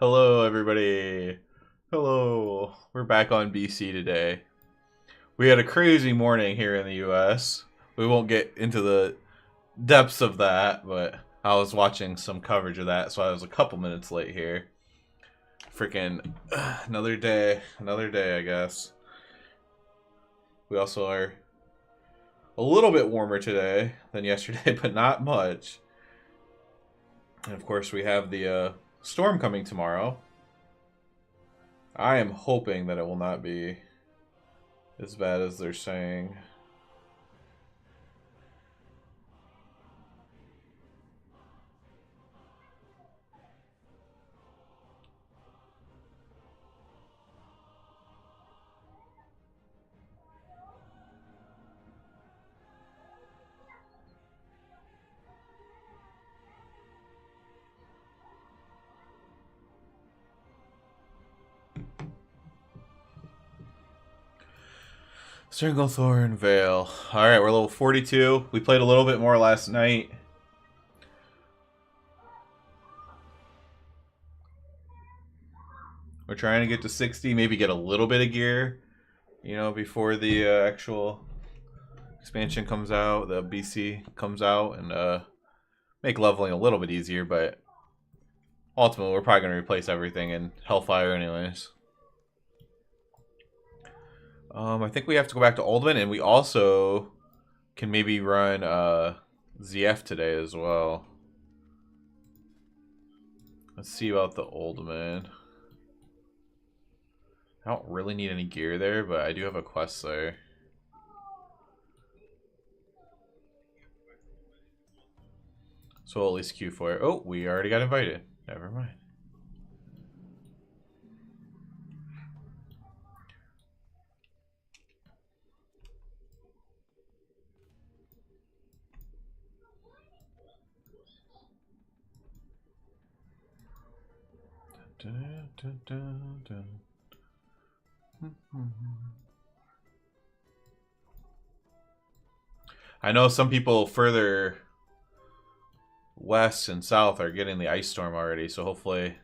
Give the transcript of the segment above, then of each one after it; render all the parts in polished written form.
Hello, everybody. Hello. We're back on BC today. We had a crazy morning here in the US. We won't get into the depths of that, but I was watching some coverage of that, so I was a couple minutes late here. Freaking another day, I guess. We also are a little bit warmer today than yesterday, but not much. And of course, we have the storm coming tomorrow. I am hoping that it will not be as bad as they're saying. Stranglethorn Vale. Alright, we're level 42. We played a little bit more last night. We're trying to get to 60, maybe get a little bit of gear, before the actual expansion comes out, the BC comes out, and make leveling a little bit easier, but ultimately we're probably going to replace everything in Hellfire anyways. I think we have to go back to Oldman, and we also can maybe run ZF today as well. Let's see about the Oldman. I don't really need any gear there, but I do have a quest there. So we'll at least queue for it. Oh, we already got invited. Never mind. Dun, dun, dun, dun. I know some people further west and south are getting the ice storm already, so hopefully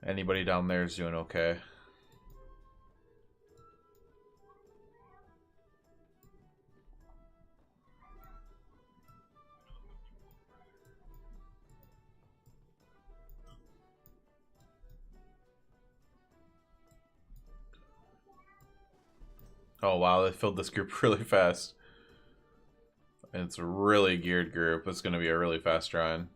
anybody down there is doing okay. Oh wow, they filled this group really fast. It's a really geared group. It's going to be a really fast run.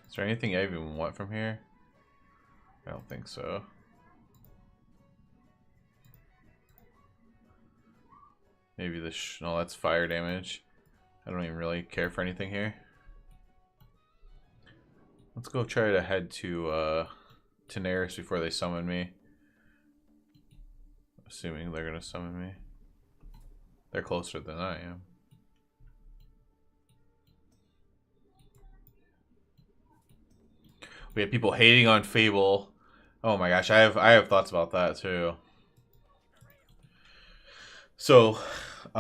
Is there anything I even want from here? I don't think so. Maybe this. No, that's fire damage. I don't even really care for anything here. Let's go try to head to Tenaris before they summon me. Assuming they're gonna summon me. They're closer than I am. We have people hating on Fable. Oh my gosh, I have thoughts about that too. So,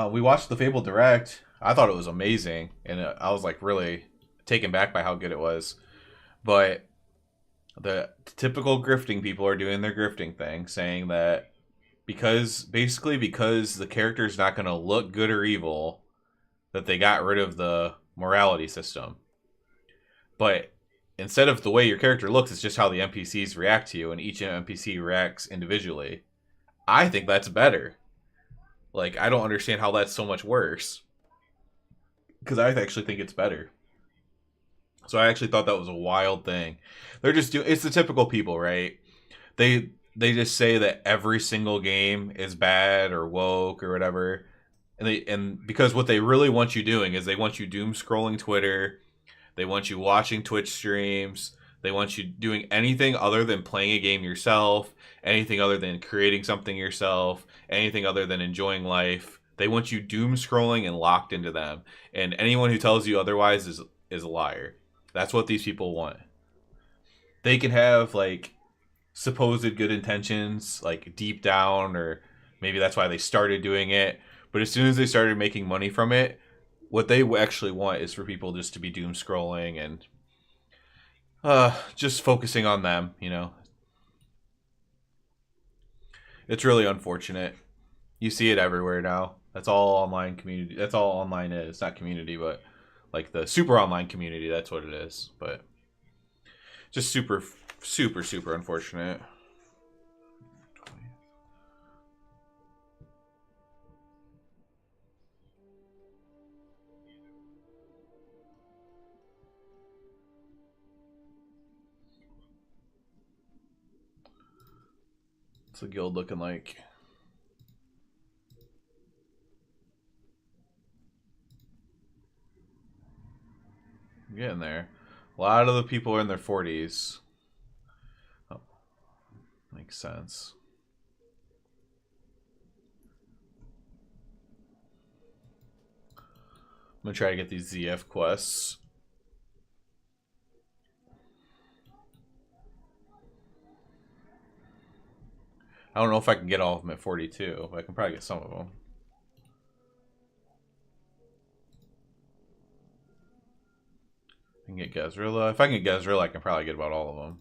we watched the Fable Direct. I thought it was amazing, and I was like really taken back by how good it was. But the typical grifting people are doing their grifting thing, saying that because the character's not going to look good or evil, that they got rid of the morality system. But instead of the way your character looks, it's just how the NPCs react to you, and each NPC reacts individually. I think that's better. Like, I don't understand how that's so much worse. because I actually think it's better. So I actually thought that was a wild thing. They're just doing. It's the typical people, right? They just say that every single game is bad or woke or whatever, and because what they really want you doing is they want you doom scrolling Twitter, they want you watching Twitch streams, they want you doing anything other than playing a game yourself, anything other than creating something yourself, anything other than enjoying life. They want you doom scrolling and locked into them, and anyone who tells you otherwise is a liar. That's what these people want. They can have like supposed good intentions, like deep down, or maybe that's why they started doing it. But as soon as they started making money from it, what they actually want is for people just to be doom scrolling and just focusing on them. You know, it's really unfortunate. You see it everywhere now. That's all online community. That's all online is. It's not community, but like the super online community. That's what it is. But just super, super, super unfortunate. What's the guild looking like? I'm getting there. A lot of the people are in their 40s. Oh, makes sense. I'm gonna try to get these ZF quests. I don't know if I can get all of them at 42, but I can probably get some of them. I can get Gazrilla. If I can get Gazrilla, I can probably get about all of them.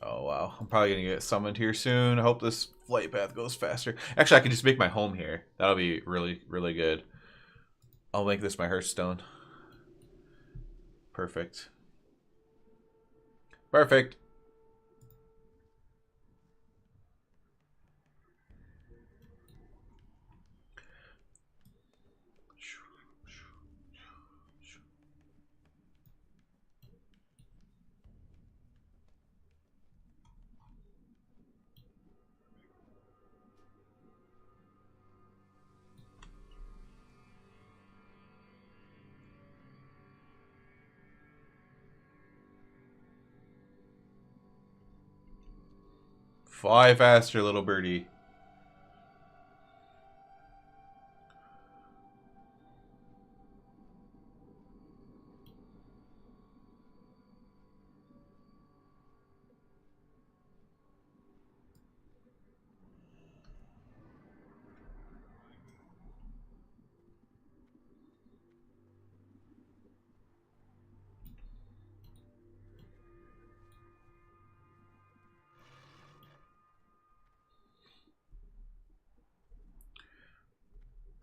Oh, wow. I'm probably going to get summoned here soon. I hope this flight path goes faster. Actually, I can just make my home here. That'll be really, really good. I'll make this my Hearthstone. Perfect. Perfect. Fly faster, little birdie.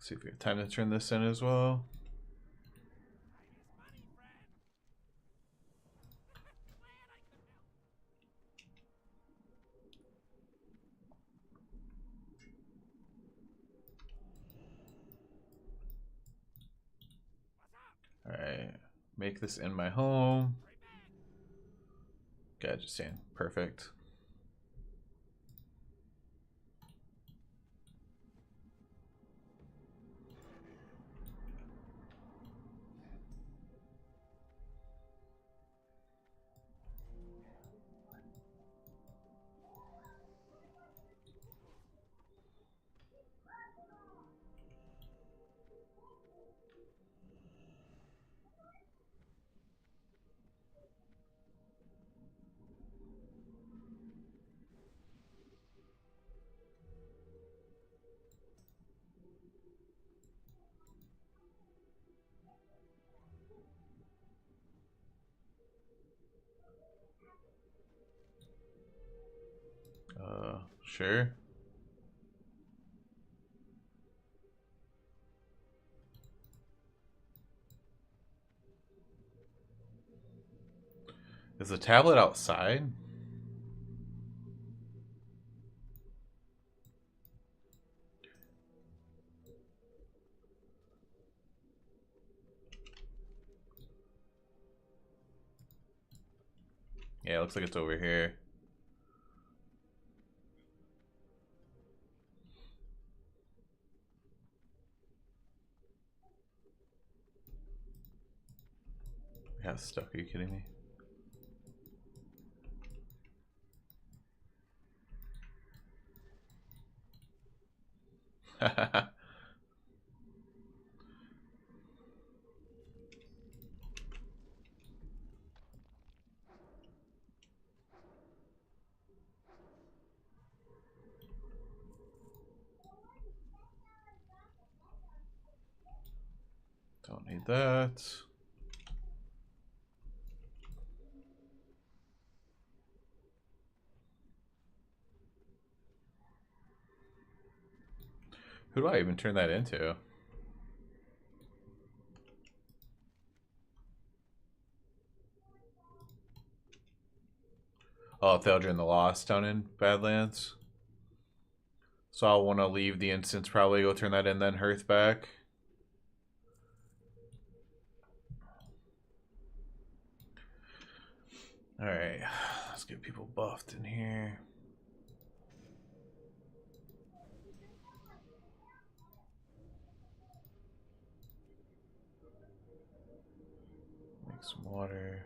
See if we have time to turn this in as well. Alright. Make this in my home. Gadget stand. Perfect. Sure. Is the tablet outside? Yeah, it looks like it's over here. Yeah, it's stuck. Are you kidding me? Don't need that. Who do I even turn that into? Oh, Theldrin the Lost down in Badlands. So I'll want to leave the instance, probably go turn that in, then Hearth back. Alright, let's get people buffed in here. Make some water.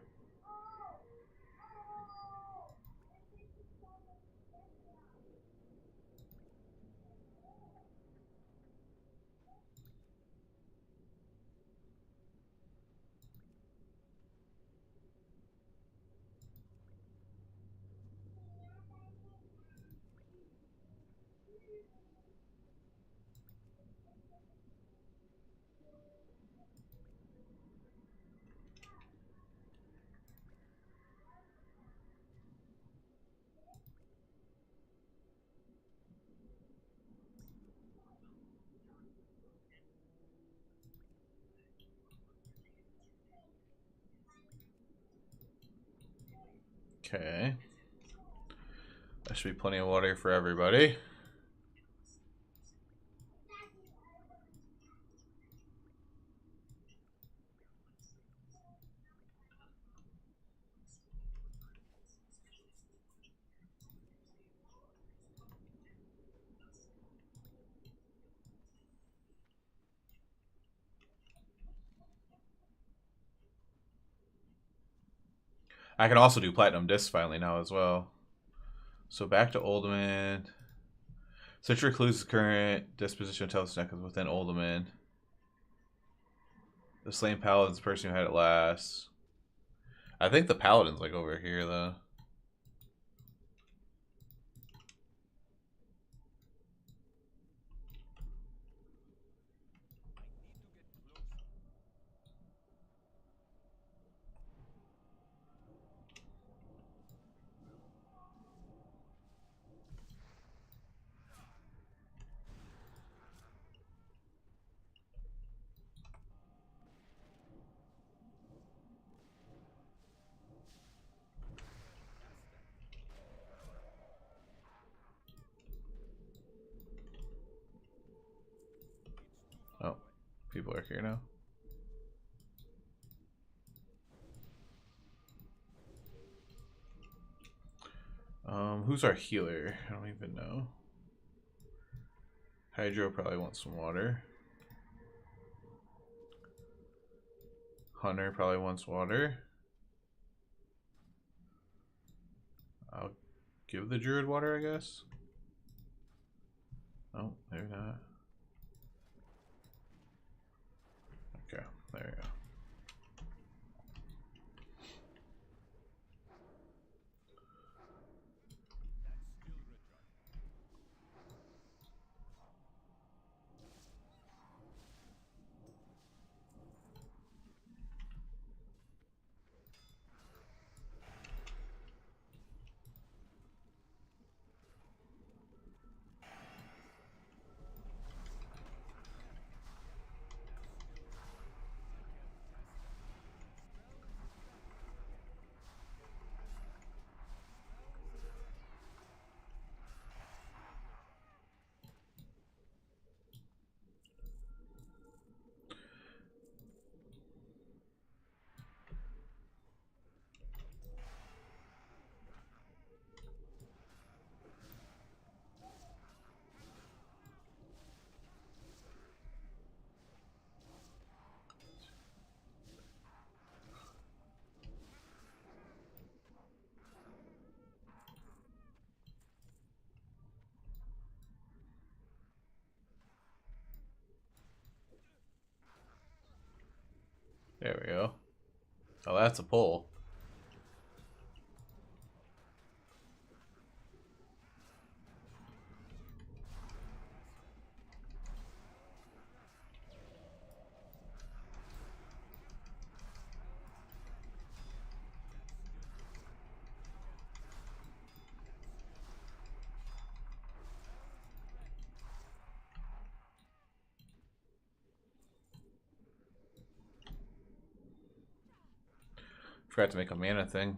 Okay. That should be plenty of water for everybody. I can also do platinum discs finally now as well. So back to Ultimate. Citra clues the current disposition of Telesneck is within Ultimate. The slain paladin's the person who had it last. I think the paladin's like over here though. Oh, people are here now. Who's our healer? I don't even know. Hydro probably wants some water. Hunter probably wants water. I'll give the druid water, I guess. Oh, maybe not. Okay, there we go. There we go. Oh, that's a pull. Forgot to make a mana thing.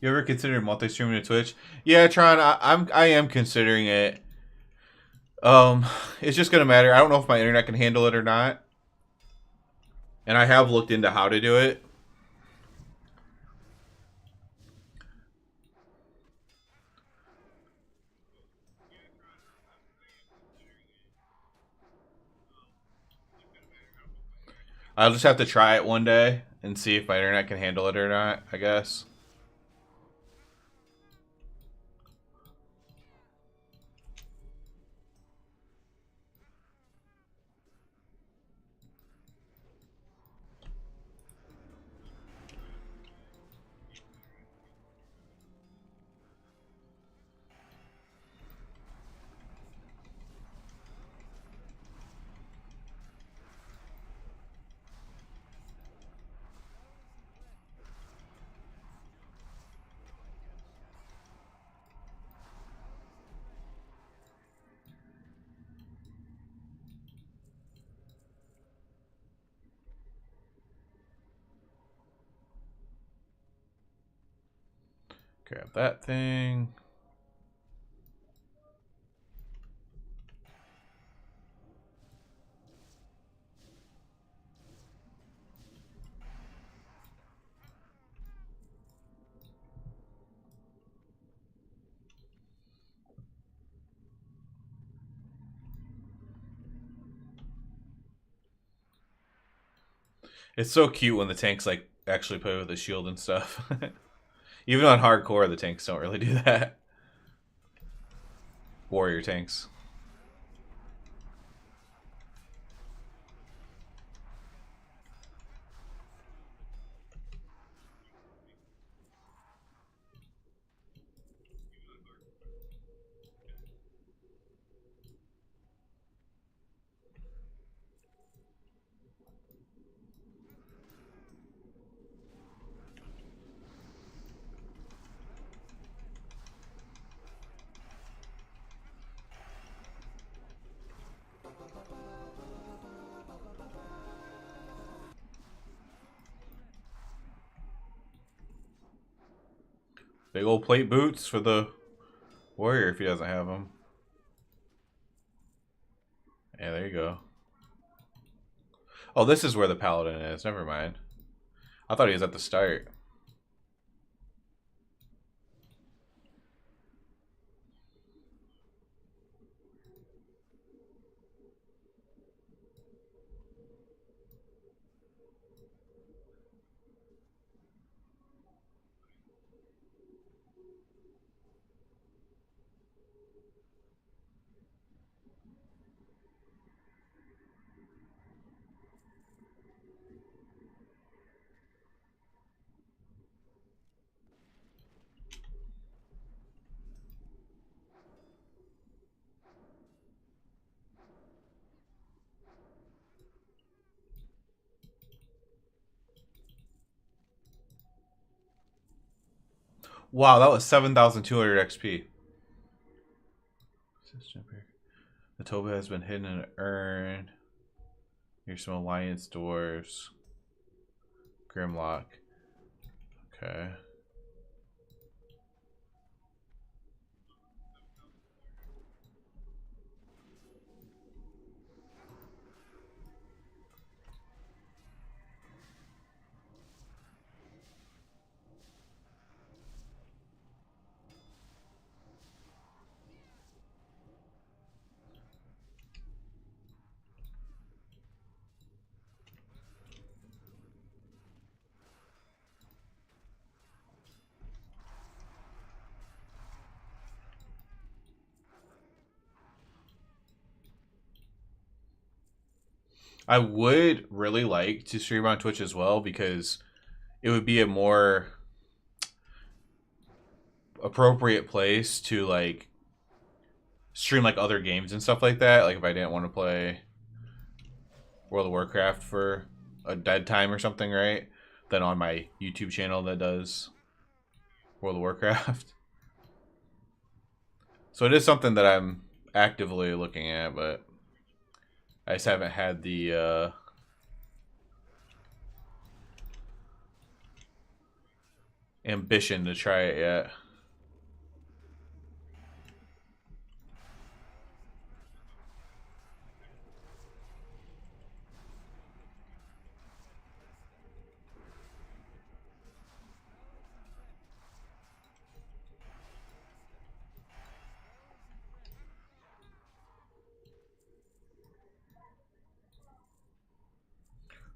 You ever considered multi-streaming to Twitch? Yeah, Tron, I am considering it. It's just gonna matter. I don't know if my internet can handle it or not. And I have looked into how to do it. I'll just have to try it one day and see if my internet can handle it or not, I guess. Grab that thing. It's so cute when the tanks like actually play with the shield and stuff. Even on hardcore, the tanks don't really do that. Warrior tanks. Big old plate boots for the warrior if he doesn't have them. Yeah, there you go. Oh, this is where the paladin is. Never mind. I thought he was at the start. Wow, that was 7,200 XP. The Toba has been hidden in an urn. Here's some Alliance doors. Grimlock. Okay. I would really like to stream on Twitch as well because it would be a more appropriate place to like stream like other games and stuff like that. Like if I didn't want to play World of Warcraft for a dead time or something, right? Then on my YouTube channel that does World of Warcraft. So it is something that I'm actively looking at, but I just haven't had the ambition to try it yet.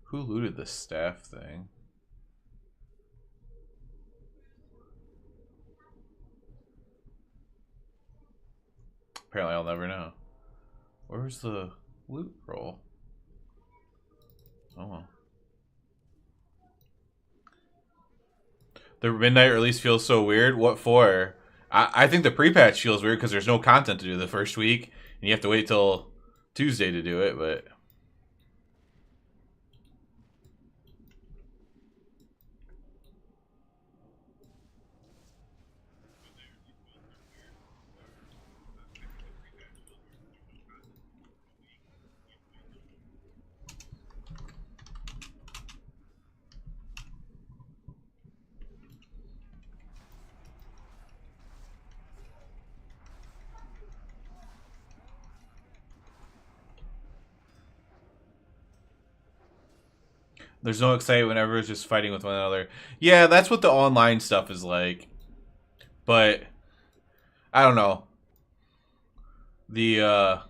Who looted the staff thing? Apparently I'll never know. Where's the loot roll? Oh well. The midnight release feels so weird. What for? I think the pre-patch feels weird because there's no content to do the first week, and you have to wait till Tuesday to do it, but... There's no excitement whenever it's just fighting with one another. Yeah, that's what the online stuff is like. But I don't know. The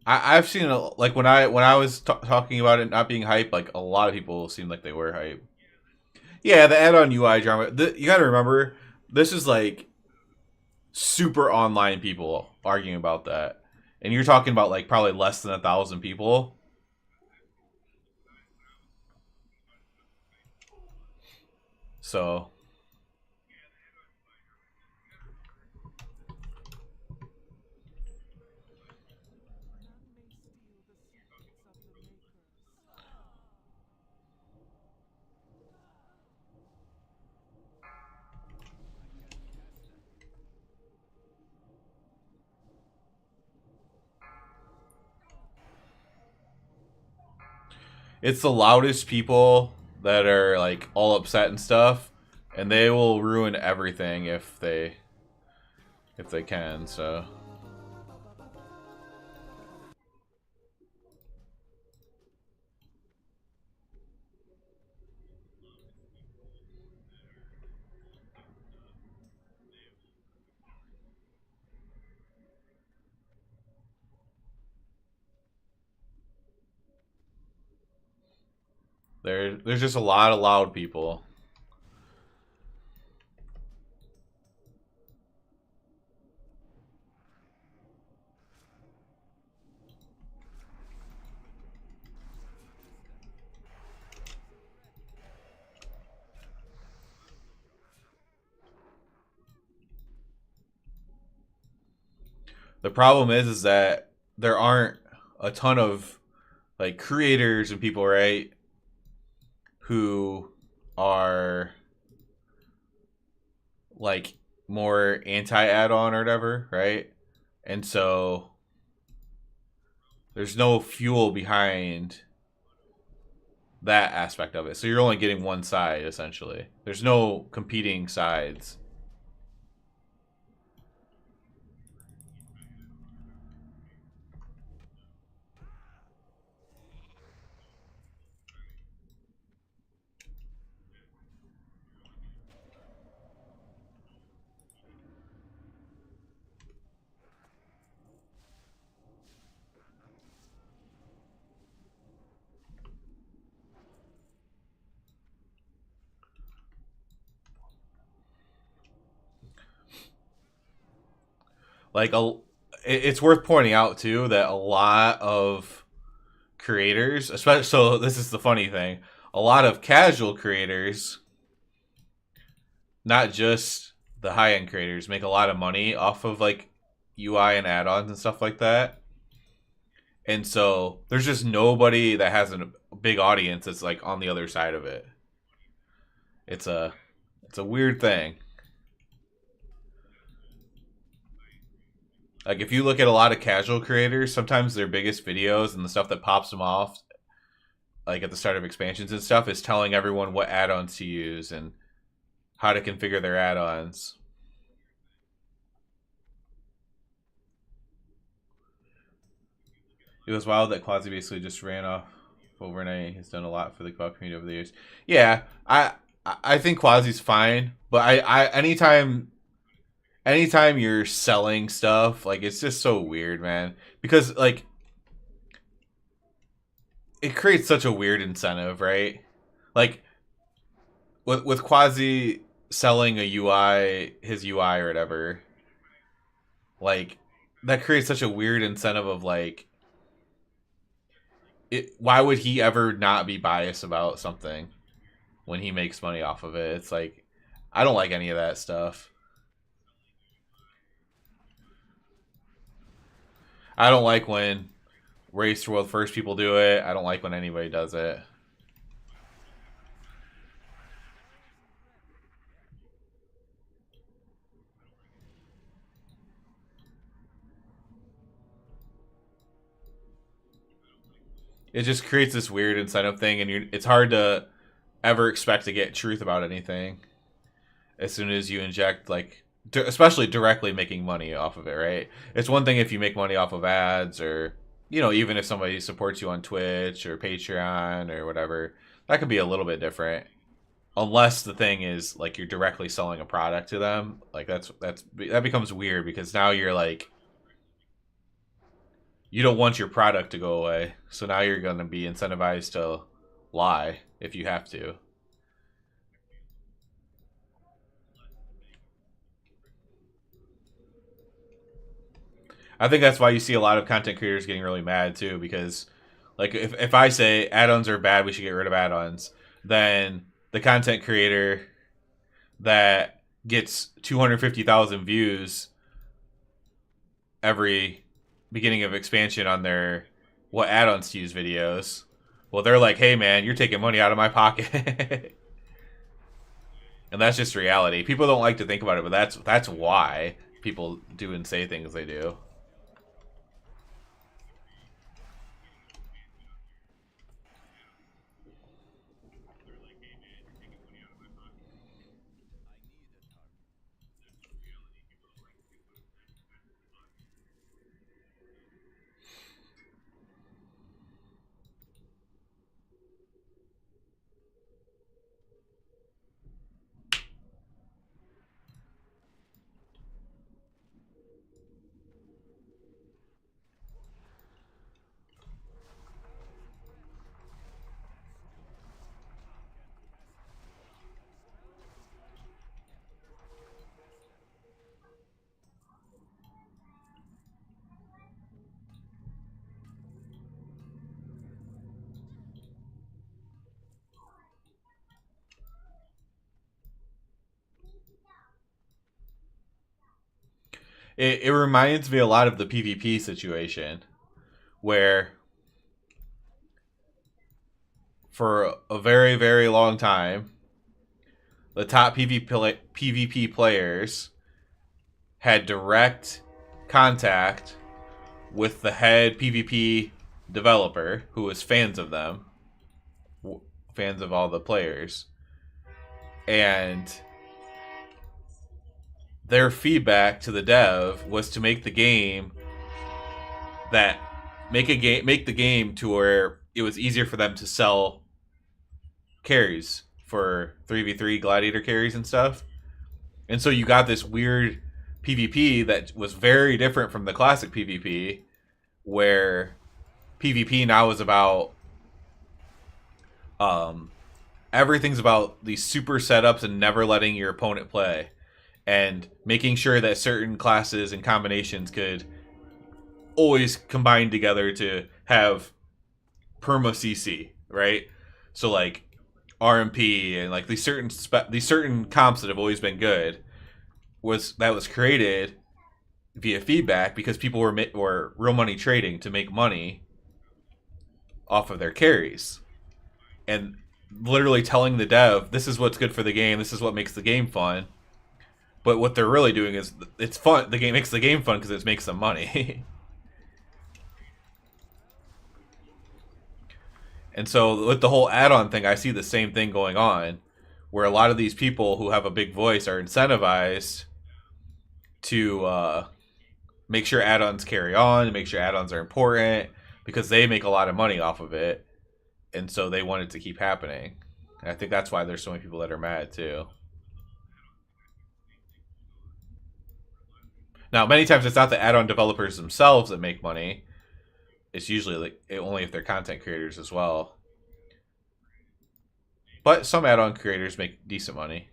I've seen like when I was talking about it not being hype, like a lot of people seemed like they were hype. Yeah, the add-on UI drama. You got to remember, this is like super online people arguing about that, and you're talking about like probably less than 1,000 people. So it's the loudest people that are like all upset and stuff, and they will ruin everything if they can. So there's just a lot of loud people. The problem is that there aren't a ton of like creators and people, right, who are like more anti add-on or whatever, right? And so there's no fuel behind that aspect of it. So you're only getting one side essentially. There's no competing sides. Like it's worth pointing out too that a lot of creators, especially, so this is the funny thing, a lot of casual creators, not just the high end creators, make a lot of money off of like UI and add-ons and stuff like that. And so there's just nobody that has a big audience that's like on the other side of it. It's a weird thing. Like if you look at a lot of casual creators, sometimes their biggest videos and the stuff that pops them off, like at the start of expansions and stuff, is telling everyone what add-ons to use and how to configure their add-ons. It was wild that Quasi basically just ran off overnight. He's done a lot for the co-op community over the years. Yeah, I think Quasi's fine, but I anytime you're selling stuff, like it's just so weird, man. Because like it creates such a weird incentive, right? Like with Quasi selling a UI, his UI or whatever, like that creates such a weird incentive of like, why would he ever not be biased about something when he makes money off of it? It's like, I don't like any of that stuff. I don't like when Race to World First people do it. I don't like when anybody does it. It just creates this weird incentive thing, and it's hard to ever expect to get truth about anything as soon as you inject, like, especially directly making money off of it, right? It's one thing if you make money off of ads, or, you know, even if somebody supports you on Twitch or Patreon or whatever, that could be a little bit different. Unless the thing is like you're directly selling a product to them, like that becomes weird, because now you're like, you don't want your product to go away, so now you're going to be incentivized to lie if you have to. I think that's why you see a lot of content creators getting really mad too, because like if I say add-ons are bad, we should get rid of add-ons, then the content creator that gets 250,000 views every beginning of expansion on their what add-ons to use videos, well, they're like, hey man, you're taking money out of my pocket. And that's just reality. People don't like to think about it, but that's why people do and say things they do. It reminds me a lot of the PvP situation, where for a very, very long time, the top PvP players had direct contact with the head PvP developer, who was fans of them, fans of all the players, and their feedback to the dev was to make the game make the game to where it was easier for them to sell carries for 3v3 gladiator carries and stuff. And so you got this weird PvP that was very different from the classic PvP, where PvP now is about everything's about these super setups and never letting your opponent play, and making sure that certain classes and combinations could always combined together to have perma CC, right? So like RMP and like these certain comps that have always been good was created via feedback because people were real money trading to make money off of their carries and literally telling the dev this is what's good for the game, this is what makes the game fun. But what they're really doing is it's fun. The game makes the game fun because it makes them money. And so with the whole add-on thing, I see the same thing going on, where a lot of these people who have a big voice are incentivized to make sure add-ons carry on, make sure add-ons are important, because they make a lot of money off of it, and so they want it to keep happening. And I think that's why there's so many people that are mad too. Now, many times it's not the add-on developers themselves that make money. It's usually like only if they're content creators as well. But some add-on creators make decent money.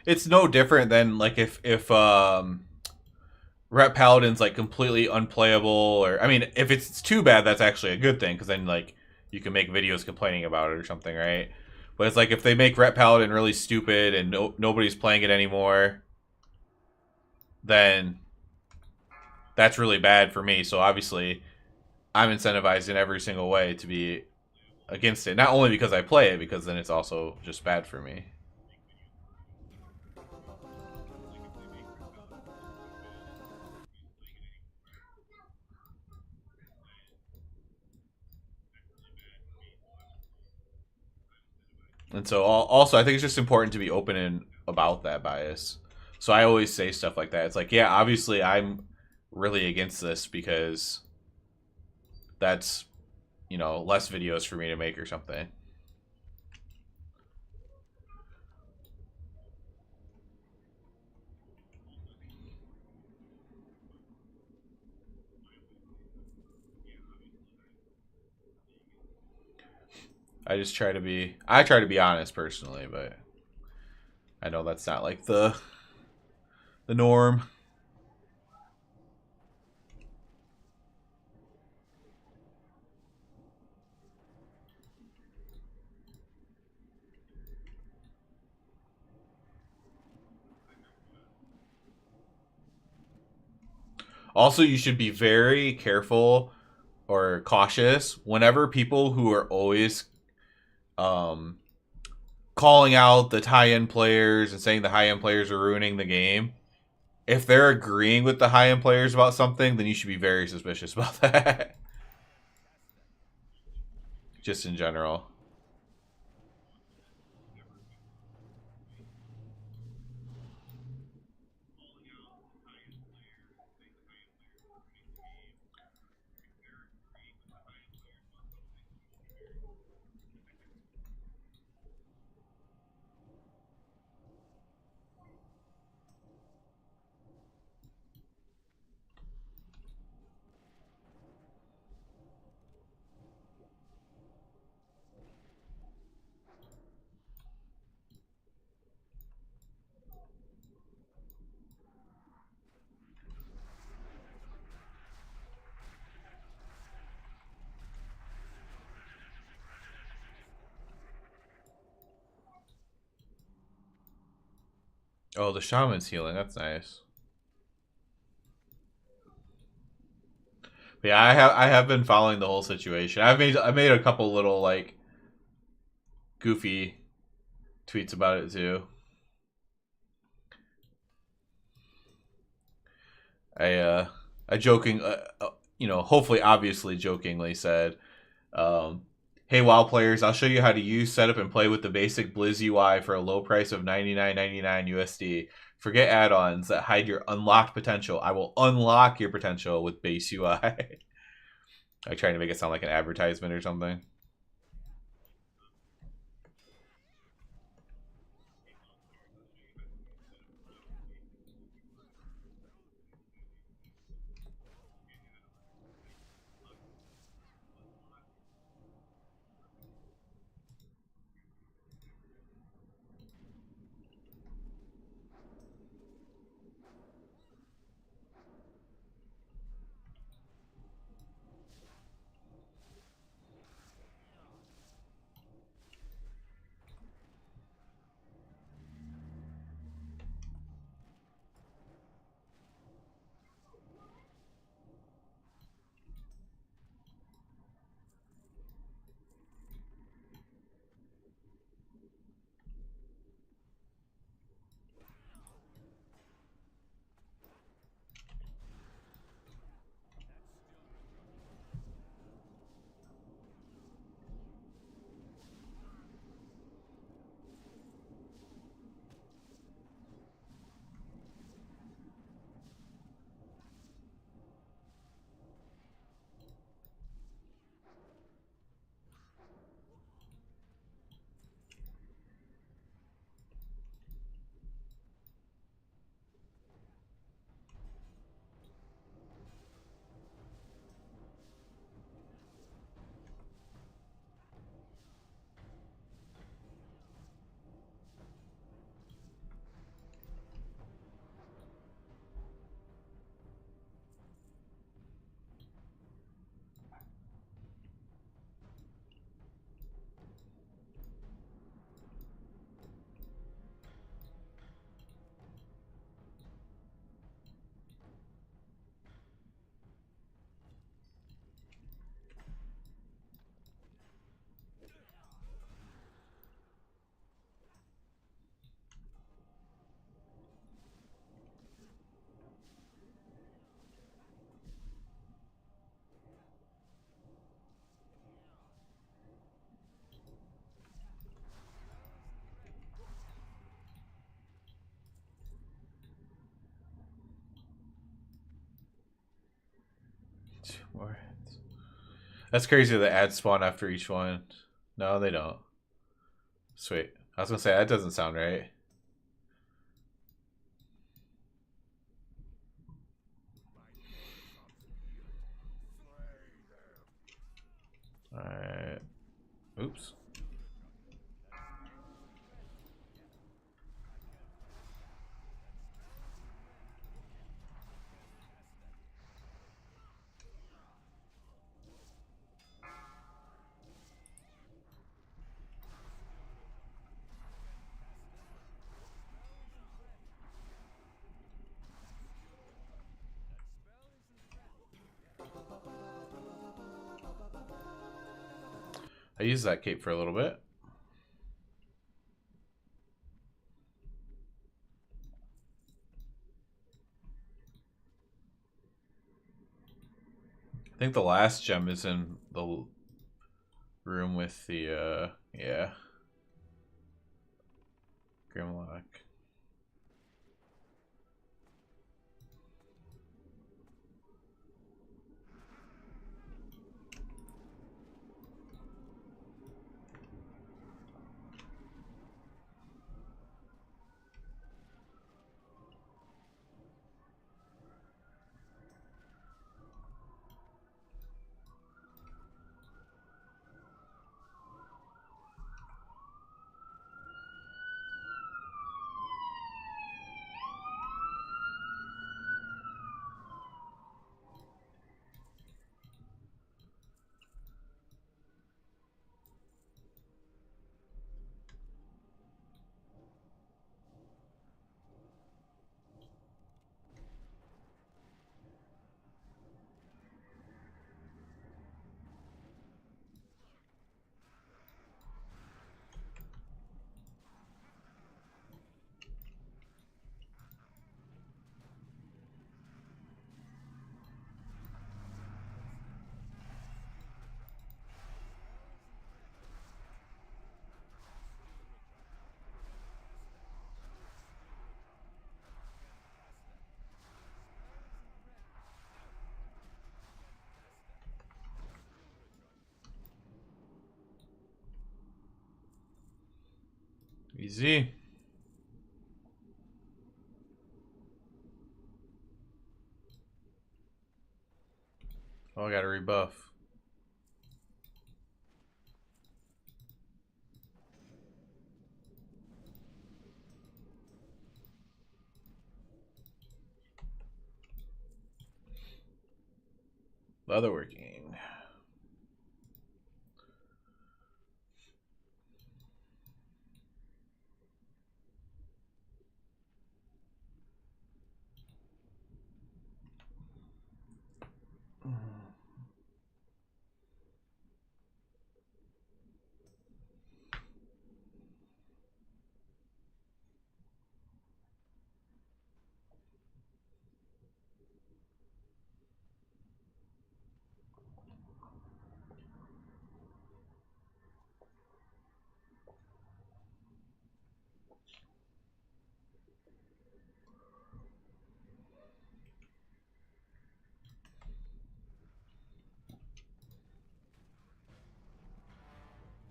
It's no different than like if Rep Paladin's like completely unplayable, or I mean, if it's too bad, that's actually a good thing because then like you can make videos complaining about it or something, right? But it's like if they make Rep Paladin really stupid and nobody's playing it anymore, then that's really bad for me. So obviously, I'm incentivized in every single way to be against it. Not only because I play it, because then it's also just bad for me. And so also, I think it's just important to be open and about that bias. So I always say stuff like that. It's like, yeah, obviously I'm really against this because that's, less videos for me to make or something. I try to be honest personally, but I know that's not like the norm. Also, you should be very careful or cautious whenever people who are always um, calling out the high-end players and saying the high-end players are ruining the game. If they're agreeing with the high-end players about something, then you should be very suspicious about that. Just in general. Oh, the shaman's healing. That's nice. But yeah, I have been following the whole situation. I made a couple little like goofy tweets about it too. I joking, hopefully obviously jokingly said, um, "Hey WoW players, I'll show you how to use, set up, and play with the basic Blizz UI for a low price of $99.99 USD. Forget add-ons that hide your unlocked potential. I will unlock your potential with base UI." I'm trying to make it sound like an advertisement or something. Two more hits. That's crazy. The ads spawn after each one. No, they don't. Sweet. I was gonna say that doesn't sound right. All right. Oops. I used that cape for a little bit. I think the last gem is in the room with the yeah, Grimlock. Easy. Oh, I got a rebuff. Leatherworking.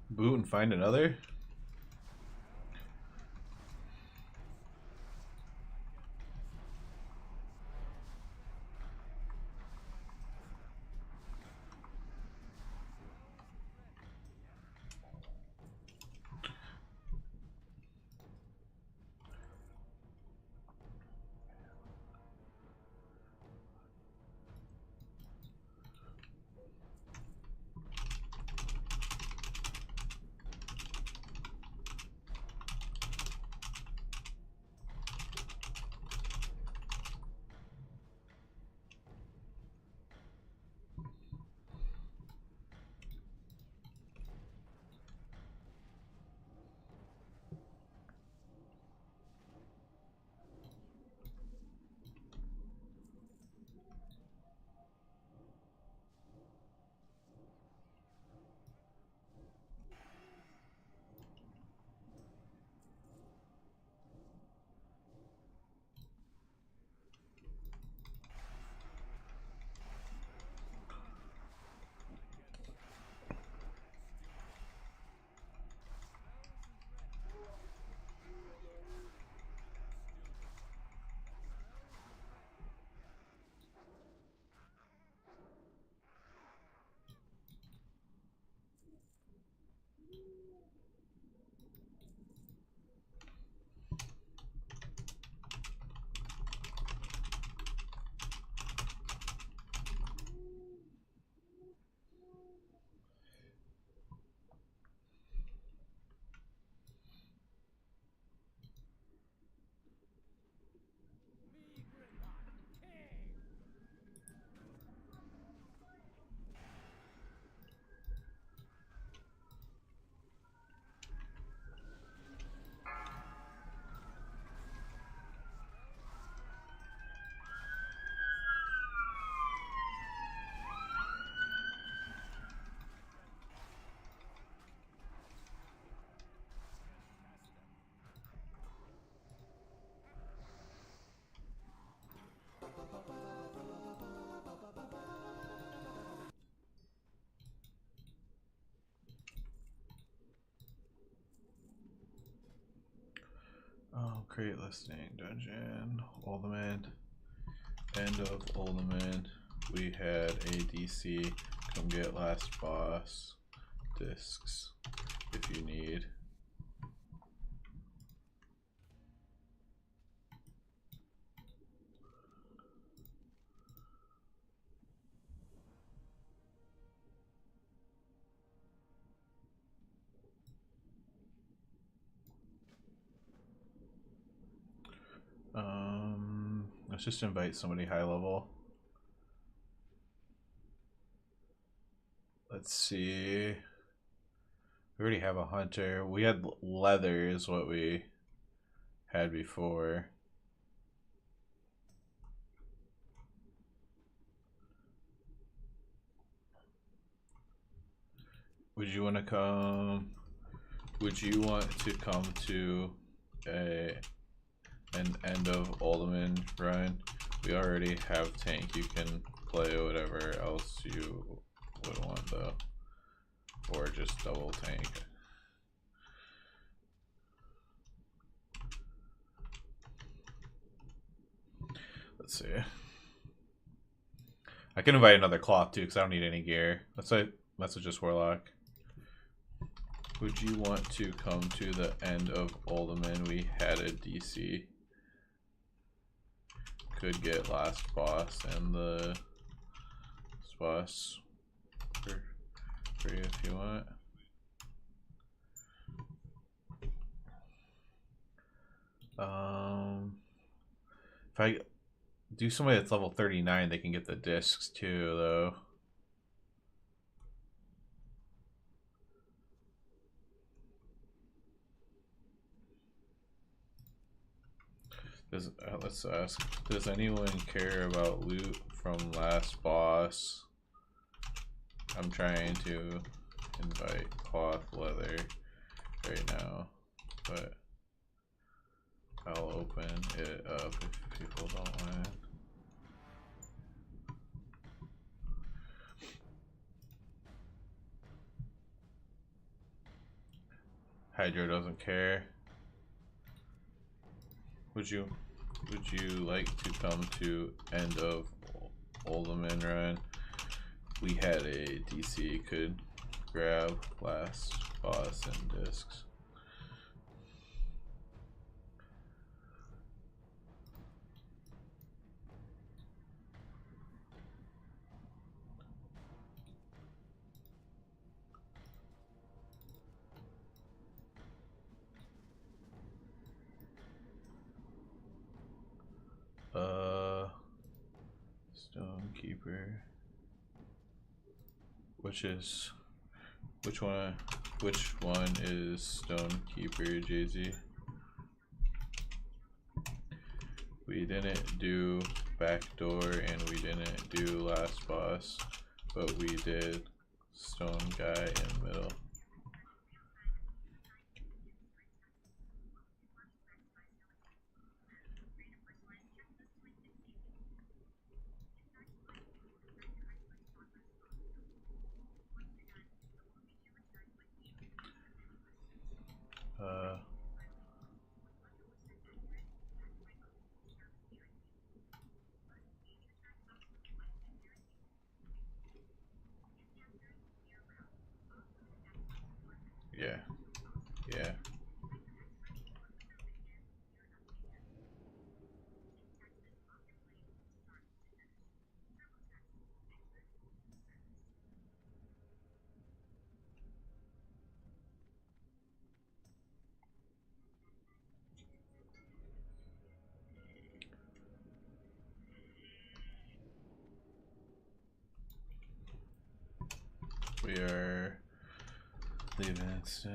Boot and find another? Oh, create listing, dungeon, Ultimate, end of Ultimate. We had a DC, come get last boss, discs, if you need. Let's just invite somebody high level. Let's see. We already have a hunter. We had leather is what we had before. Would you want to come? Would you want to come to an end of Ultimate run? We already have tank. You can play whatever else you would want though, or just double tank. Let's see. I can invite another cloth too, because I don't need any gear. Let's say message this warlock. Would you want to come to the end of Uldaman? We had a DC. Could get last boss and the boss for free if you want. If I do somebody that's level 39, they can get the discs too, though. Let's ask, does anyone care about loot from last boss? I'm trying to invite cloth leather right now, but I'll open it up if people don't want it. Hydro doesn't care. Would you like to come to end of Uldaman run? We had a DC could grab last boss and discs. Stonekeeper. Which one is Stonekeeper, Jay-Z? We didn't do backdoor and we didn't do last boss, but we did stone guy in middle. Yeah. We are leaving it.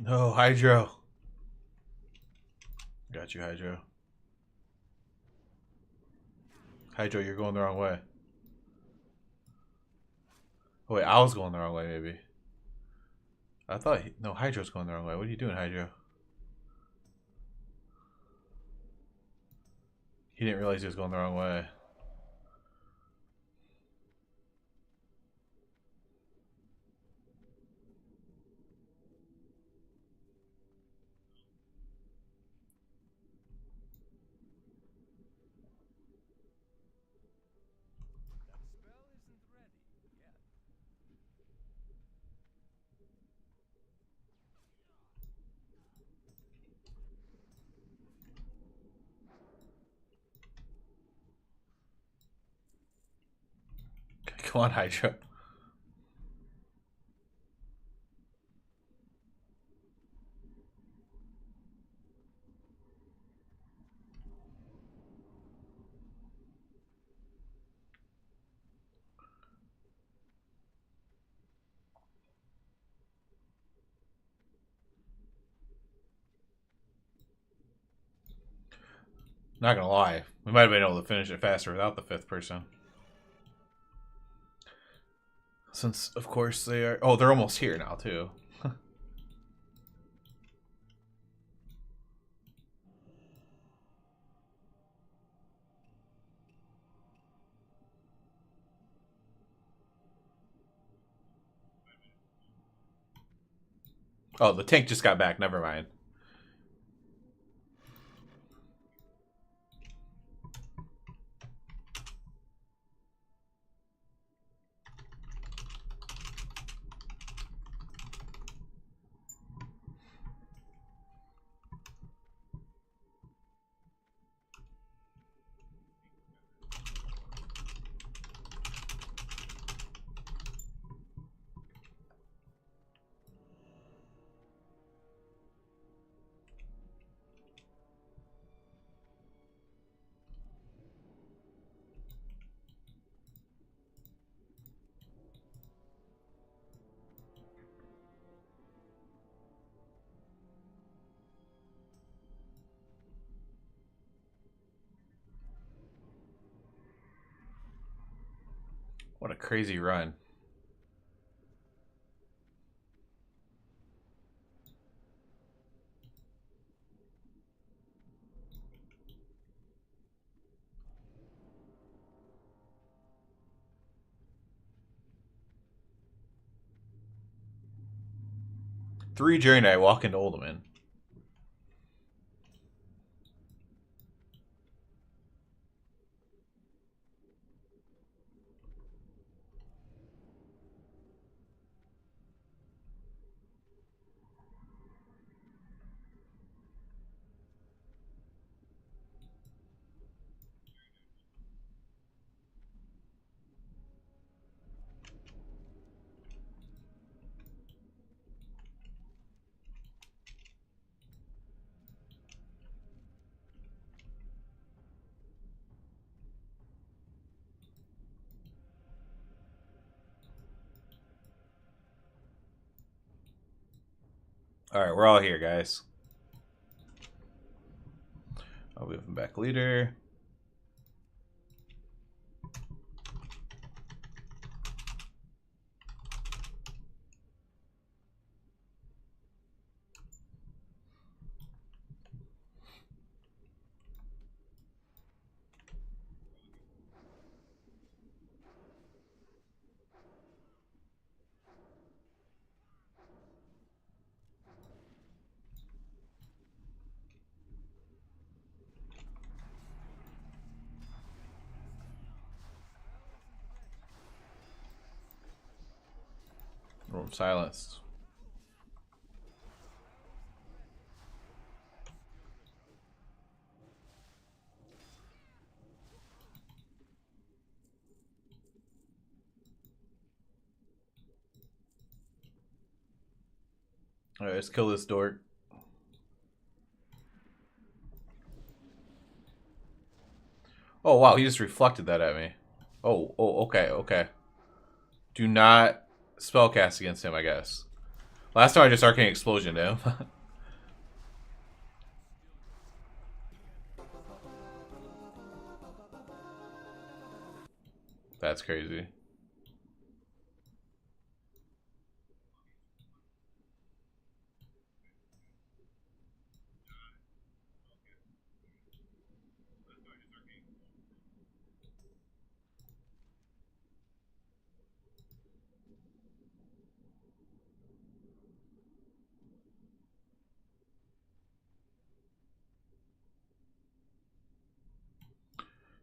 No, Hydro. Got you, Hydro. Hydro, you're going the wrong way. Oh wait, I was going the wrong way, maybe. I thought no, Hydro's going the wrong way. What are you doing, Hydro? He didn't realize he was going the wrong way. Come on, Hydra. Not gonna lie, we might have been able to finish it faster without the 5th person. Since, of course, they are... Oh, they're almost here now, too. Oh, the tank just got back. Never mind. What a crazy run. Three Journey I walk into Ultimate. Alright, we're all here, guys. I'll move him back leader. Room silenced. Alright, let's kill this dork. Oh wow, he just reflected that at me. Oh, okay, okay. Do not spellcast against him, I guess. Last time I just Arcane Explosion him. That's crazy.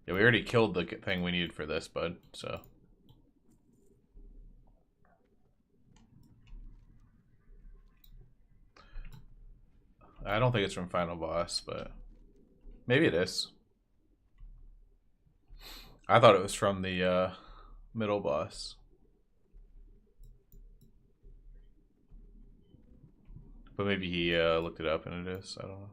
Yeah, we already killed the thing we needed for this, bud, so. I don't think it's from Final Boss, but maybe it is. I thought it was from the Middle boss. But maybe he looked it up and it is. I don't know.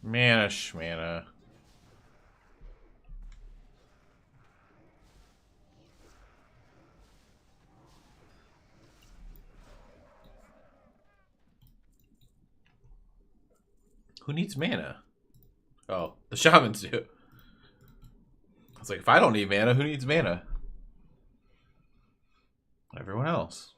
Mana shmana. Who needs mana? Oh, the shamans do. I was like, if I don't need mana, who needs mana? Everyone else.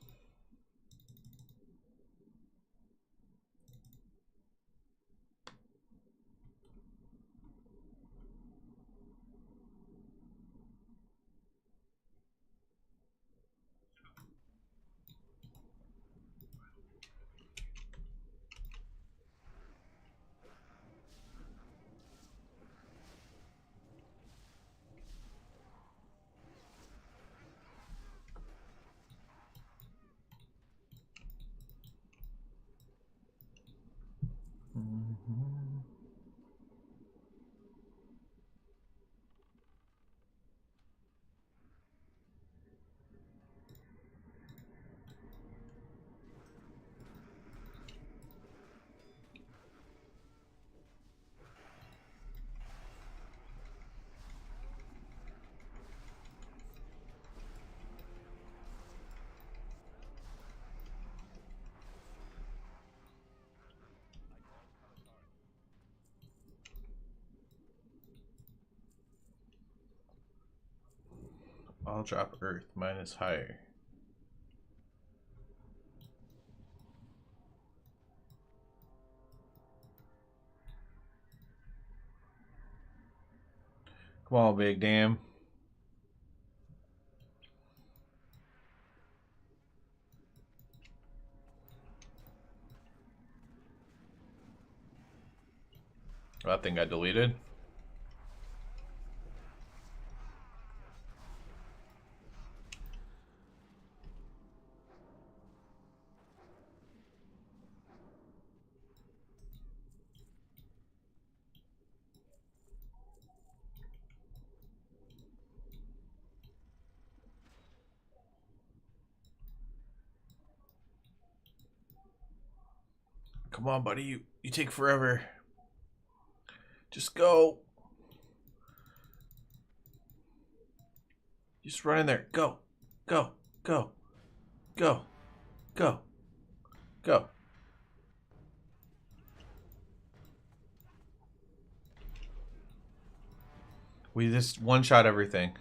I'll drop Earth. Mine is higher. Come on, big damn. Oh, that thing got deleted. Come on, buddy. You take forever. Just go. Just run in there. Go. Go. Go. Go. Go. Go. We just one-shot everything.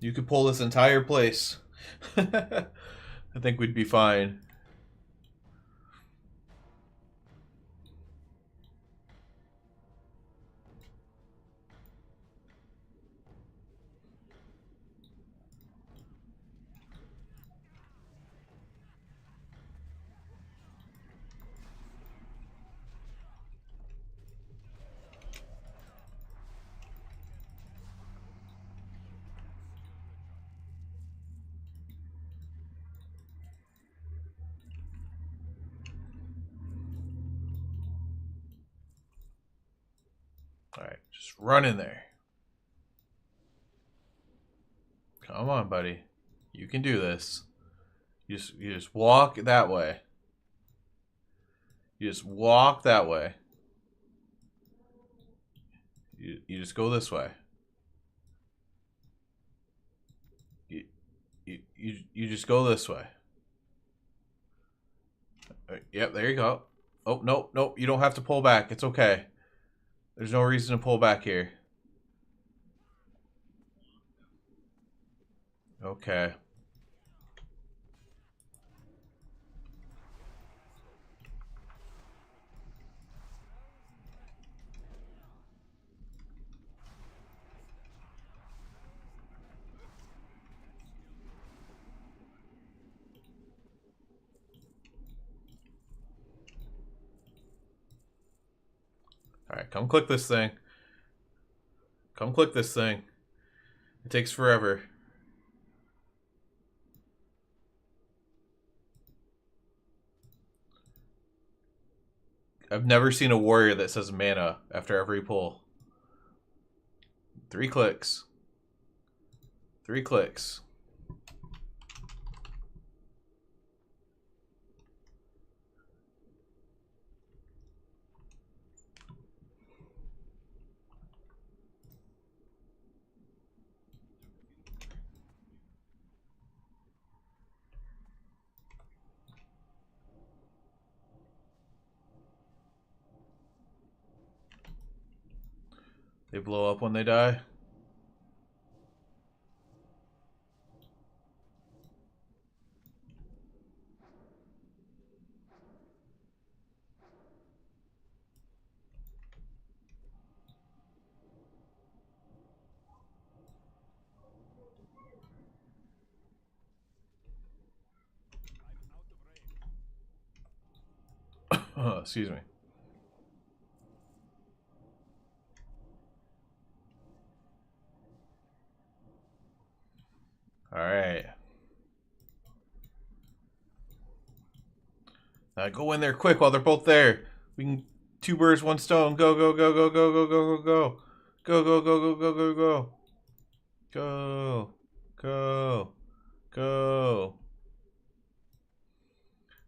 You could pull this entire place. I think we'd be fine. Alright, just run in there. Come on, buddy. You can do this. You just walk that way. You just walk that way. You just go this way. You just go this way. Yep, there you go. Oh, no, no, you don't have to pull back. It's okay. There's no reason to pull back here. Okay. Alright, come click this thing. Come click this thing. It takes forever. I've never seen a warrior that says mana after every pull. 3 clicks. 3 clicks. They blow up when they die. Excuse me. Alright. Go in there quick while they're both there. We can 2 birds, 1 stone. Go, go, go, go, go, go, go, go, go. Go, go, go, go, go, go, go. Go. Go. Go.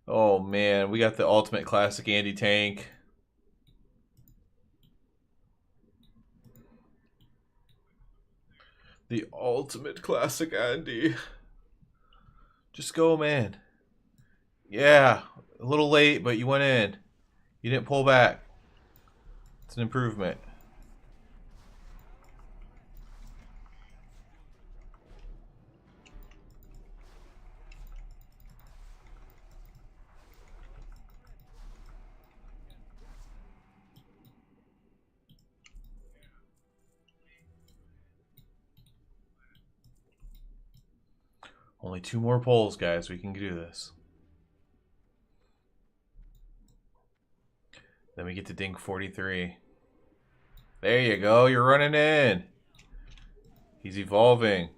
Oh man, we got the ultimate classic Andy tank. The ultimate classic Andy. Just go, man. Yeah, a little late, but you went in. You didn't pull back. It's an improvement. Only 2 more pulls, guys. We can do this. Then we get to dink 43. There you go. You're running in. He's evolving.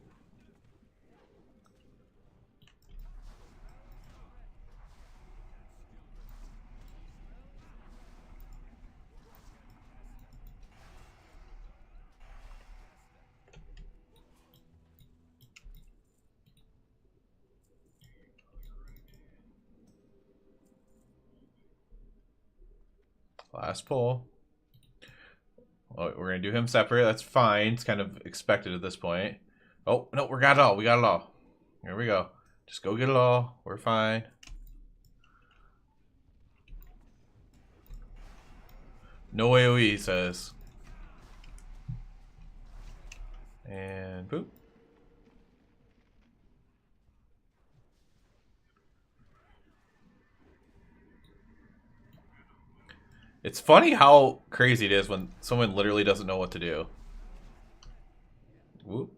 Last pull. Oh, we're going to do him separate. That's fine. It's kind of expected at this point. Oh, no, we got it all. We got it all. Here we go. Just go get it all. We're fine. No AoE, he says. And boop. It's funny how crazy it is when someone literally doesn't know what to do. Whoop.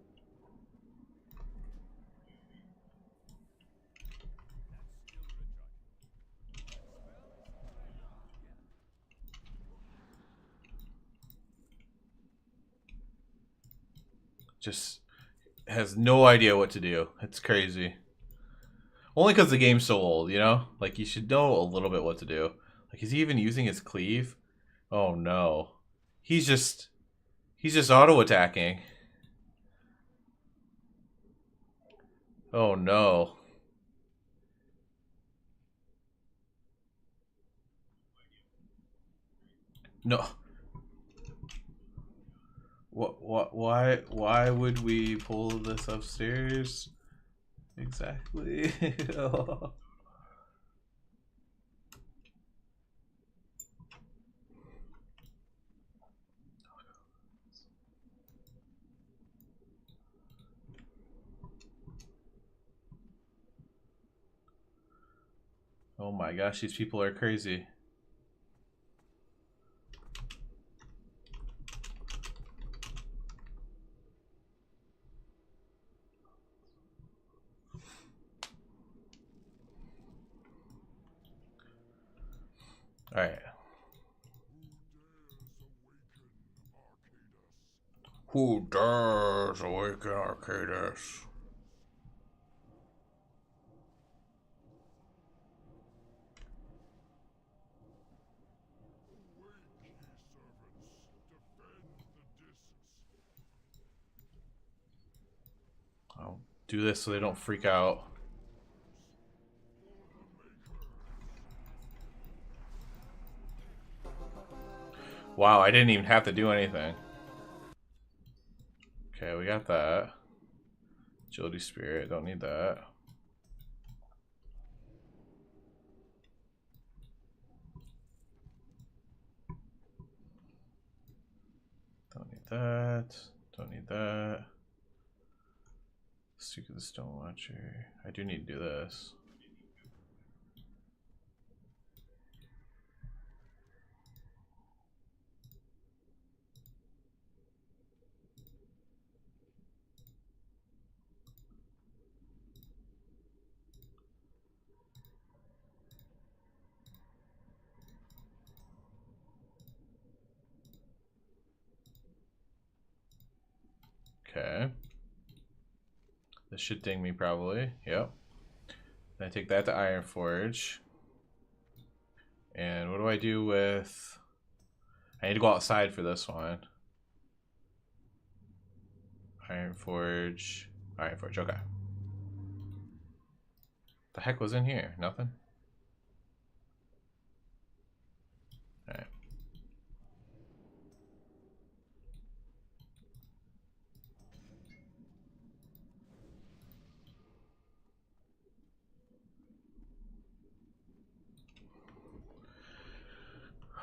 Just has no idea what to do. It's crazy. Only because the game's so old, you know? Like, you should know a little bit what to do. Like, is he even using his cleave? Oh, no. He's just He's just auto-attacking. Oh no. No. Why would we pull this upstairs? Exactly. Oh my gosh, these people are crazy. Alright. Who dares awaken Arcadus? I'll do this so they don't freak out. Wow, I didn't even have to do anything. Okay, we got that. Agility Spirit, don't need that. Don't need that. Don't need that. Stick of the Stone Watcher. I do need to do this. Okay. This should ding me probably. Yep. Then I take that to Iron Forge. And what do I do with... I need to go outside for this one. Iron Forge. Iron Forge, okay. The heck was in here? Nothing? Alright.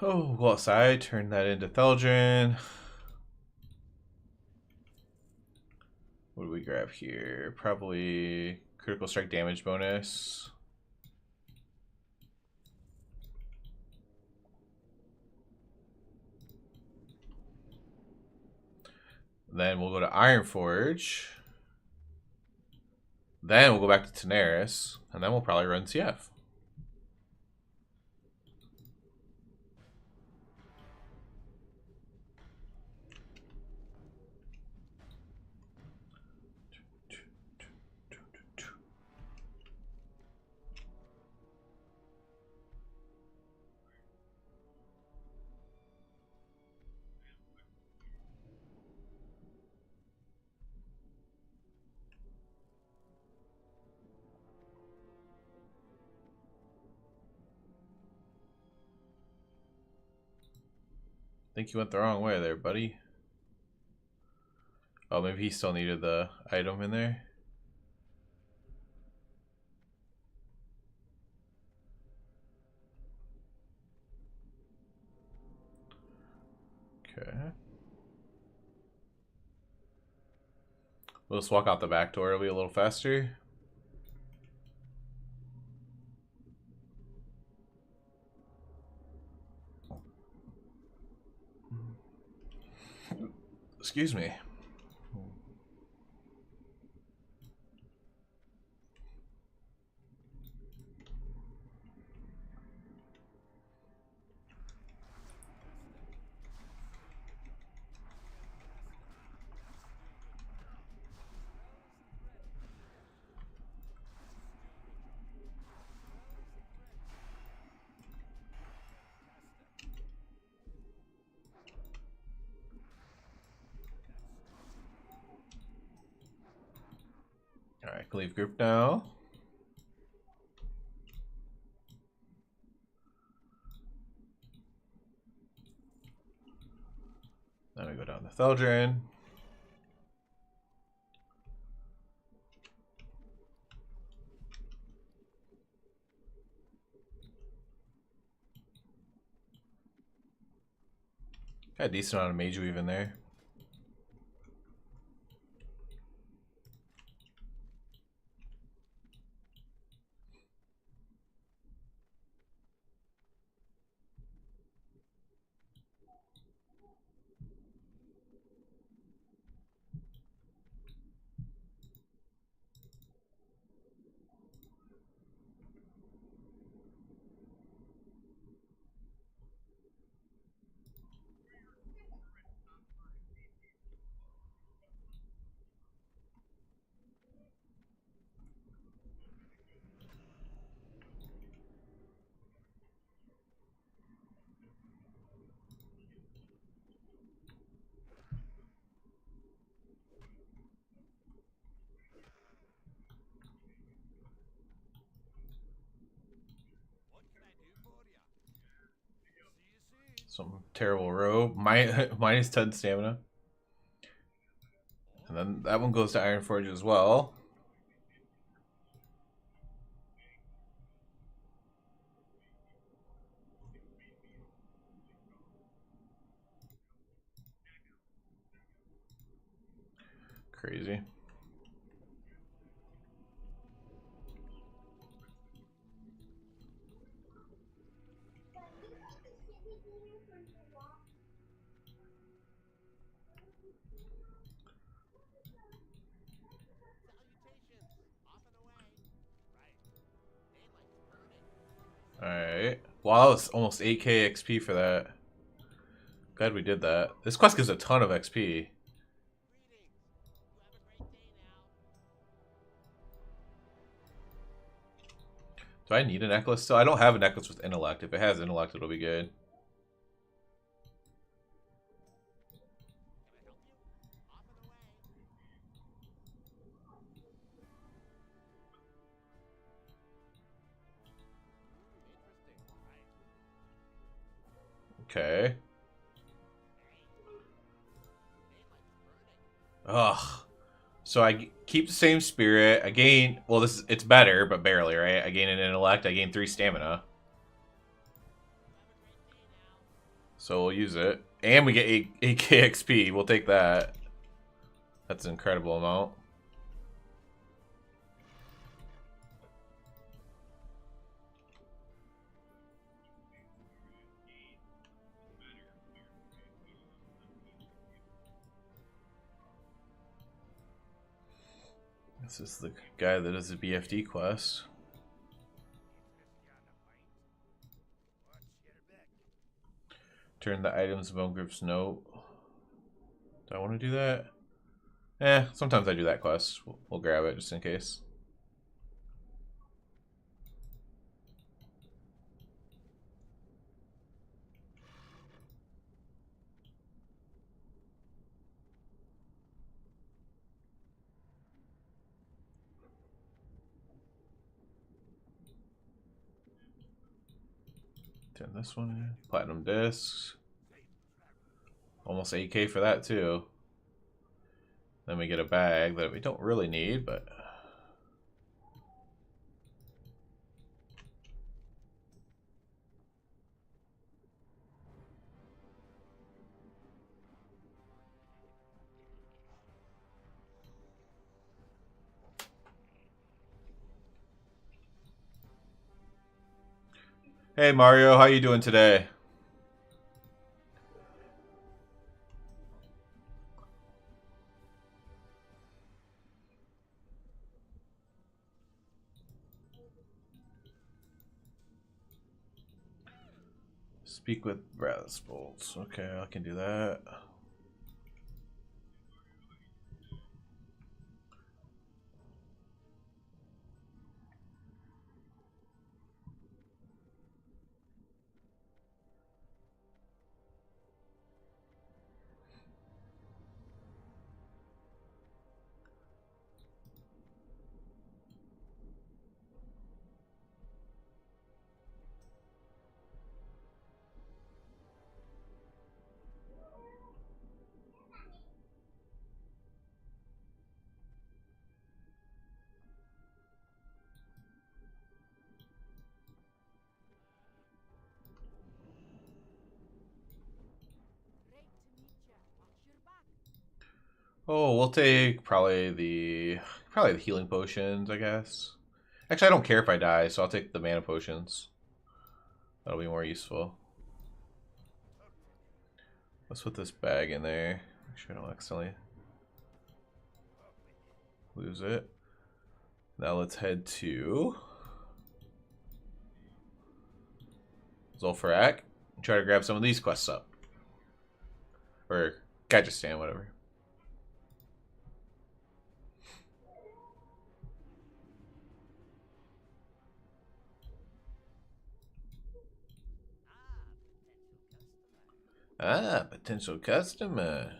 Oh, go outside, turn that into Theldrin. What do we grab here? Probably critical strike damage bonus. Then we'll go to Iron Forge. Then we'll go back to Tenaris. And then we'll probably run CF. Think you went the wrong way there, buddy. Oh, maybe he still needed the item in there. Okay. We'll just walk out the back door. It'll be a little faster. Excuse me. can leave group now. Then we go down to Theldrin. Got a decent amount of Mage Weave in there. Some terrible robe. Minus 10 stamina. And then that one goes to Ironforge as well. Crazy. Alright. Wow, that was almost 8k XP for that. Glad we did that. This quest gives a ton of XP. Do I need a necklace still? I don't have a necklace with intellect. If it has intellect, it'll be good. Okay. Ugh. So I keep the same spirit. I gain... Well, it's better, but barely, right? I gain an intellect. I gain 3 stamina. So we'll use it. And we get 8k XP. We'll take that. That's an incredible amount. This is the guy that does the BFD quest. Turn the items of bone group's note. Do I want to do that? Sometimes I do that quest. We'll grab it just in case. Turn this one in. Platinum discs. Almost 8k for that too. Then we get a bag that we don't really need, but... Hey Mario, how you doing today? Speak with brass bolts. Okay, I can do that. Oh, we'll take probably the healing potions, I guess. Actually, I don't care if I die, so I'll take the mana potions. That'll be more useful. Let's put this bag in there. Make sure I don't accidentally lose it. Now let's head to Zul'Farrak and try to grab some of these quests up. Or Gajestan, whatever. Ah, potential customer.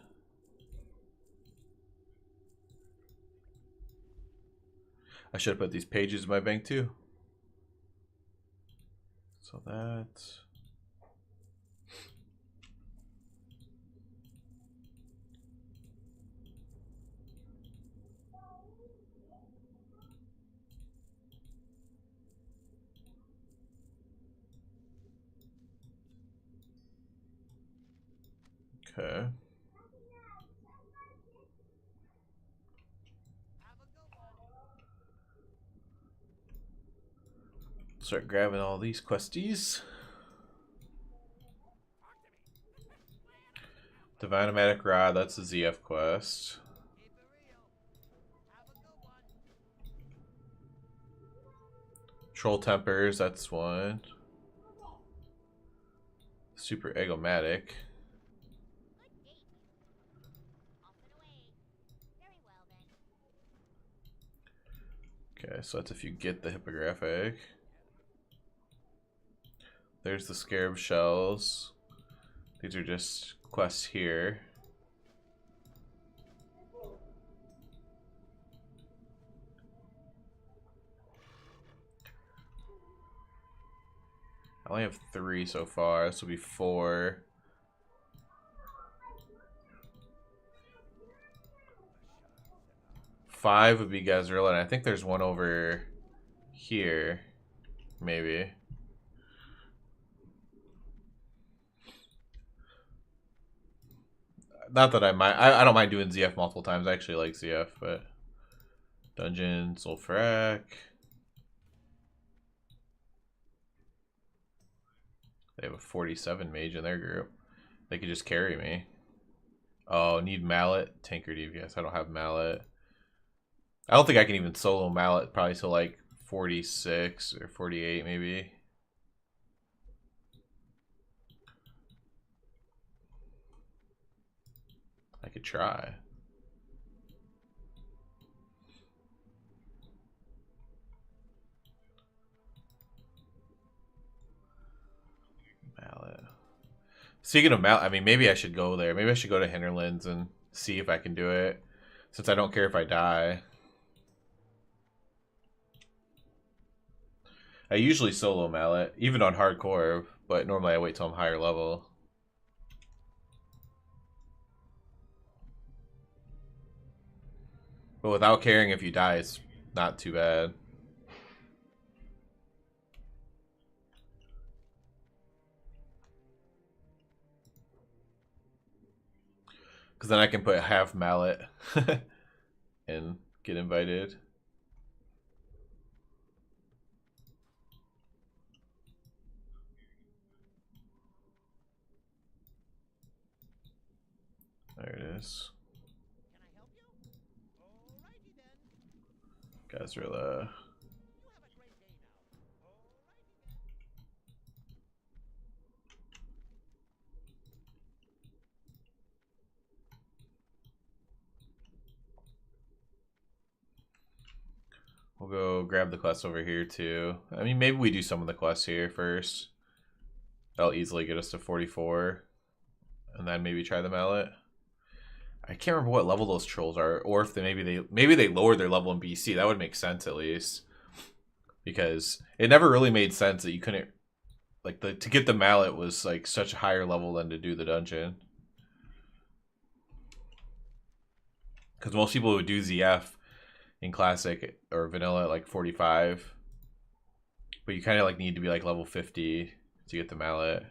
I should have put these pages in my bank too. So that's... Okay. Start grabbing all these questies. Divine Amatic Rod, that's the ZF quest. Troll Tempers, that's one. Super Egomatic. Okay, so that's if you get the Hippographic. There's the Scarab Shells. These are just quests here. I only have 3 so far. This will be 4. Five would be Gazrilla, and I think there's one over here, maybe. Not that I mind. I don't mind doing ZF multiple times. I actually like ZF, but Dungeon, Zul'Farrak. They have a 47 mage in their group. They could just carry me. Oh, need Mallet. Tankard EVS. I don't have Mallet. I don't think I can even solo Mallet probably till like 46 or 48 maybe. I could try. Mallet. Speaking of Mallet, I mean, maybe I should go there. Maybe I should go to Hinterlands and see if I can do it. Since I don't care if I die. I usually solo Mallet, even on hardcore, but normally I wait till I'm higher level. But without caring if you die, it's not too bad. Because then I can put half Mallet and get invited. There it is. Gazrilla. We'll go grab the quest over here too. I mean, maybe we do some of the quests here first. That'll easily get us to 44. And then maybe try the Mallet. I can't remember what level those trolls are, or if maybe they lowered their level in BC. That would make sense at least, because it never really made sense that you couldn't to get the Mallet was like such a higher level than to do the dungeon. Because most people would do ZF in Classic or Vanilla at like 45, but you kind of like need to be like level 50 to get the Mallet.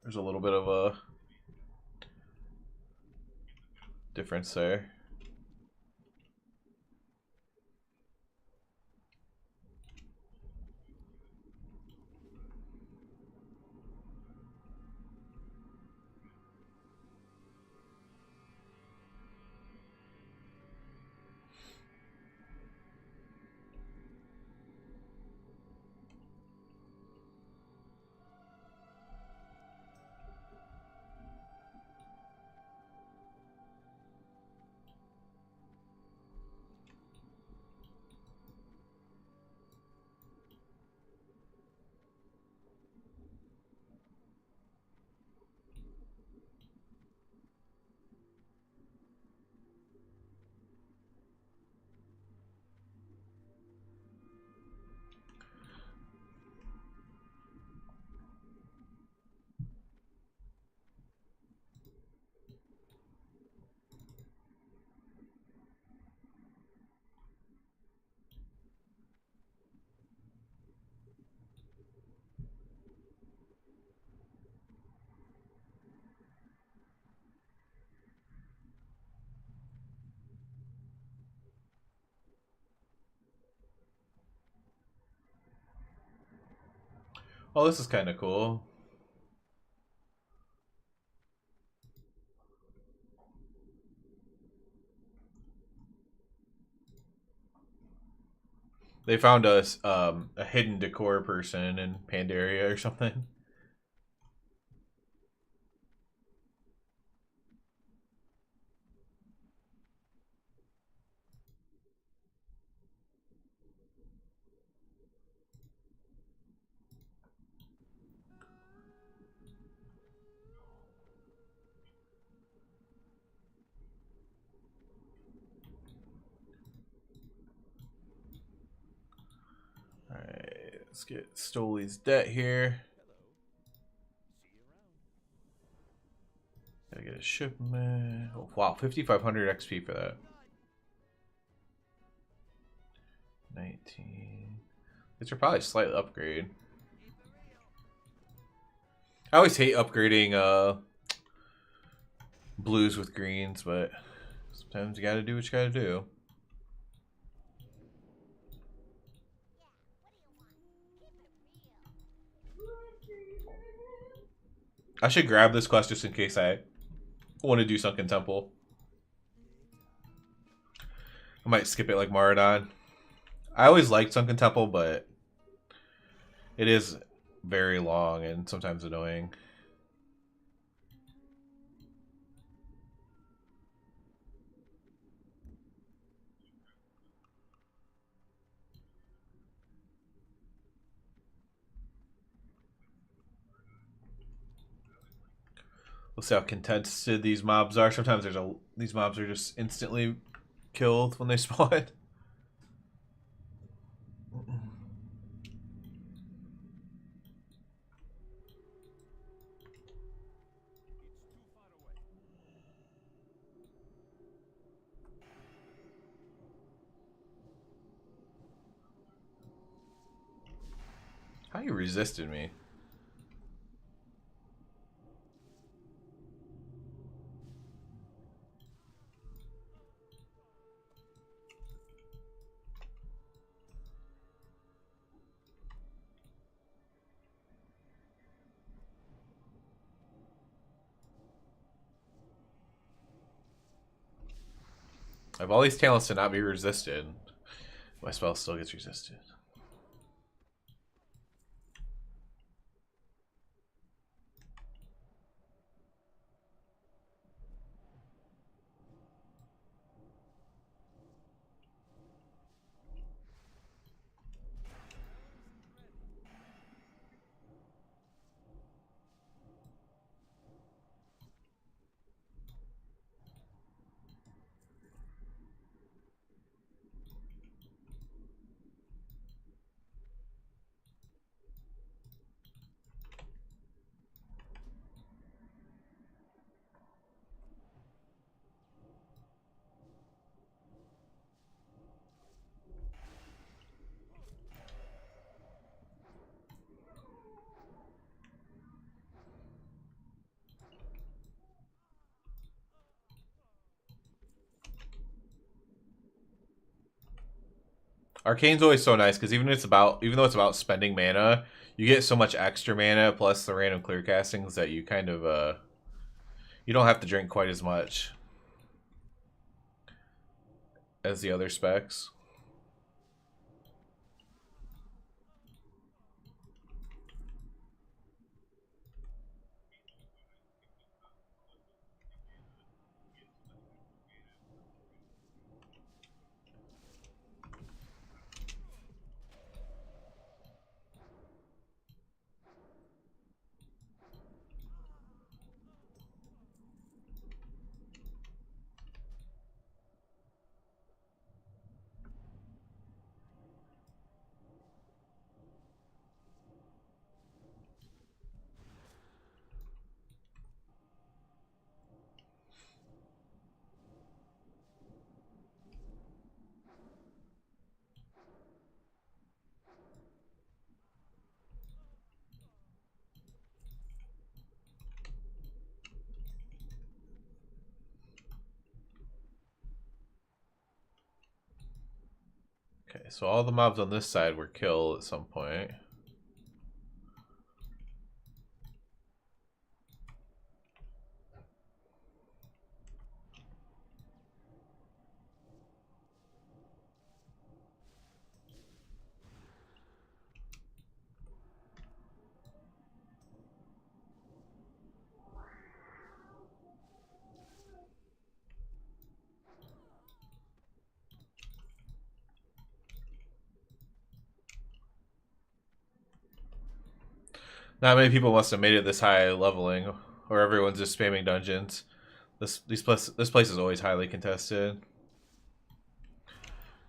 There's a little bit of a difference there. Oh, this is kind of cool. They found a hidden decor person in Pandaria or something. Alright, let's get Stoli's debt here. Gotta get a shipment. Oh, wow, 5,500 XP for that. 19. These are probably a slight upgrade. I always hate upgrading blues with greens, but sometimes you gotta do what you gotta do. I should grab this quest just in case I want to do Sunken Temple. I might skip it like Maradon. I always liked Sunken Temple, but it is very long and sometimes annoying. We'll see how contested these mobs are. Sometimes these mobs are just instantly killed when they spawn. How you resisted me? I have all these talents to not be resisted. My spell still gets resisted. Arcane's always so nice because even though it's about spending mana, you get so much extra mana plus the random clear castings that you kind of you don't have to drink quite as much as the other specs. Okay, so all the mobs on this side were killed at some point. Not many people must have made it this high leveling, or everyone's just spamming dungeons. This place is always highly contested.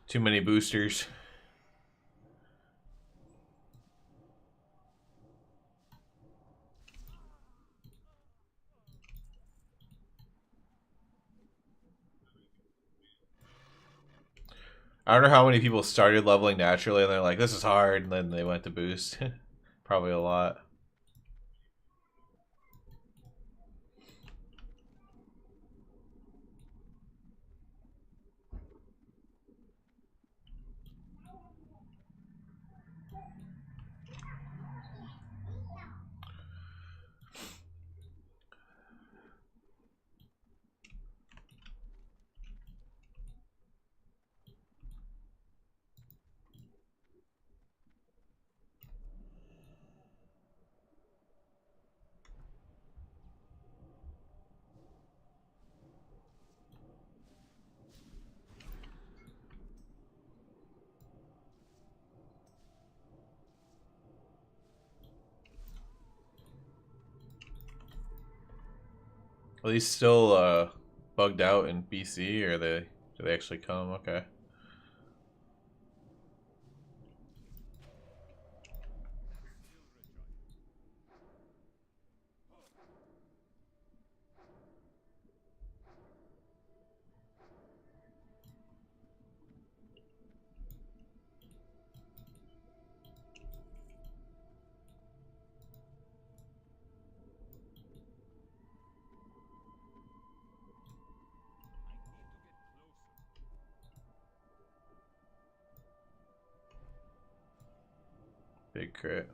Too many boosters. I don't know how many people started leveling naturally and they're like, this is hard, and then they went to boost. Probably a lot. Are these still bugged out in BC, or do they actually come? Okay. Big crit.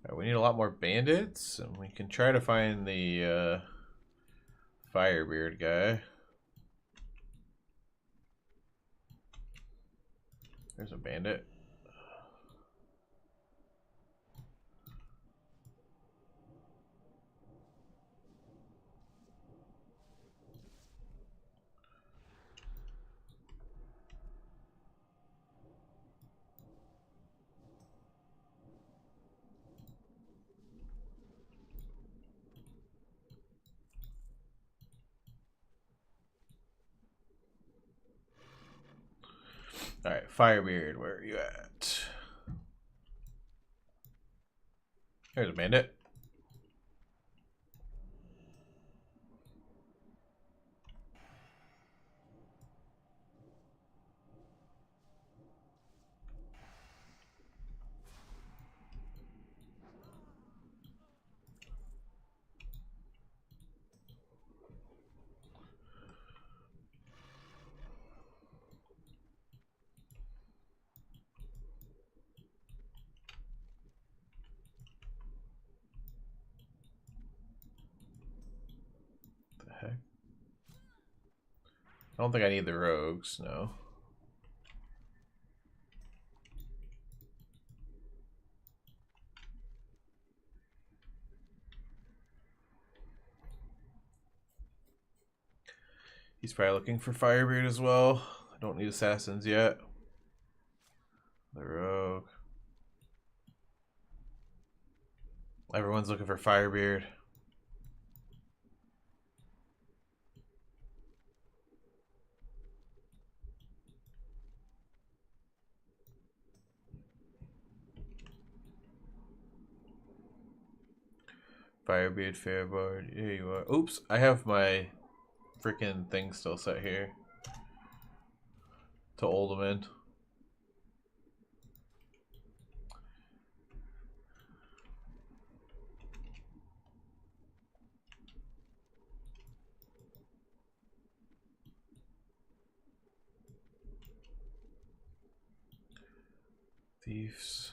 Right, we need a lot more bandits, and we can try to find the Firebeard guy. There's a bandit. Alright, Firebeard, where are you at? There's a bandit. heck? I don't think I need the rogues, no. He's probably looking for Firebeard as well. I don't need assassins yet. The rogue. Everyone's looking for Firebeard. Firebeard, Fairboard. Here you are. Oops, I have my freaking thing still set here. To Oldman. Thieves.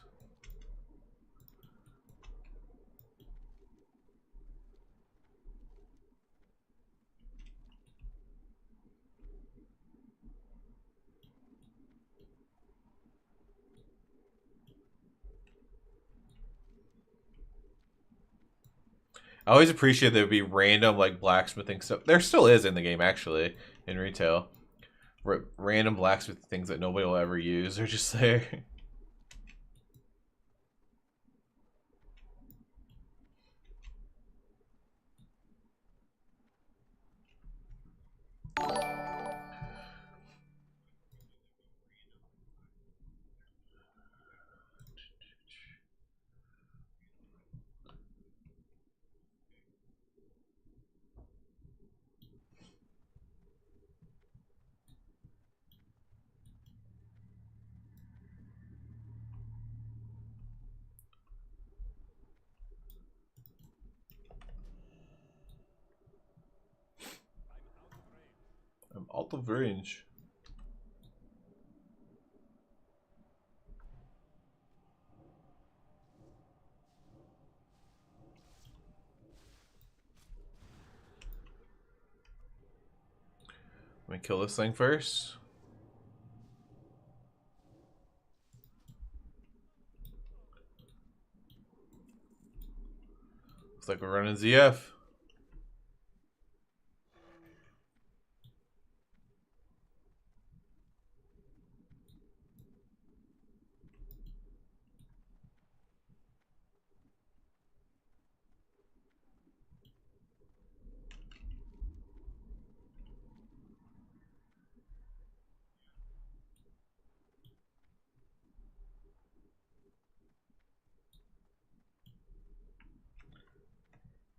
I always appreciate there would be random like blacksmithing stuff. There still is in the game actually, in retail. Random blacksmith things that nobody will ever use are just there. I'm out of range. Let me kill this thing first. Looks like we're running ZF.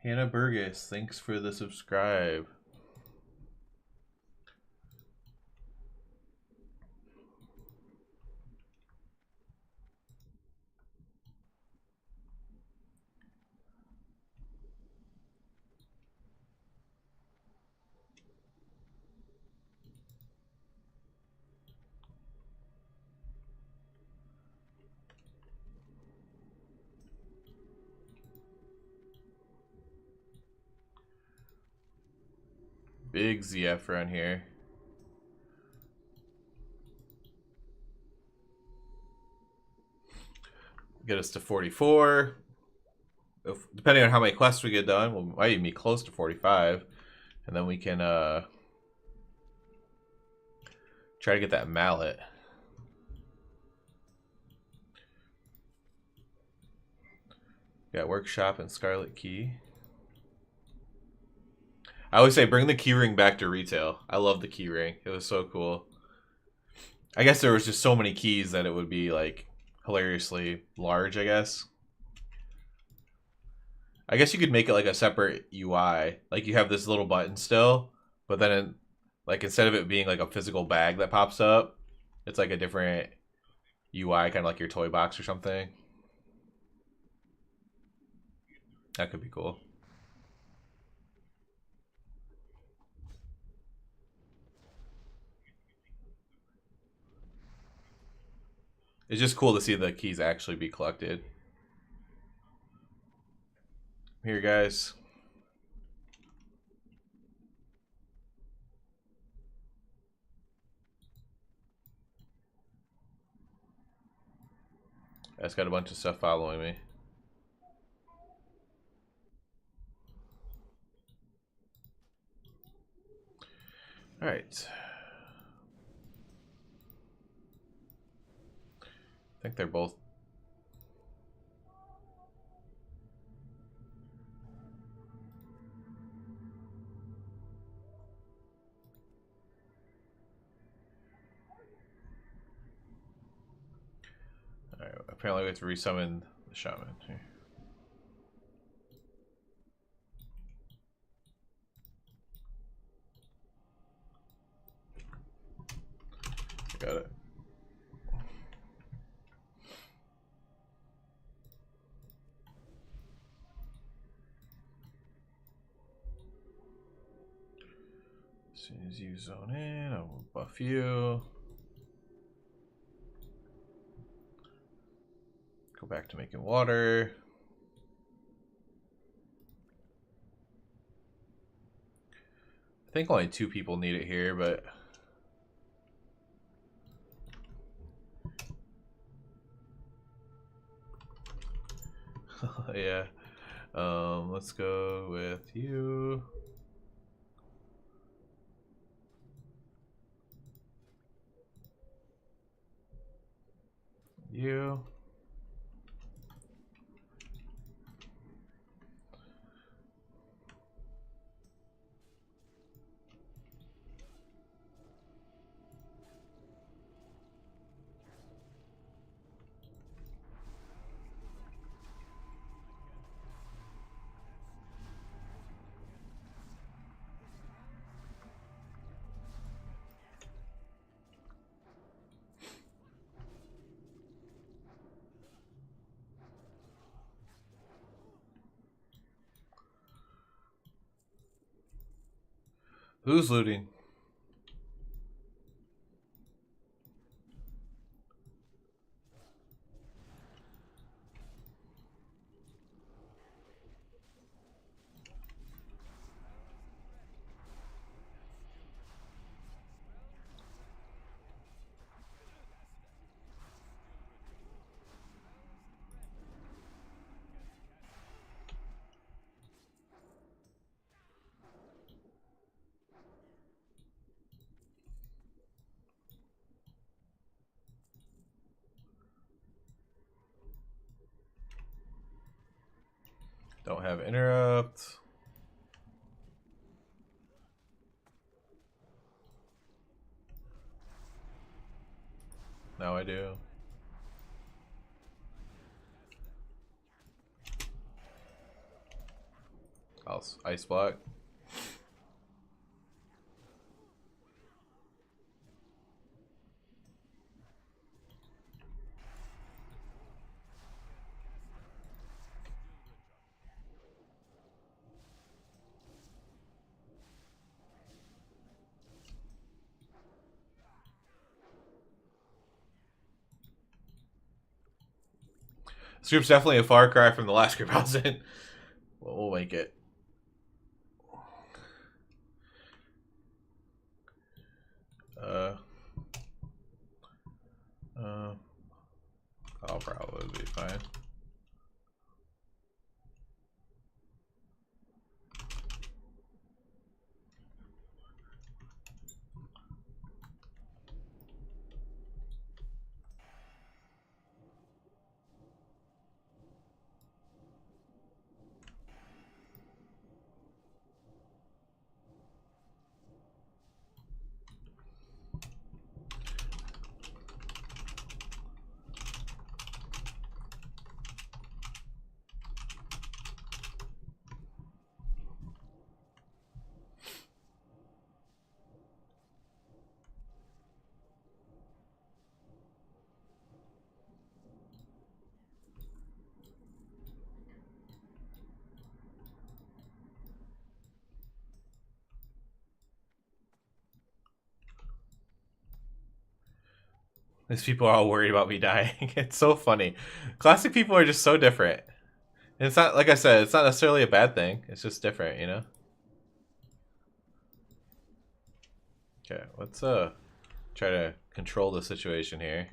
Hannah Burgess, thanks for the subscribe. Big ZF around here. Get us to 44. Depending on how many quests we get done, we might even be close to 45. And then we can try to get that mallet. Got workshop and Scarlet Key. I always say bring the keyring back to retail. I love the keyring. It was so cool. I guess there was just so many keys that it would be like hilariously large, I guess. I guess you could make it like a separate UI. Like you have this little button still, but then like instead of it being like a physical bag that pops up, it's like a different UI, kind of like your toy box or something. That could be cool. It's just cool to see the keys actually be collected. Here, guys. That's got a bunch of stuff following me. Alright. I think they're both. Alright, apparently we have to resummon the shaman here. Got it. As soon as you zone in, I will buff you. Go back to making water. I think only 2 people need it here, but yeah. Let's go with you. You. Who's looting? Don't have interrupt. Now I do. I'll ice block. This group's definitely a far cry from the last group I was in. Well, we'll make it. I'll probably be fine. These people are all worried about me dying. It's so funny. Classic people are just so different. And it's not, like I said, it's not necessarily a bad thing. It's just different, you know? Okay, let's try to control the situation here.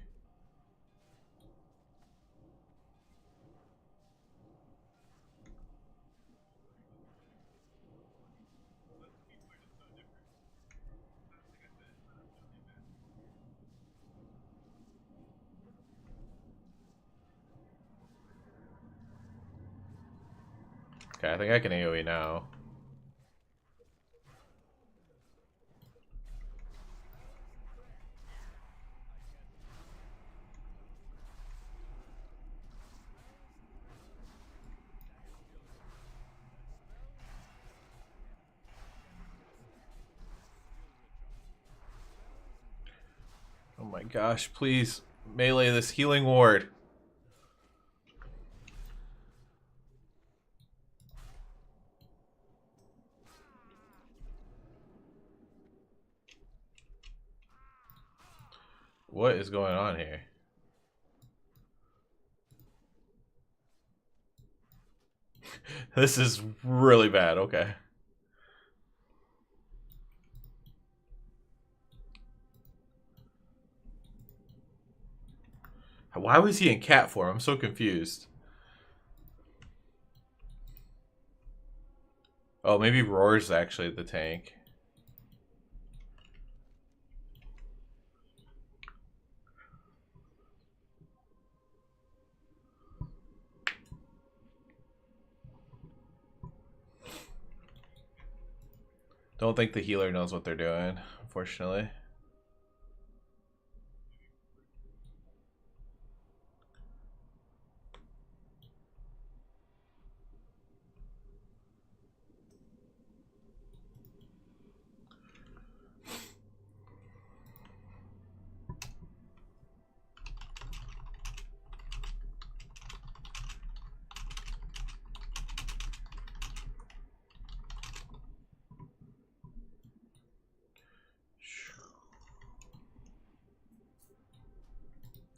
Okay, I think I can AoE now. Oh my gosh, please melee this healing ward. What is going on here? This is really bad, okay. Why was he in cat form? I'm so confused. Oh, maybe Roar's actually the tank. Don't think the healer knows what they're doing, unfortunately.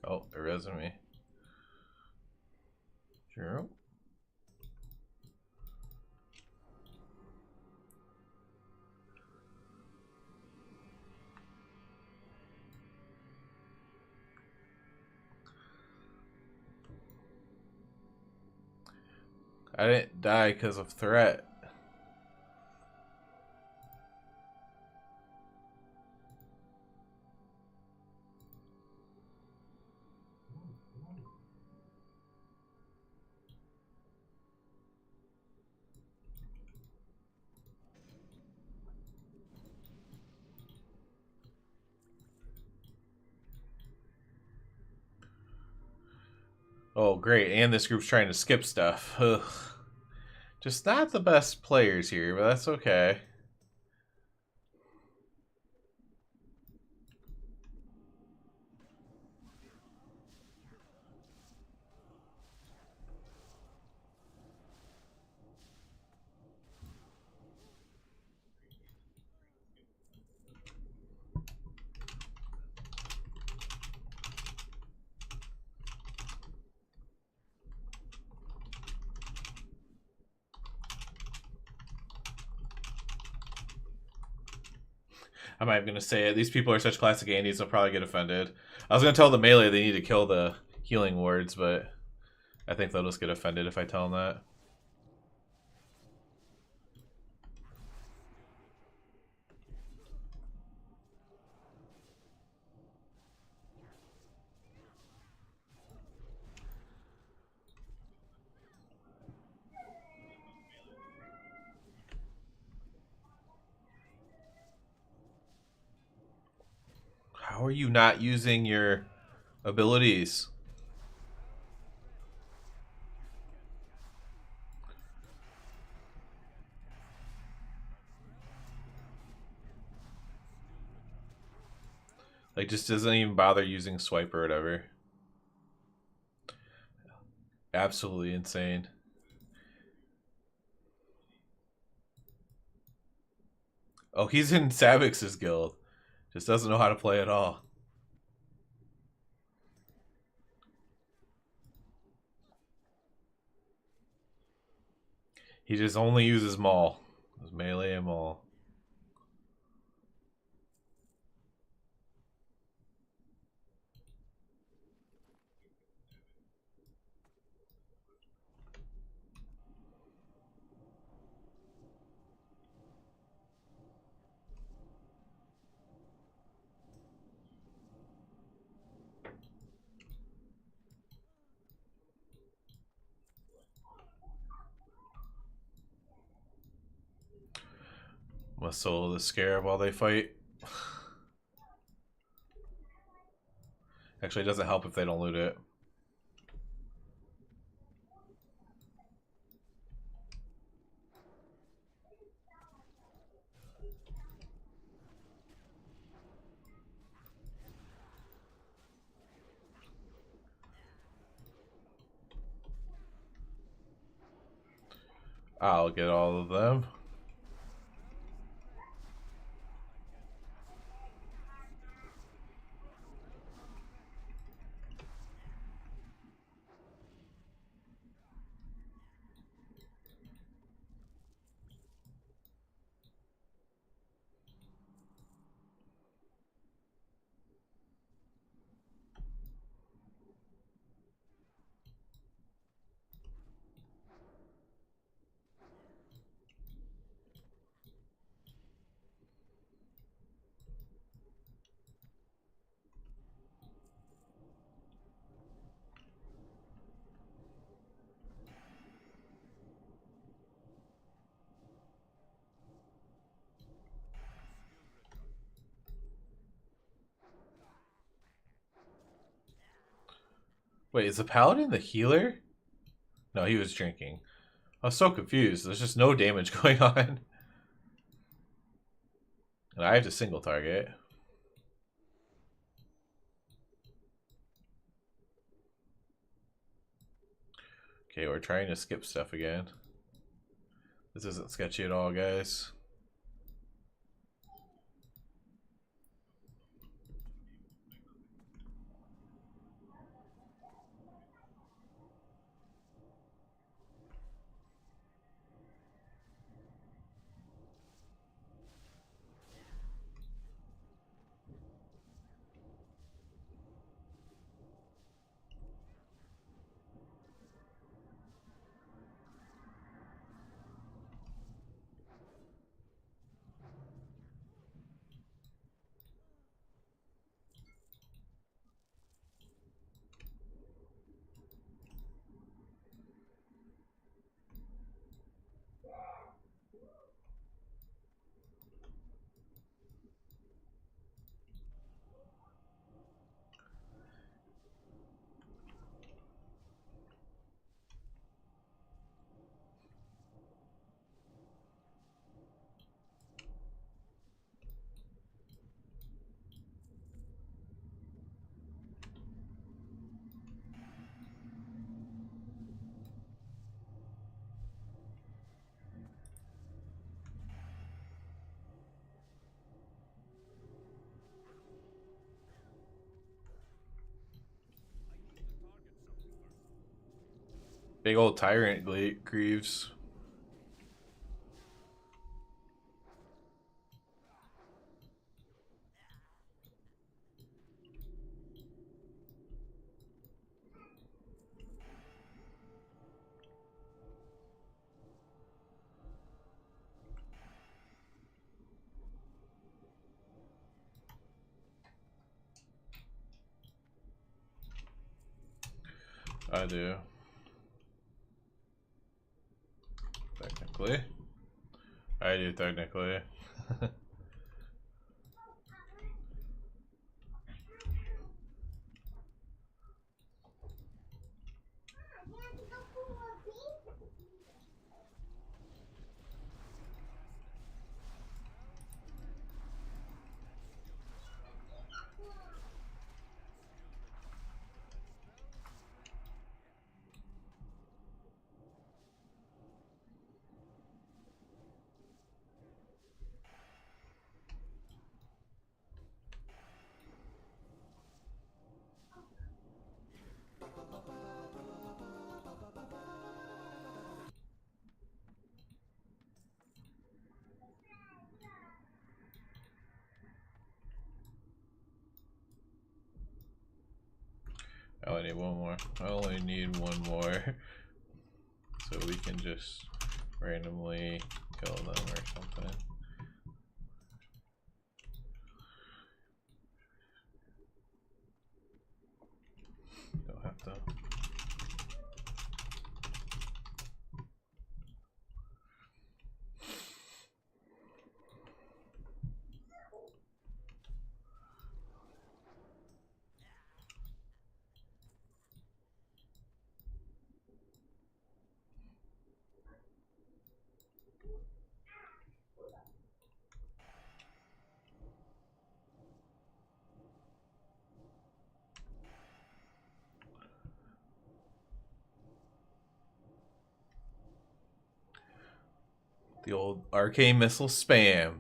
Oh, it resonated me. Sure. I didn't die because of threat. Oh, great. And this group's trying to skip stuff. Ugh. Just not the best players here, but that's okay. I'm not even going to say it. These people are such classic Andes, they'll probably get offended. I was going to tell the melee they need to kill the healing wards, but I think they'll just get offended if I tell them that. How are you not using your abilities? Like, just doesn't even bother using swipe or whatever. Absolutely insane. Oh, he's in Savix's guild. Just doesn't know how to play at all. He just only uses Maul. His melee and Maul. I'm gonna solo the Scarab while they fight. Actually, it doesn't help if they don't loot it. I'll get all of them. Wait, is the Paladin the healer? No, he was drinking. I was so confused. There's just no damage going on. And I have to single target. Okay, we're trying to skip stuff again. This isn't sketchy at all, guys. Big old tyrant Greaves. I do. Technically. I do technically. I only need one more. I only need one more. So we can just randomly kill them or something. Don't have to. The old arcane missile spam.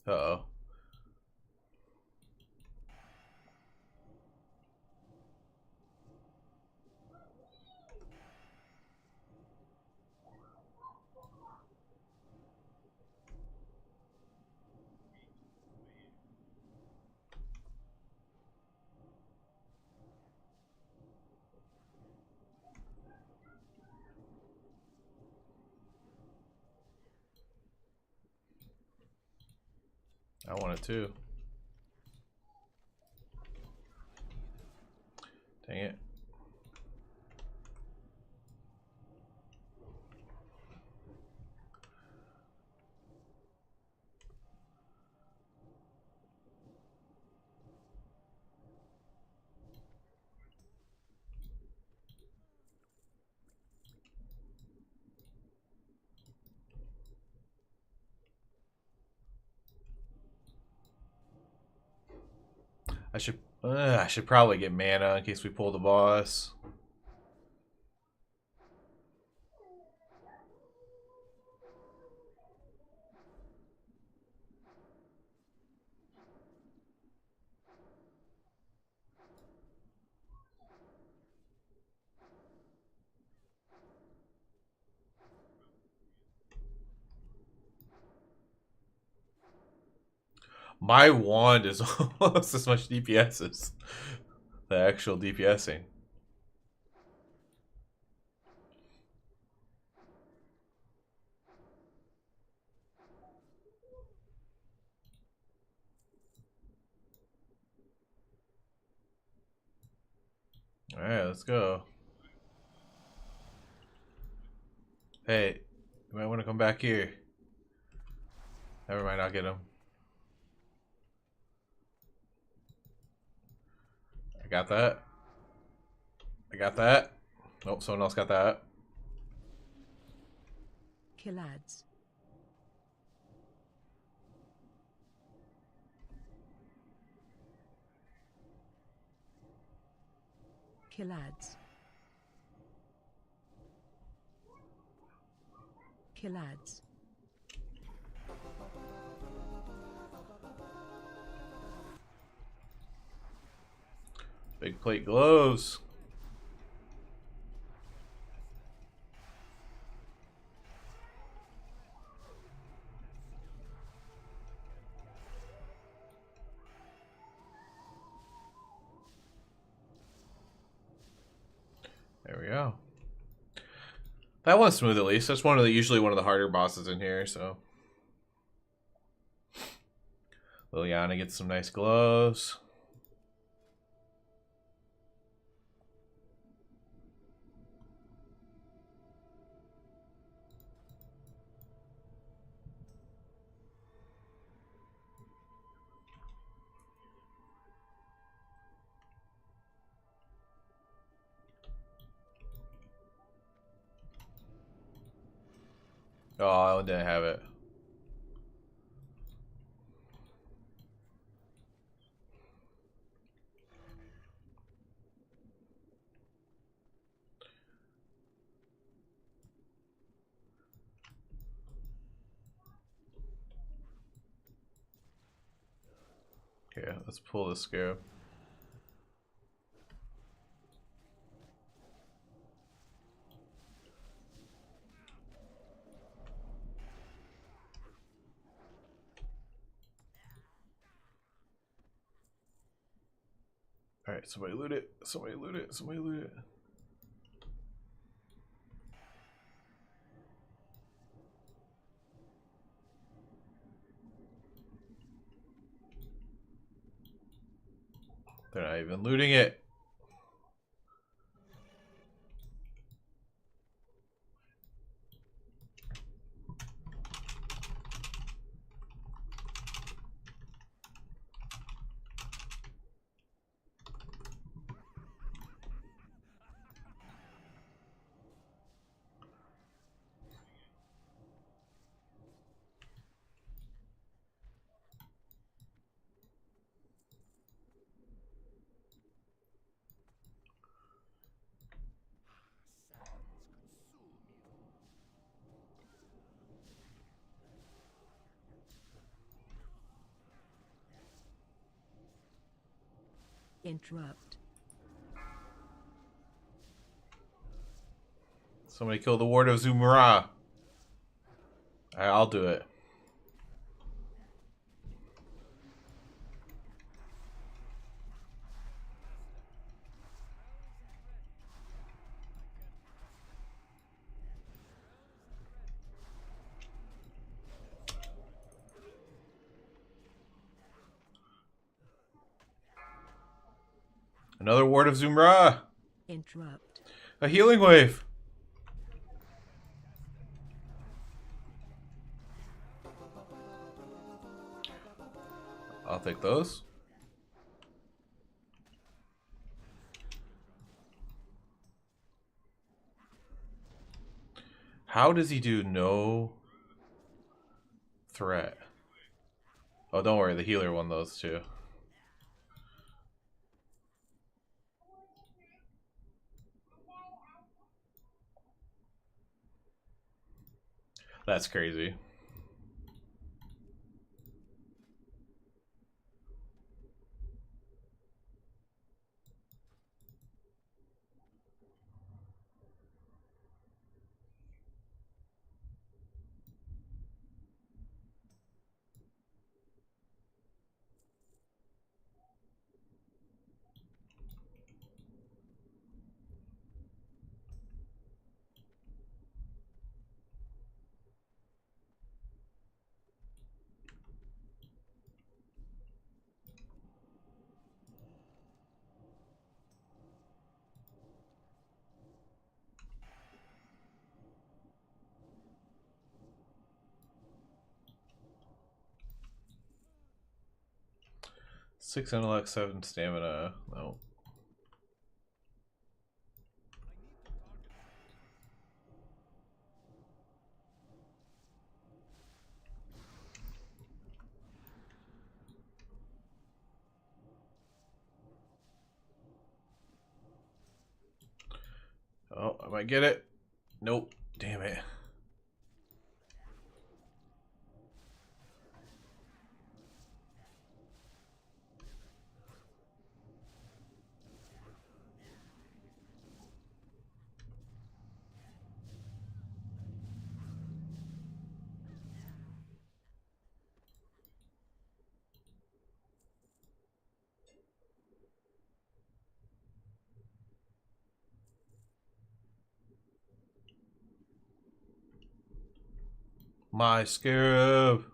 Uh-oh. I want it too. Dang it. I should probably get mana in case we pull the boss. My wand is almost as much DPS as the actual DPSing. Alright, let's go. Hey, you might want to come back here. Never mind, I'll get him. I got that. I got that. Nope, someone else got that. Killads. Killads. Killads. Big plate glows. There we go. That one's smooth at least. That's usually one of the harder bosses in here, so. Liliana gets some nice gloves. Oh, I didn't have it. Okay, let's pull this scarab. Alright, somebody loot it. Somebody loot it. Somebody loot it. They're not even looting it. Interrupt. Somebody kill the Ward of Zumara. Alright, I'll do it. Another Ward of Zumra. Interrupt. A healing wave. I'll take those. How does he do no threat? Oh, don't worry. The healer won those too. That's crazy. Six intellect, 7 stamina. No. Oh, I might get it. Nope. Damn it. My scarab.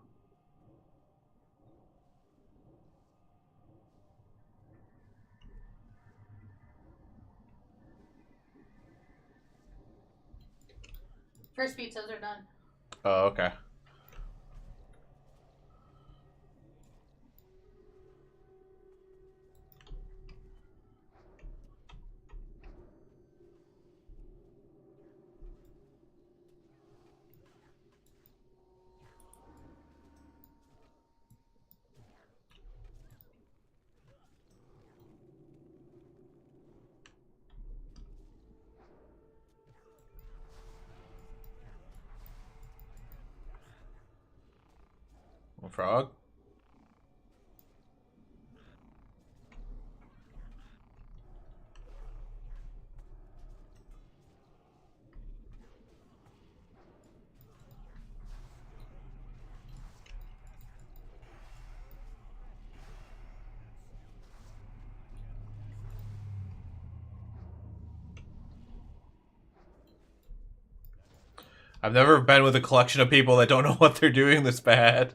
First pizzas are done. Oh, okay. A frog. I've never been with a collection of people that don't know what they're doing this bad.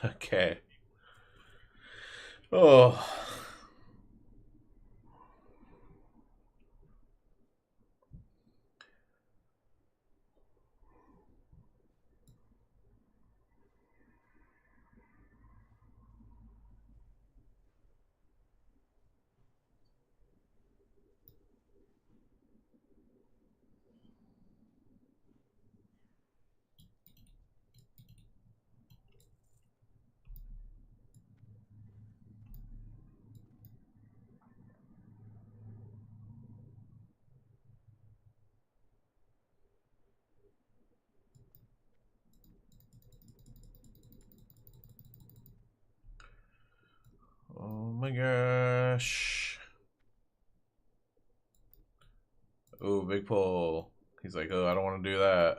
Okay. Oh. my gosh. Oh, big pull. He's like, oh, I don't want to do that.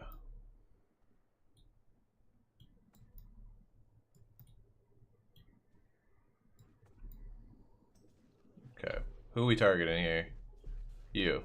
Okay. Who are we targeting here? You.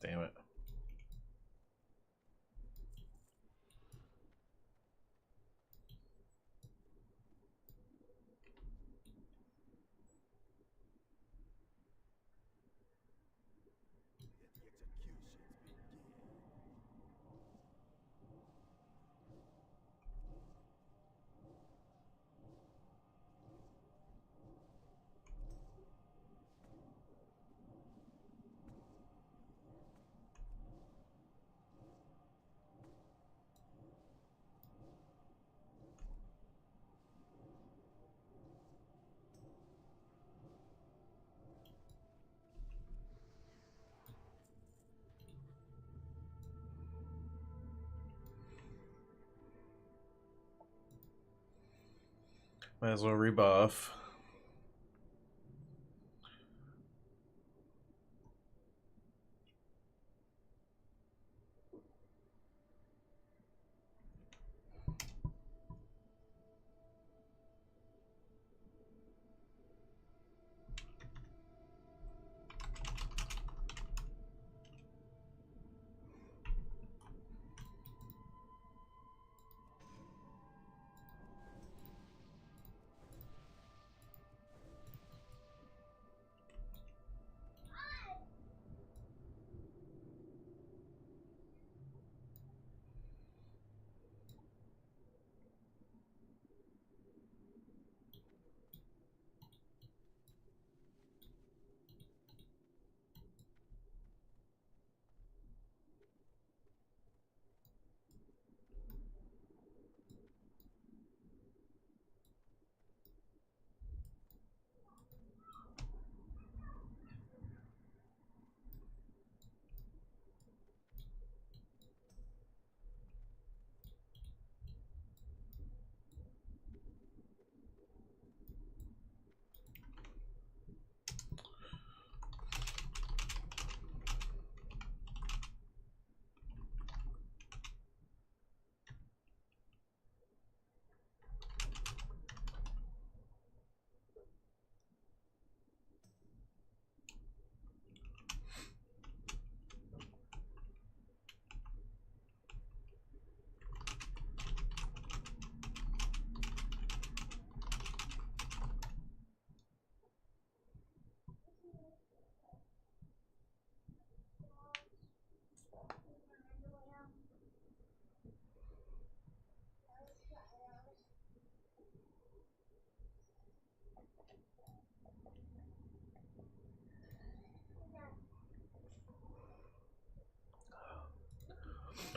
Damn it. Might as well rebuff.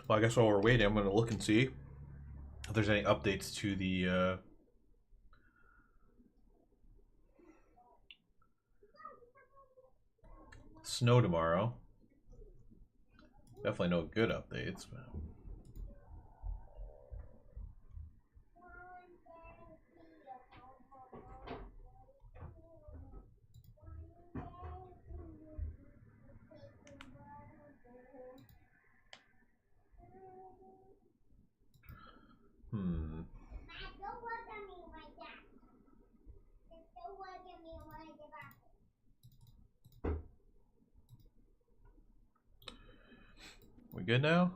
Well, I guess while we're waiting, I'm going to look and see if there's any updates to the snow tomorrow. Definitely no good updates. But... We good now?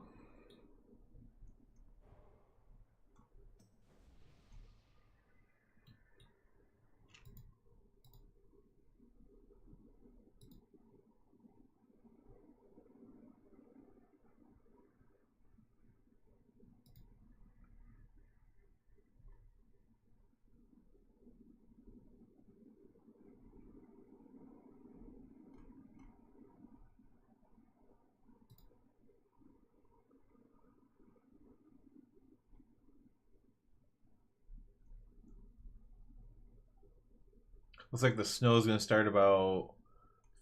Looks like the snow is going to start about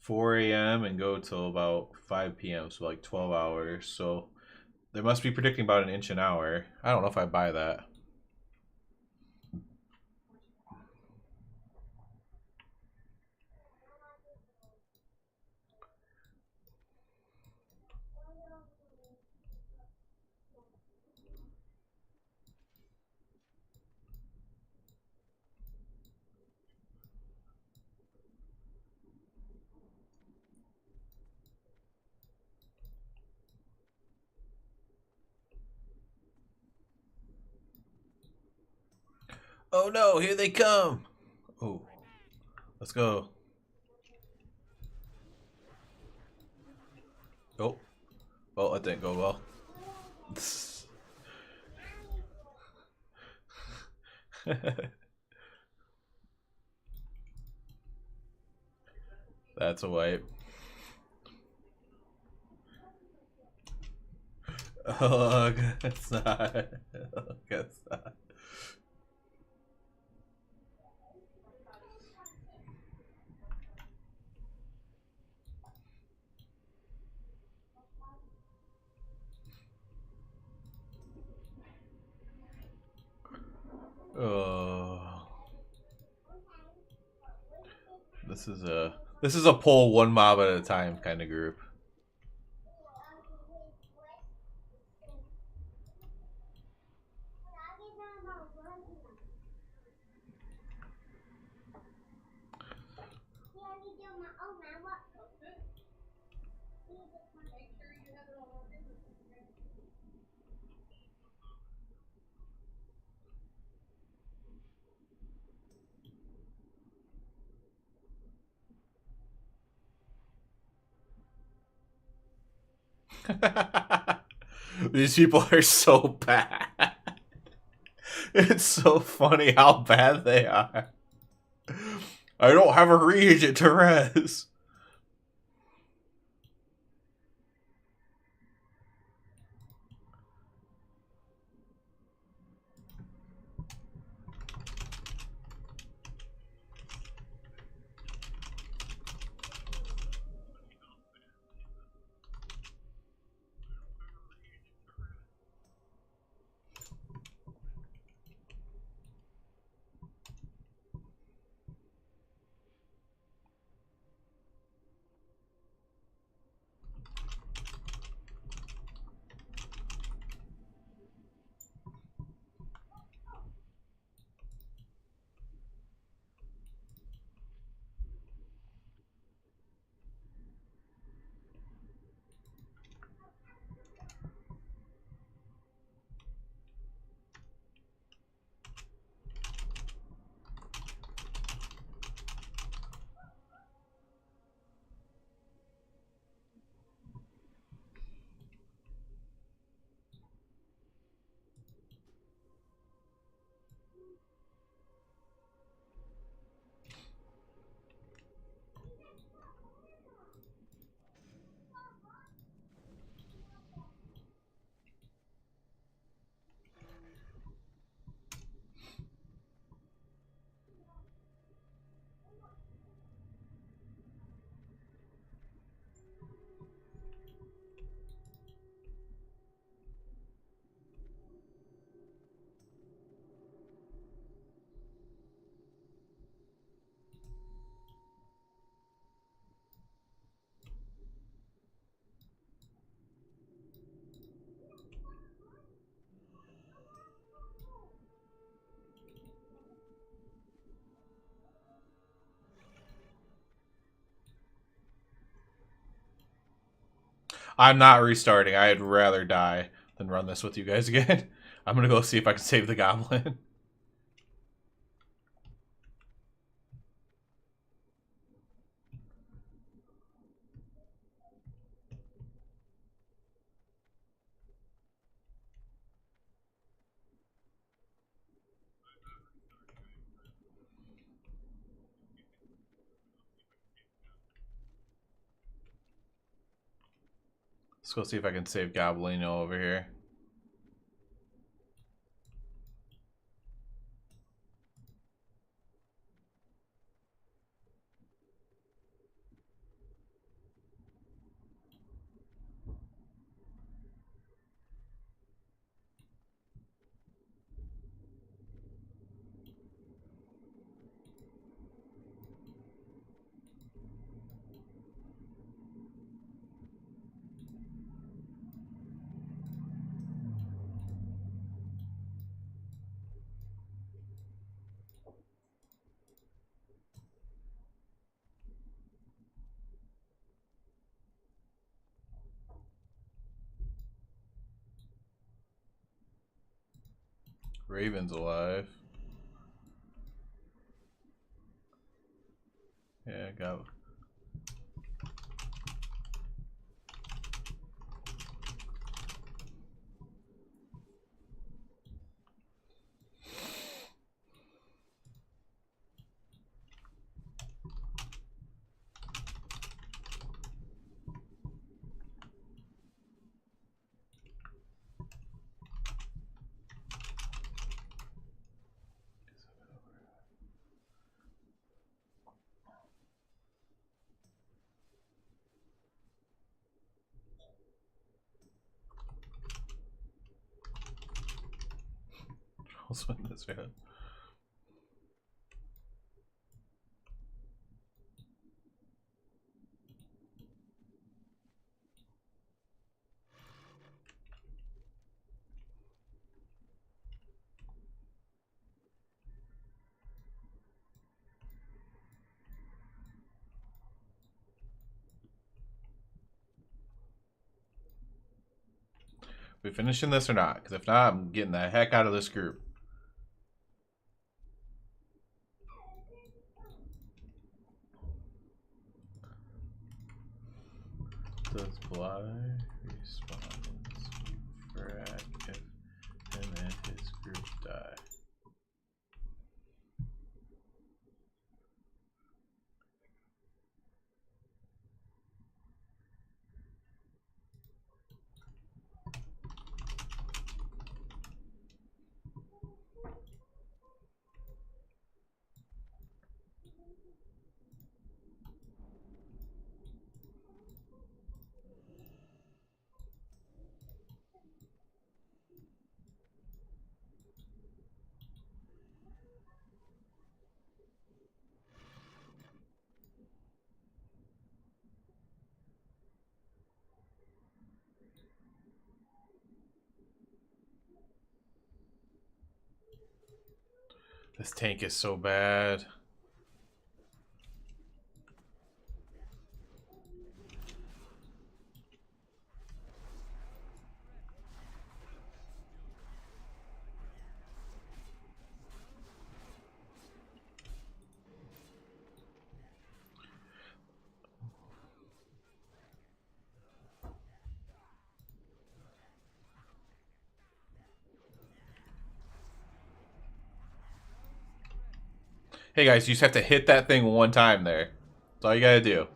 4 a.m. and go till about 5 p.m. So like 12 hours. So they must be predicting about an inch an hour. I don't know if I buy that. Oh no, here they come. Oh, let's go. Oh, well, that didn't go well. That's a wipe. Oh, it's not. It's not. Oh, this is a pull one mob at a time kind of group. These people are so bad. It's so funny how bad they are. I don't have a reagent to res. I'm not restarting. I'd rather die than run this with you guys again. I'm gonna go see if I can save the goblin. Let's go see if I can save Goblino over here. Raven's alive. Yeah, got. I'll win this round. We finishing this or not? Because if not, I'm getting the heck out of this group. Does Bly respawns frag if him and his group die? This tank is so bad. Hey guys, you just have to hit that thing one time there. That's all you gotta do.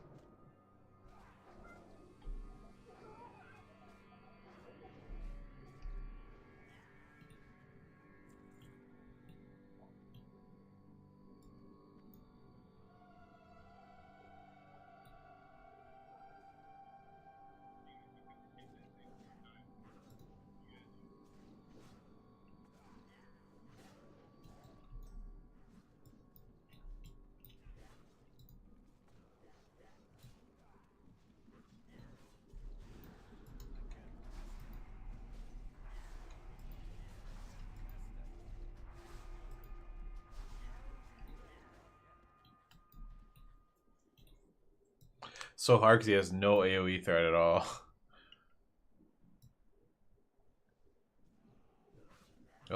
So hard because he has no AoE threat at all.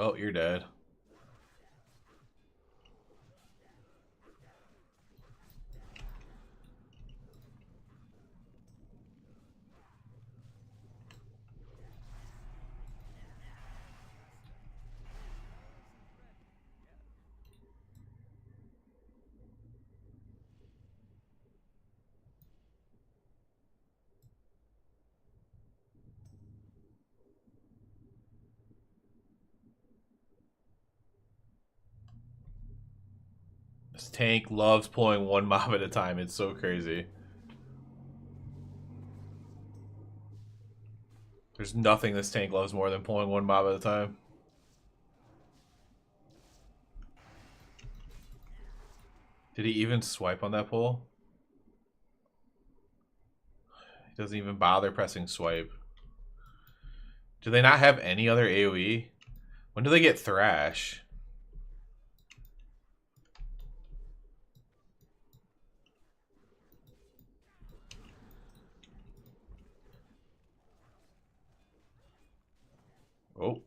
Oh, you're dead. This tank loves pulling one mob at a time. It's so crazy. There's nothing this tank loves more than pulling one mob at a time. Did he even swipe on that pull? He doesn't even bother pressing swipe. Do they not have any other AoE? When do they get Thrash? Oh.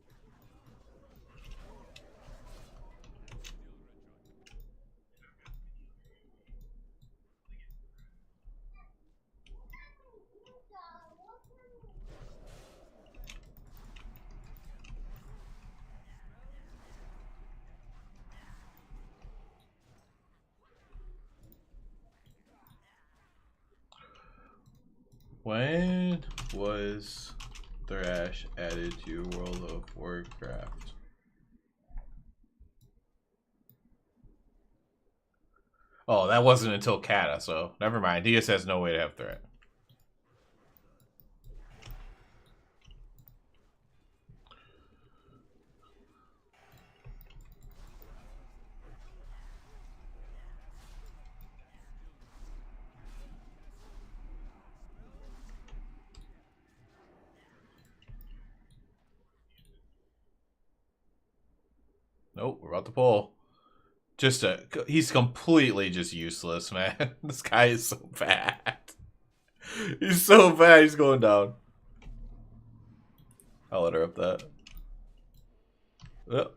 When was Thrash added to World of Warcraft? Oh, that wasn't until Kata, so never mind. He just has no way to have threat. Nope, we're about to pull. He's completely just useless, man. This guy is so bad. He's so bad, he's going down. I'll let her up that. Yep.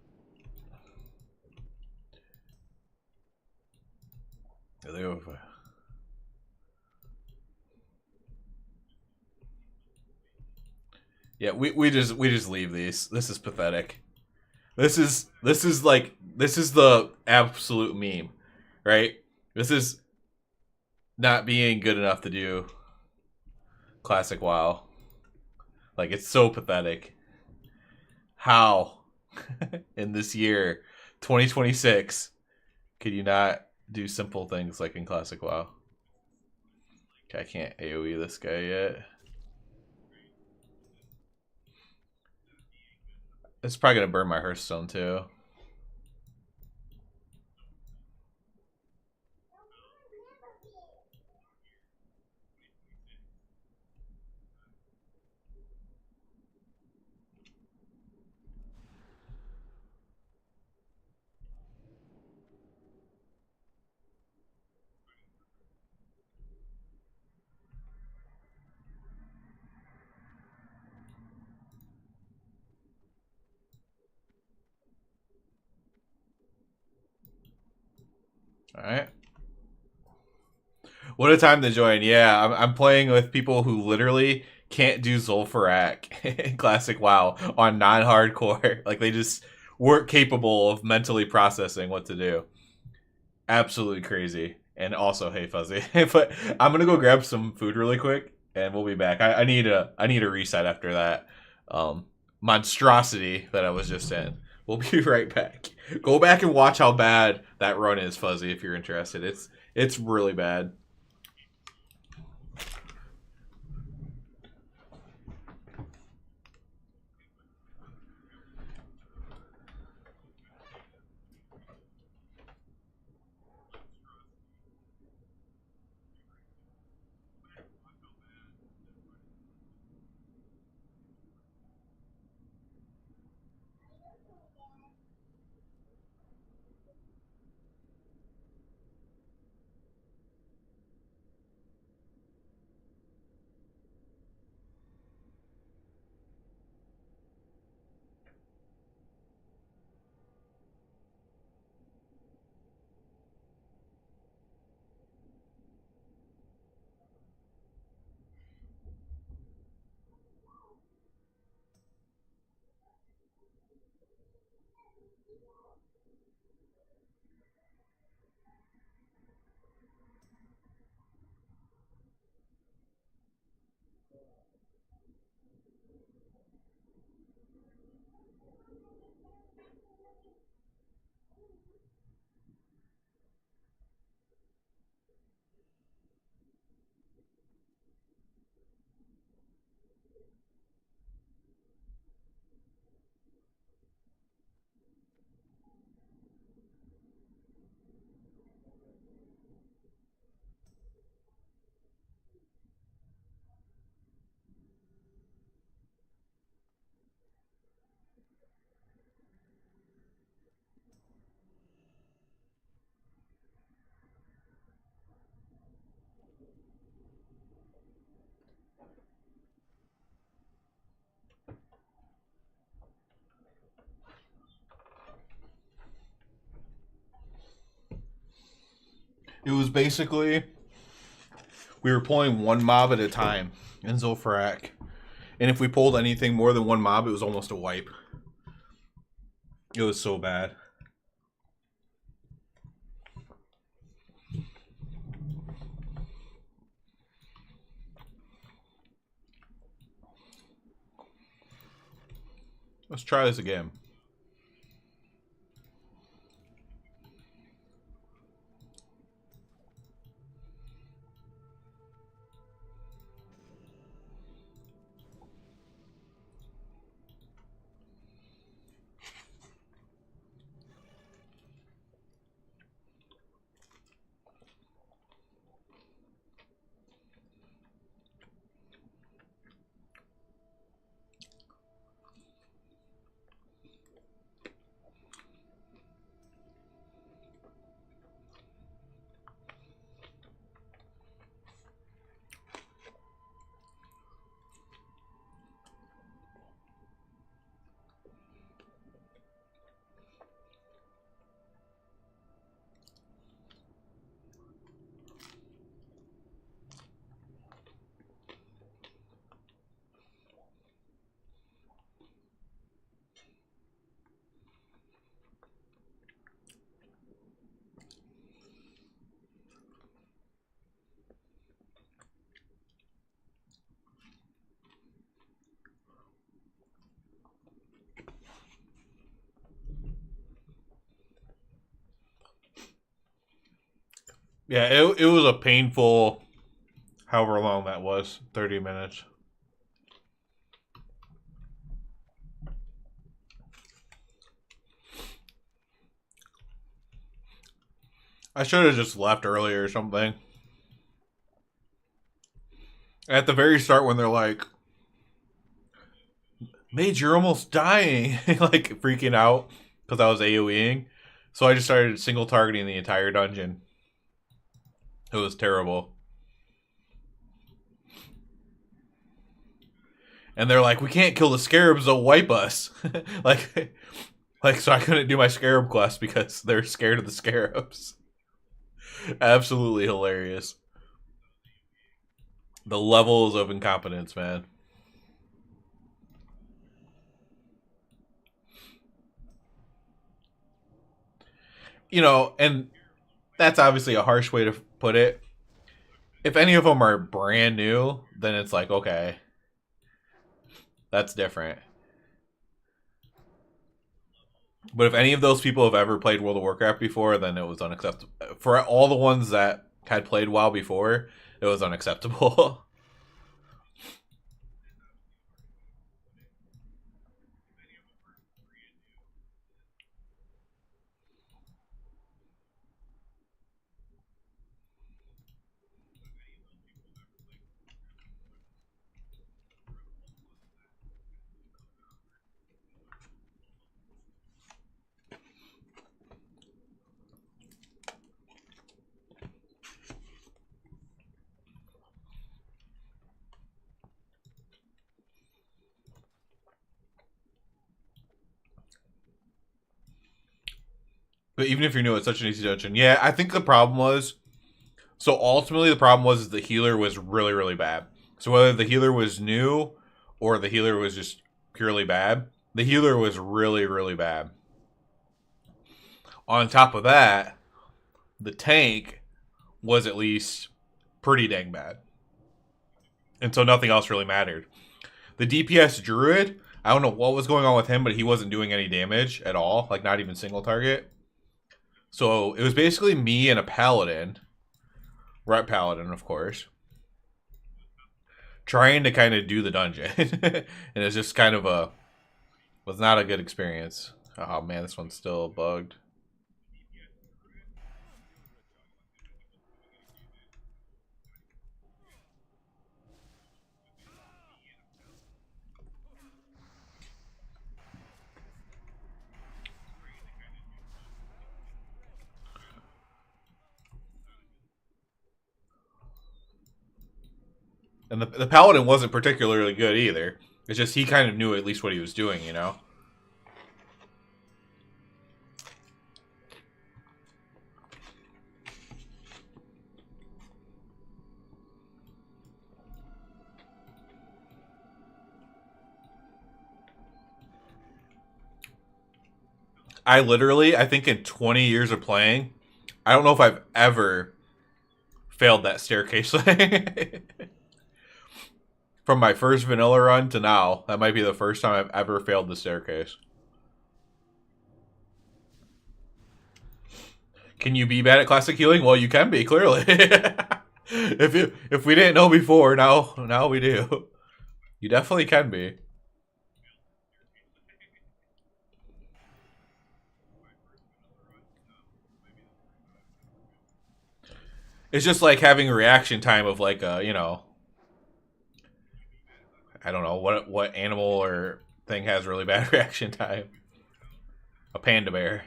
There they go. Yeah, we just leave these. This is pathetic. This is the absolute meme, right? This is not being good enough to do classic WoW. Like, it's so pathetic. How in this year 2026 could you not do simple things like in classic WoW? Okay, I can't AoE this guy yet. It's probably gonna burn my Hearthstone too. All right. What a time to join. Yeah, I'm playing with people who literally can't do Zul'Farrak in Classic WoW on non-hardcore. Like, they just weren't capable of mentally processing what to do. Absolutely crazy. And also, hey Fuzzy. But I'm gonna go grab some food really quick, and we'll be back. I need a reset after that monstrosity that I was just in. We'll be right back. Go back and watch how bad that run is, Fuzzy, if you're interested. It's really bad. It was basically we were pulling one mob at a time in Zul'Farrak. And if we pulled anything more than one mob, it was almost a wipe. It was so bad. Let's try this again. Yeah, it was a painful, however long that was, 30 minutes. I should have just left earlier or something. At the very start when they're like, Mage, you're almost dying. Like, freaking out because I was AoEing. So I just started single targeting the entire dungeon. It was terrible. And they're like, we can't kill the scarabs, they'll wipe us. like, so I couldn't do my scarab quest because they're scared of the scarabs. Absolutely hilarious. The levels of incompetence, man. You know, and that's obviously a harsh way to put it. If any of them are brand new, then it's like, okay, that's different. But if any of those people have ever played World of Warcraft before, then it was unacceptable. For all the ones that had played WoW before, it was unacceptable. But even if you're new, it's such an easy dungeon. Yeah, I think the problem was... So ultimately the problem was the healer was really, really bad. So whether the healer was new or the healer was just purely bad, the healer was really, really bad. On top of that, the tank was at least pretty dang bad. And so nothing else really mattered. The DPS druid, I don't know what was going on with him, but he wasn't doing any damage at all. Like, not even single target. So it was basically me and a paladin. Ret paladin, of course. Trying to kind of do the dungeon. And it's just kind of was not a good experience. Oh man, this one's still bugged. And the paladin wasn't particularly good either. It's just he kind of knew at least what he was doing, you know? I literally, I think in 20 years of playing, I don't know if I've ever failed that staircase thing. From my first vanilla run to now, that might be the first time I've ever failed the staircase. Can you be bad at classic healing? Well, you can be, clearly. If we didn't know before, now we do. You definitely can be. It's just like having a reaction time of like you know, I don't know what animal or thing has really bad reaction time. A panda bear.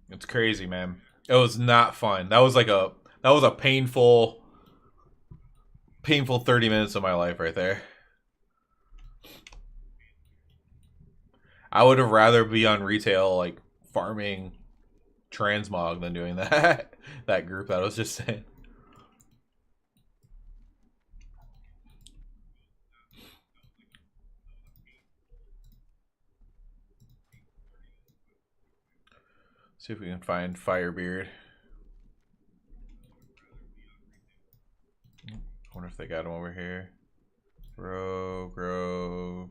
It's crazy, man. It was not fun. That was a painful 30 minutes of my life right there. I would have rather be on retail like farming transmog than doing that. That group that I was just saying. See if we can find Firebeard. I wonder if they got him over here. Grow.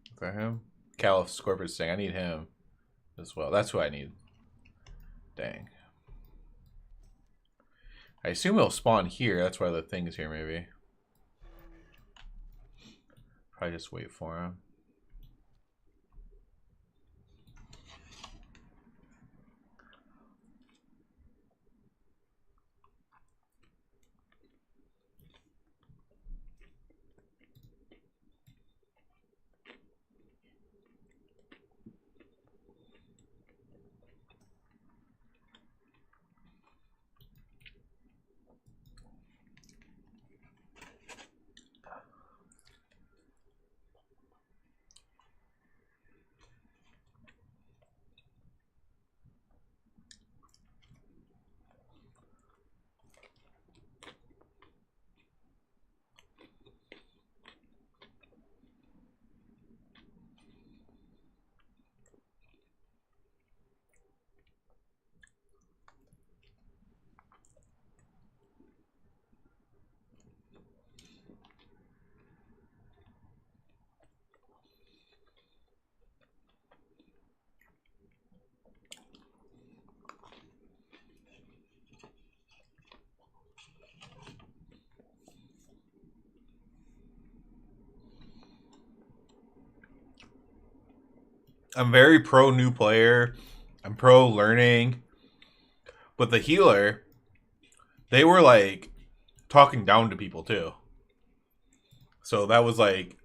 Is that him? Caliph Scorpius saying I need him as well. That's who I need. Dang. I assume he'll spawn here. That's why the thing is here, maybe. Probably just wait for him. I'm very pro new player. I'm pro learning. But the healer, they were like talking down to people too. So that was like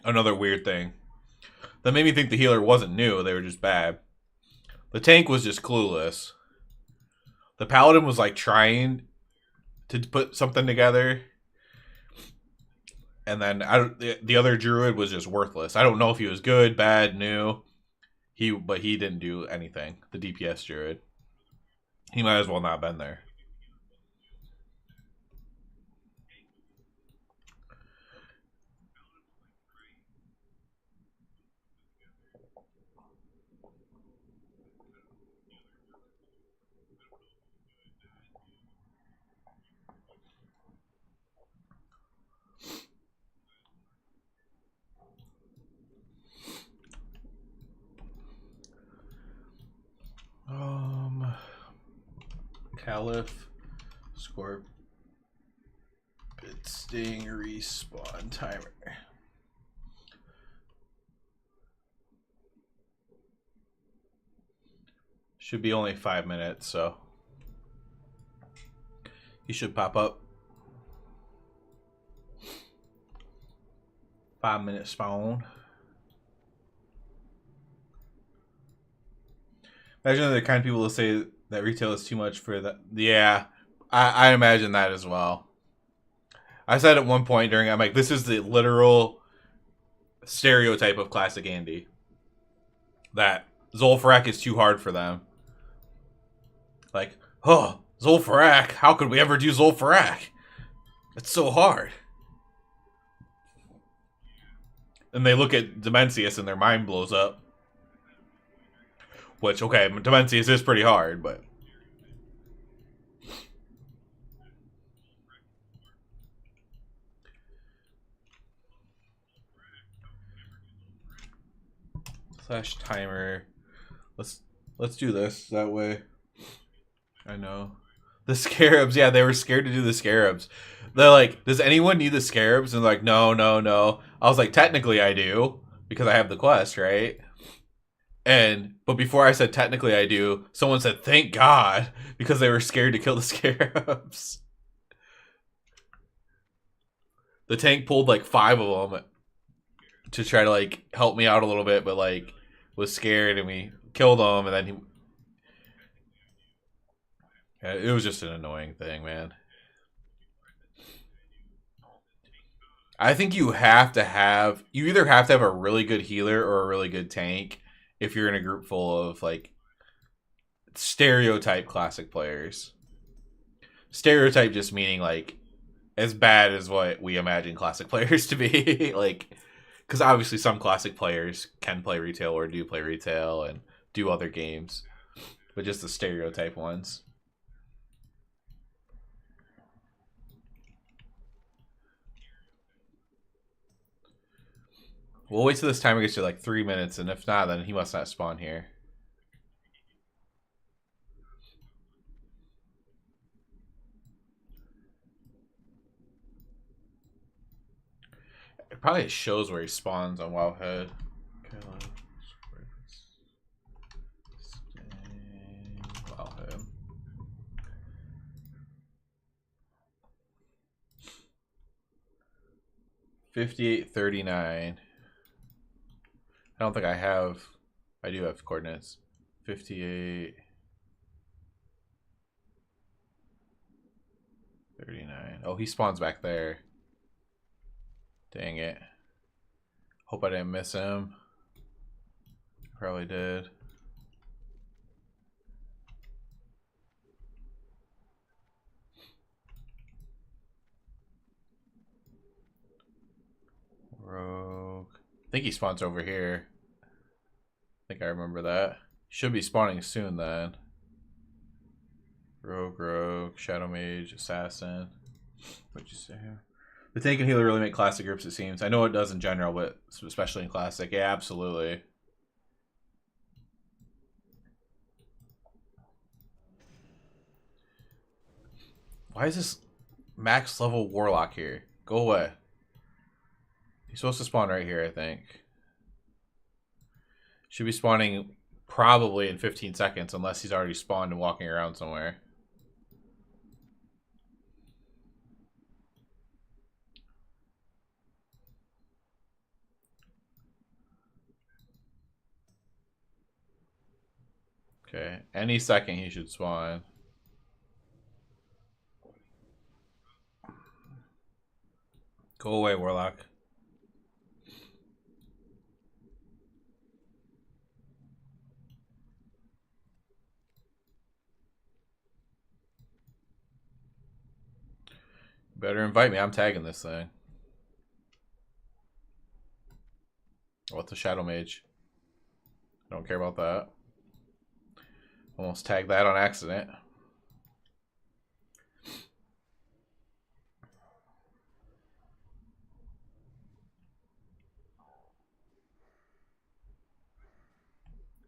another weird thing. That made me think the healer wasn't new, they were just bad. The tank was just clueless. The paladin was like trying to put something together. And then the other druid was just worthless. I don't know if he was good, bad, new. But he didn't do anything. The DPS druid. He might as well not have been there. Caliph, Scorp, Bit Sting, respawn timer. Should be only 5 minutes, so he should pop up. 5-minute spawn. Imagine the kind of people that say that retail is too much for that. Yeah, I imagine that as well. I said at one point during, I'm like, this is the literal stereotype of classic Andy. That Zolfrak is too hard for them. Like, oh, Zul'Farrak, how could we ever do Zul'Farrak? It's so hard. And they look at Dimensius and their mind blows up. Which, okay, Dimensius is pretty hard, but... Slash timer. Let's do this that way. I know. The scarabs, yeah, they were scared to do the scarabs. They're like, does anyone need the scarabs? And they're like, no, no, no. I was like, technically I do, because I have the quest, right? But before I said technically I do, someone said thank God, because they were scared to kill the scarabs. The tank pulled like 5 of them to try to like help me out a little bit, but like was scared and we killed him, and then it was just an annoying thing, man. I think you either have to have a really good healer or a really good tank if you're in a group full of like stereotype classic players. Stereotype just meaning like as bad as what we imagine classic players to be. Like, because obviously some classic players can play retail or do play retail and do other games, but just the stereotype ones. We'll wait till this timer gets to like 3 minutes, and if not, then he must not spawn here. It probably shows where he spawns on Wowhead. Okay, Wowhead. 5839. I don't think I have. I do have coordinates. 58. 39. Oh, he spawns back there. Dang it. Hope I didn't miss him. Probably did. Rogue. I think he spawns over here. I think I remember that. Should be spawning soon then. Rogue, Shadow Mage, Assassin. What'd you say here? The tank and healer really make classic groups, it seems. I know it does in general, but especially in classic. Yeah, absolutely. Why is this max level warlock here? Go away. He's supposed to spawn right here, I think. Should be spawning probably in 15 seconds, unless he's already spawned and walking around somewhere. Okay, any second he should spawn. Go away, Warlock. Better invite me. I'm tagging this thing. What's a Shadow Mage? I don't care about that. Almost tagged that on accident.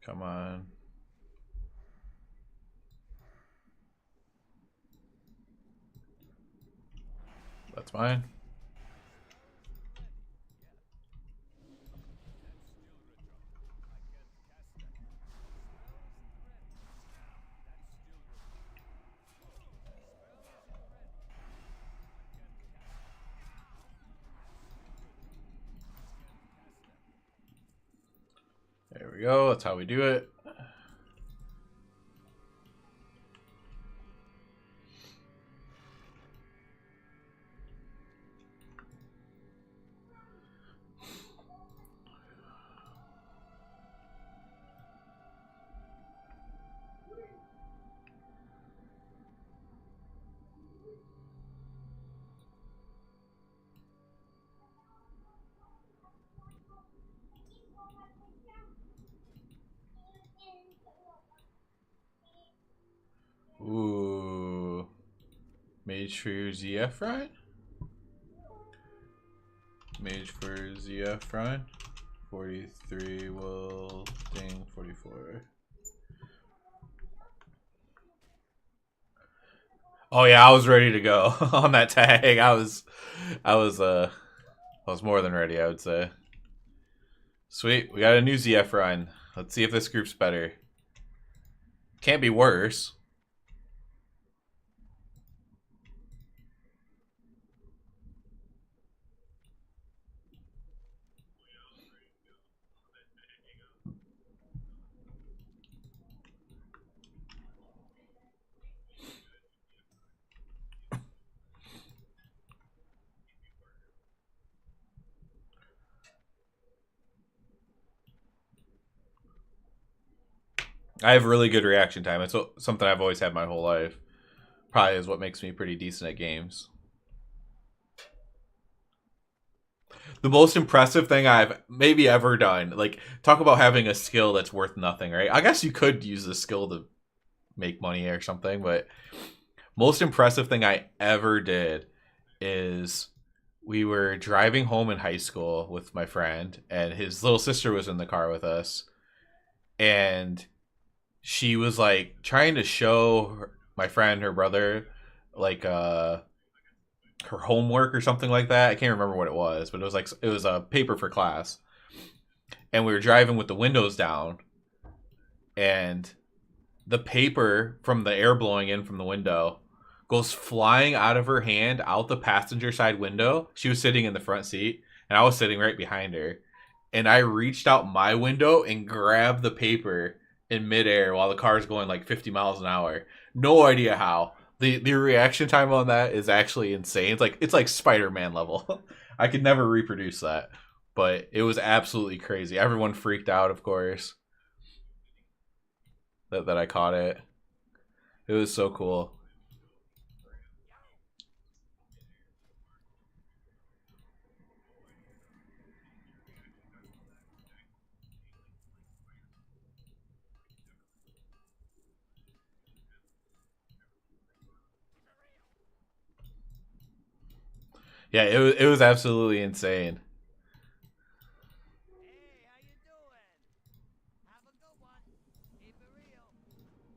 Come on. That's mine. There we go. That's how we do it. Mage for your ZF run? Mage for ZF run. 43 will ding 44. Oh yeah, I was ready to go on that tag. I was more than ready, I would say. Sweet, we got a new ZF run. Let's see if this group's better. Can't be worse. I have really good reaction time. It's something I've always had my whole life. Probably is what makes me pretty decent at games. The most impressive thing I've maybe ever done, like, talk about having a skill that's worth nothing, right? I guess you could use the skill to make money or something, but most impressive thing I ever did is we were driving home in high school with my friend, and his little sister was in the car with us, and she was like trying to show my friend, her brother, like her homework or something like that. I can't remember what it was, but it was a paper for class. And we were driving with the windows down, and the paper from the air blowing in from the window goes flying out of her hand out the passenger side window. She was sitting in the front seat, and I was sitting right behind her. And I reached out my window and grabbed the paper in midair while the car's going like 50 miles an hour. No idea how. The reaction time on that is actually insane. It's like Spider-Man level. I could never reproduce that, but it was absolutely crazy. Everyone freaked out, of course, that I caught it. It was so cool. Yeah, it was absolutely insane. Hey, how you doing? Have a good one. Keep it real.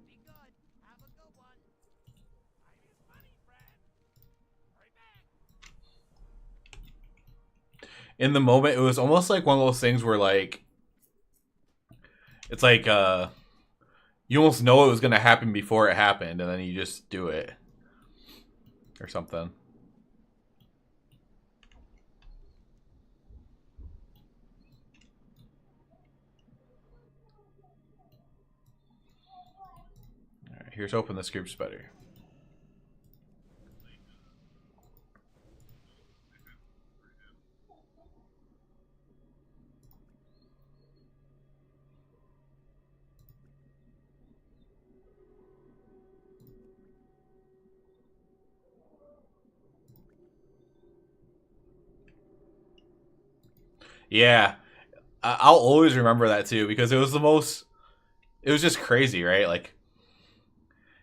Be good. Have a good one. Time is money, friend. Hurry back. In the moment, it was almost like one of those things where like it's like you almost know it was gonna happen before it happened, and then you just do it or something. All right, here's hoping this group's better. Yeah, I'll always remember that too because it was the most. It was just crazy, right? Like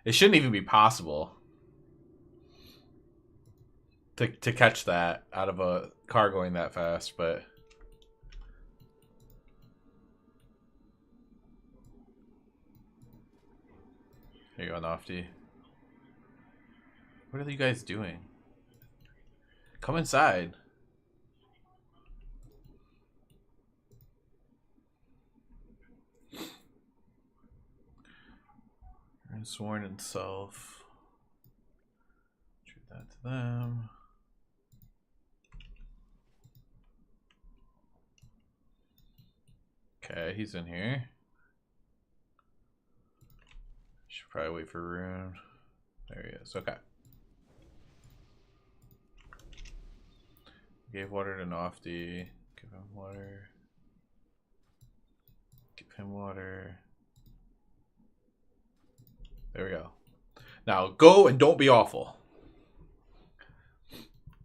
it shouldn't even be possible to catch that out of a car going that fast, but here you go, Nofty. What are you guys doing? Come inside. Sworn in self. Shoot that to them. Okay, he's in here. Should probably wait for Rune. There he is. Okay. Gave water to Nofty. Give him water. Give him water. There we go. Now go and don't be awful.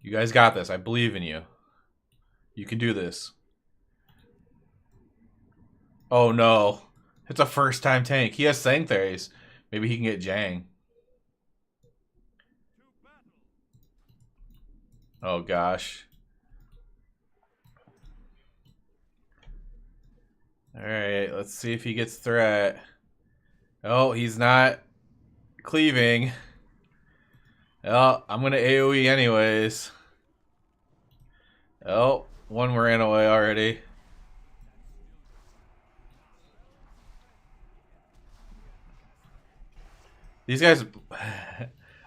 You guys got this. I believe in you. You can do this. Oh no. It's a first time tank. He has Sang Fairies. Maybe he can get Jang. To battle. Oh gosh. Alright, let's see if he gets threat. Oh, he's not cleaving. Oh, I'm gonna AoE anyways. Oh, one ran away already. These guys...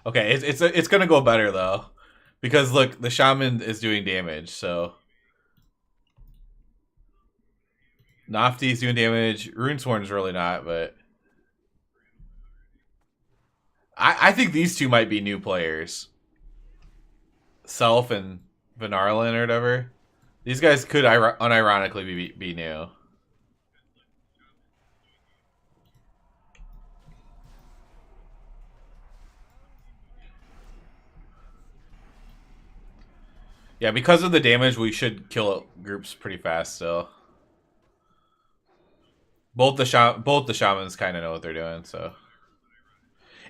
Okay, it's gonna go better though. Because look, the shaman is doing damage, so... Nafti's doing damage. Runesworn's really not, but... I think these two might be new players. Self and Venarlin or whatever. These guys could unironically be new. Yeah, because of the damage, we should kill groups pretty fast still. Both the shamans kind of know what they're doing, so.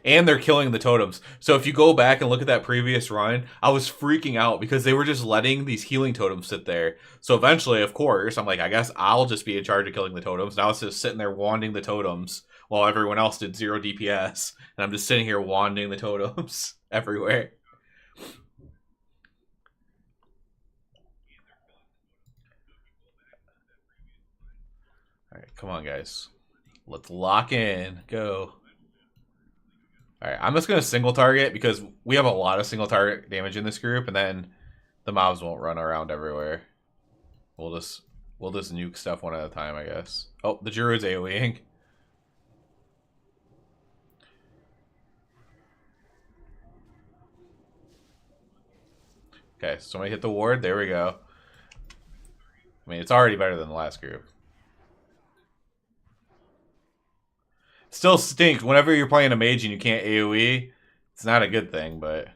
And they're killing the totems. So if you go back and look at that previous run, I was freaking out because they were just letting these healing totems sit there. So eventually, of course, I'm like, I guess I'll just be in charge of killing the totems. Now it's just sitting there wanding the totems while everyone else did 0 DPS. And I'm just sitting here wanding the totems everywhere. Alright, come on, guys. Let's lock in. Go. Alright, I'm just going to single target because we have a lot of single target damage in this group, and then the mobs won't run around everywhere. We'll just nuke stuff one at a time, I guess. Oh, the Druid's AoEing. Okay, somebody hit the ward. There we go. I mean, it's already better than the last group. Still stinks. Whenever you're playing a mage and you can't AoE, it's not a good thing, but...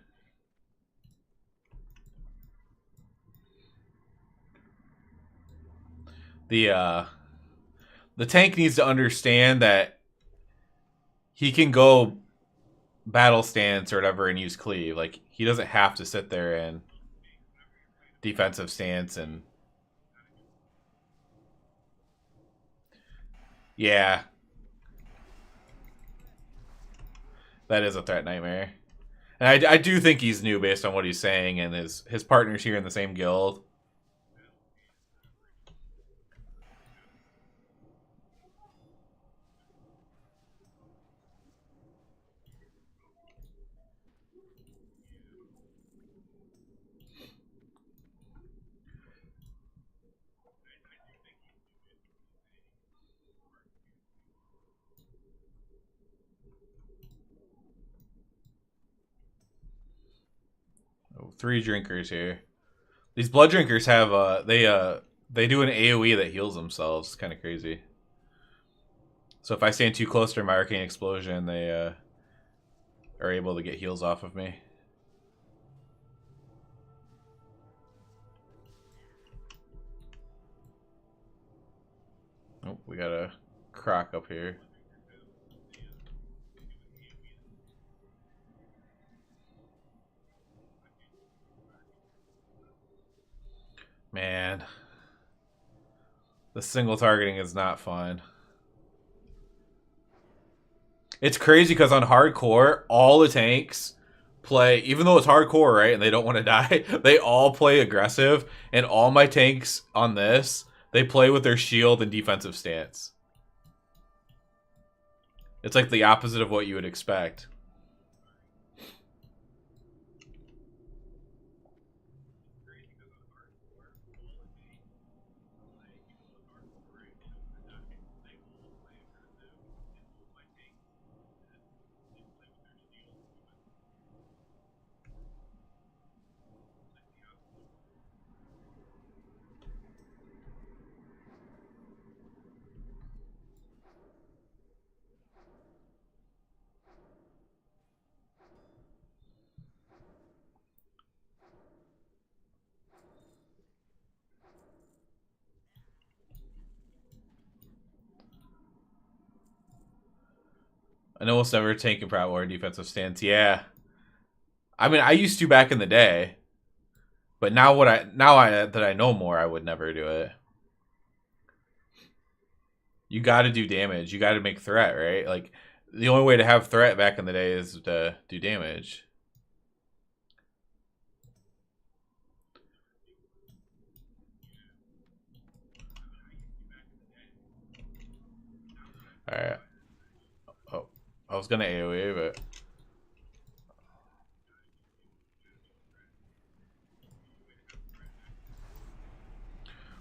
The tank needs to understand that he can go battle stance or whatever and use cleave. Like, he doesn't have to sit there and defensive stance and... Yeah. That is a threat nightmare. And I do think he's new based on what he's saying and his partners here in the same guild. Oh, 3 drinkers here. These blood drinkers have they do an AoE that heals themselves. It's kind of crazy. So if I stand too close to my arcane explosion, they are able to get heals off of me. Oh, we got a croc up here. Man. The single targeting is not fun. It's crazy because on hardcore, all the tanks play, even though it's hardcore, right, and they don't want to die, they all play aggressive, and all my tanks on this, they play with their shield and defensive stance. It's like the opposite of what you would expect. I know almost never tank a Proud War defensive stance. Yeah. I mean, I used to back in the day. But now that I know more, I would never do it. You got to do damage. You got to make threat, right? Like the only way to have threat back in the day is to do damage. All right. Oh, I was gonna AoE, but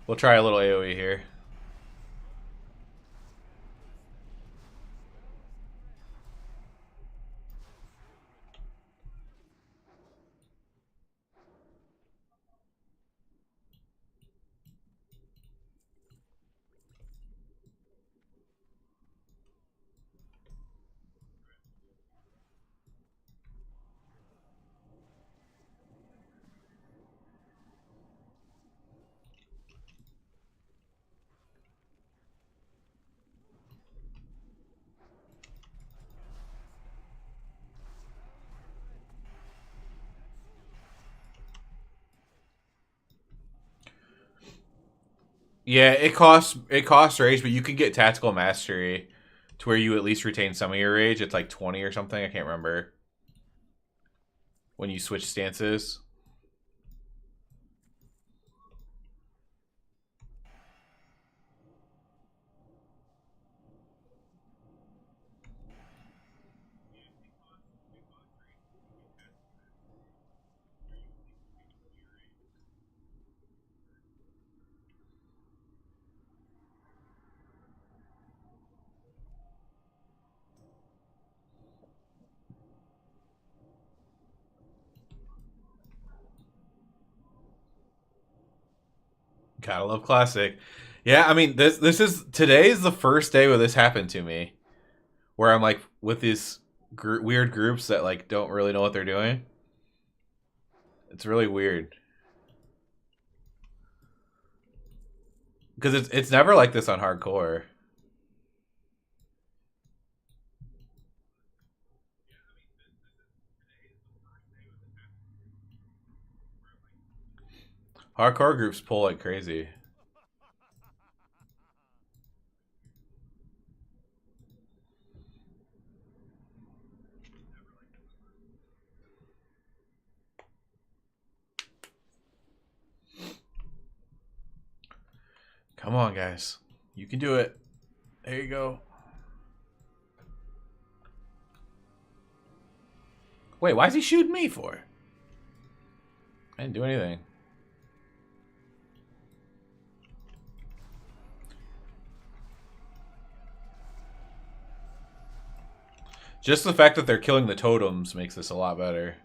we'll try a little AoE here. Yeah, it costs rage, but you can get tactical mastery to where you at least retain some of your rage. It's like 20 or something. I can't remember when you switch stances. Gotta love classic. Yeah, I mean this is today's the first day where this happened to me, where I'm like with these weird groups that like don't really know what they're doing. It's really weird because it's never like this on hardcore. Hardcore groups pull like crazy. Come on, guys. You can do it. There you go. Wait, why is he shooting me for? I didn't do anything. Just the fact that they're killing the totems makes this a lot better.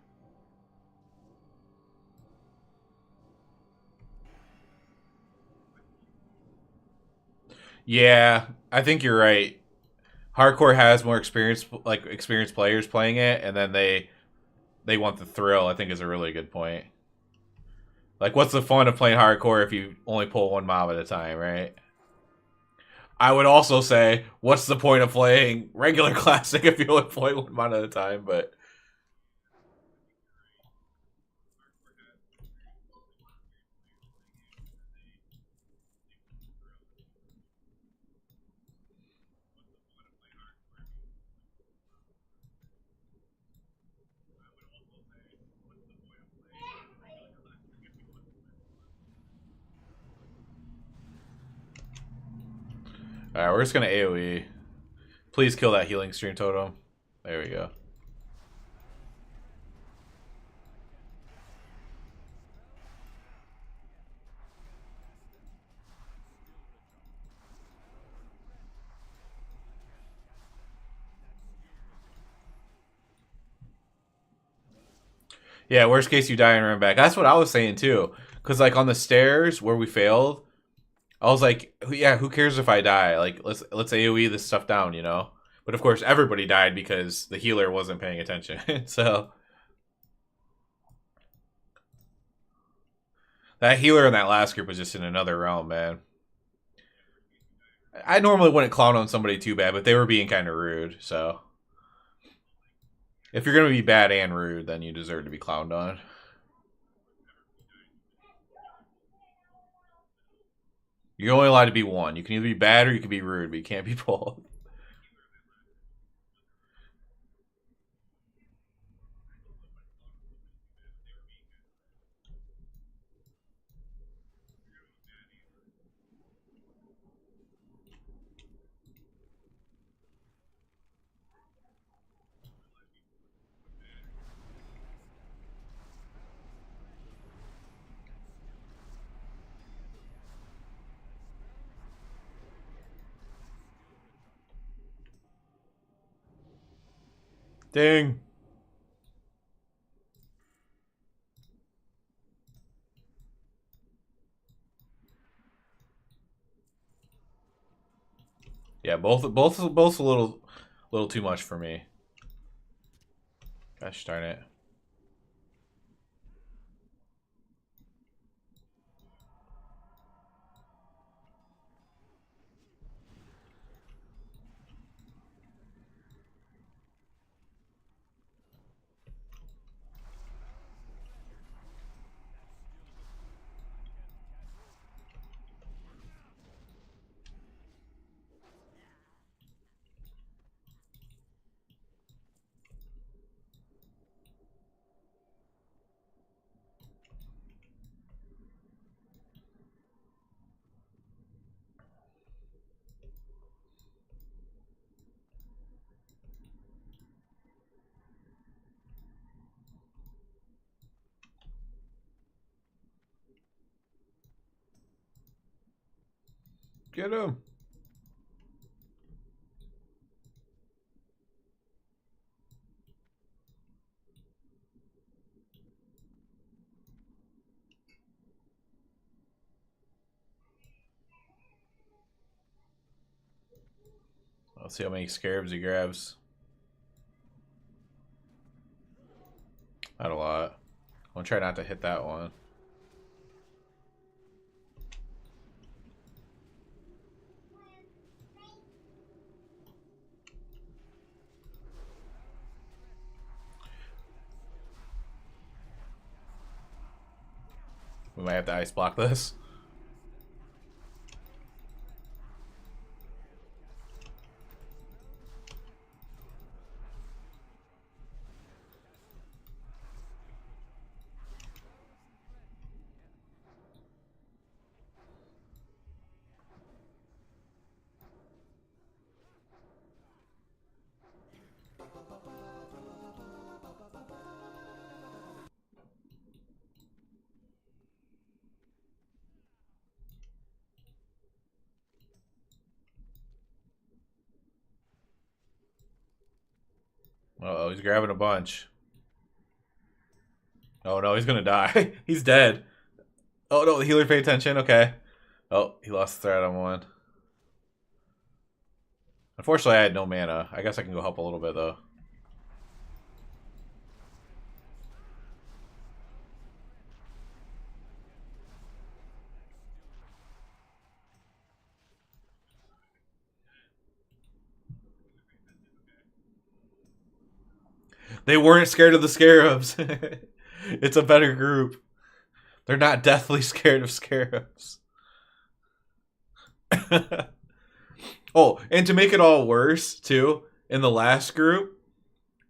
Yeah, I think you're right. Hardcore has more experienced players playing it, and then they want the thrill. I think is a really good point. Like, what's the fun of playing hardcore if you only pull one mob at a time, right? I would also say, what's the point of playing regular classic if you only play one mob at a time? But all right, we're just gonna AOE. Please kill that healing stream totem. There we go. Yeah, worst case you die and run back. That's what I was saying too. Cause like on the stairs where we failed, I was like, yeah, who cares if I die? Like let's AoE this stuff down, you know? But of course everybody died because the healer wasn't paying attention. So that healer in that last group was just in another realm, man. I normally wouldn't clown on somebody too bad, but they were being kind of rude, so if you're gonna be bad and rude, then you deserve to be clowned on. You're only allowed to be one. You can either be bad or you can be rude, but you can't be both. Ding. Yeah, both a little too much for me. Gosh darn it. Get him. Let's see how many scarabs he grabs. Not a lot. I'll try not to hit that one. We might have to ice block this. Uh-oh, he's grabbing a bunch. Oh no, he's gonna die. He's dead. Oh no, the healer paid attention. Okay. Oh, he lost the thread on one. Unfortunately, I had no mana. I guess I can go help a little bit though. They weren't scared of the scarabs. It's a better group. They're not deathly scared of scarabs. Oh, and to make it all worse, too, in the last group,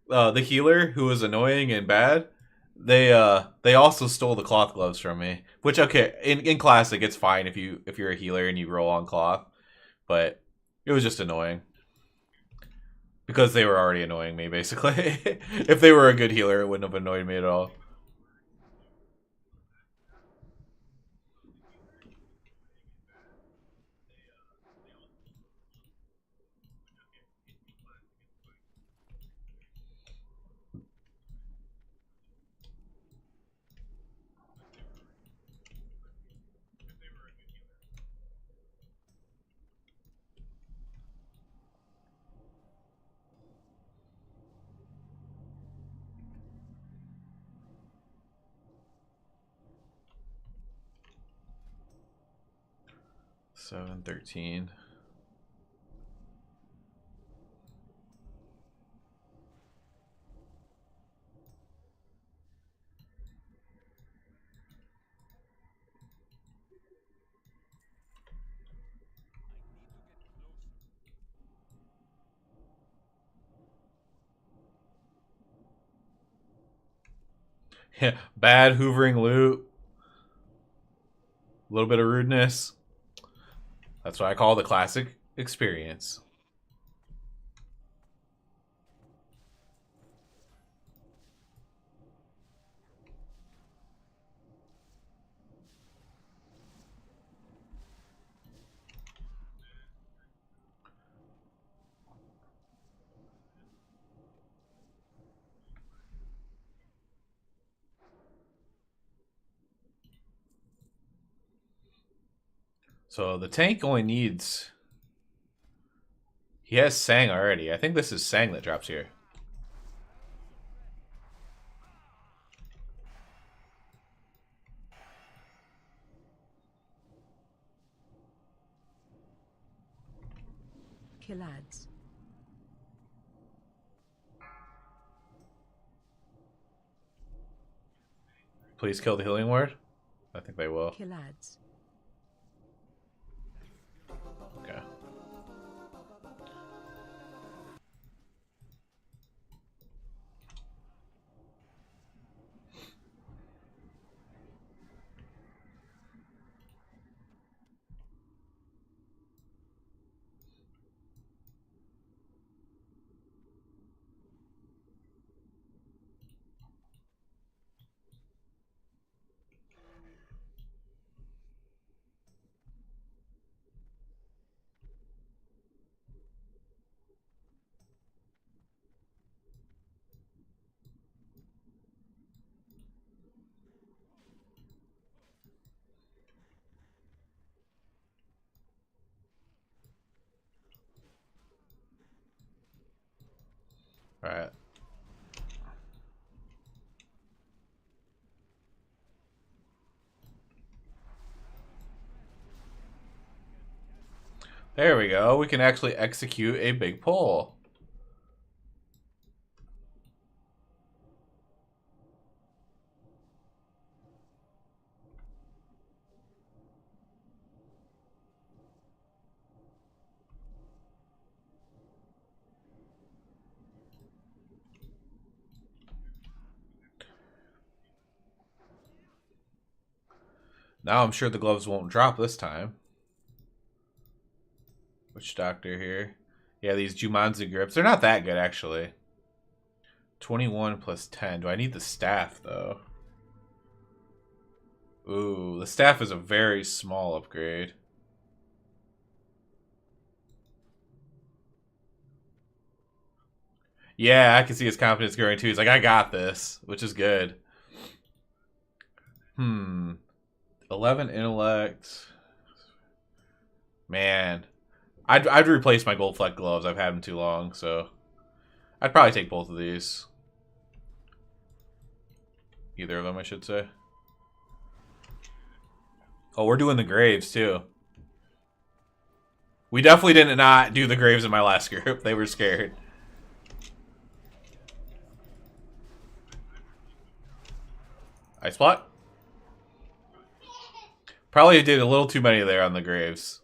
the healer who was annoying and bad, they also stole the cloth gloves from me. Which okay, in classic it's fine if you're a healer and you roll on cloth, but it was just annoying. Because they were already annoying me, basically. If they were a good healer, it wouldn't have annoyed me at all. Seven 13. Bad hoovering loot. A little bit of rudeness. That's what I call the classic experience. So the tank only needs... He has Sang already. I think this is Sang that drops here. Kill ads. Please kill the healing ward. I think they will. Kill ads. Okay. All right. There we go. We can actually execute a big pull. Now I'm sure the gloves won't drop this time. Witch Doctor here. Yeah, these Jumanji grips. They're not that good, actually. 21 plus 10. Do I need the staff, though? Ooh, the staff is a very small upgrade. Yeah, I can see his confidence growing, too. He's like, I got this, which is good. 11 intellect. Man. I'd replace my gold fleck gloves. I've had them too long, so I'd probably take both of these. Either of them, I should say. Oh, we're doing the graves, too. We definitely did not do the graves in my last group. They were scared. Ice block? Probably did a little too many there on the graves.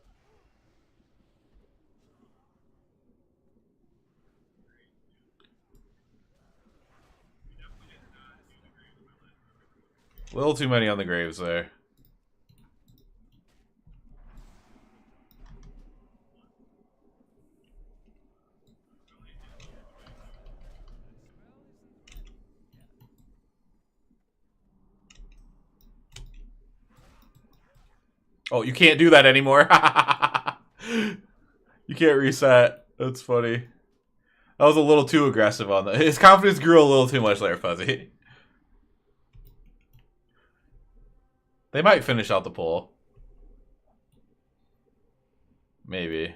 A little too many on the graves there. Oh, you can't do that anymore. You can't reset. That's funny. That was a little too aggressive on that. His confidence grew a little too much there, Fuzzy. They might finish out the pull. Maybe.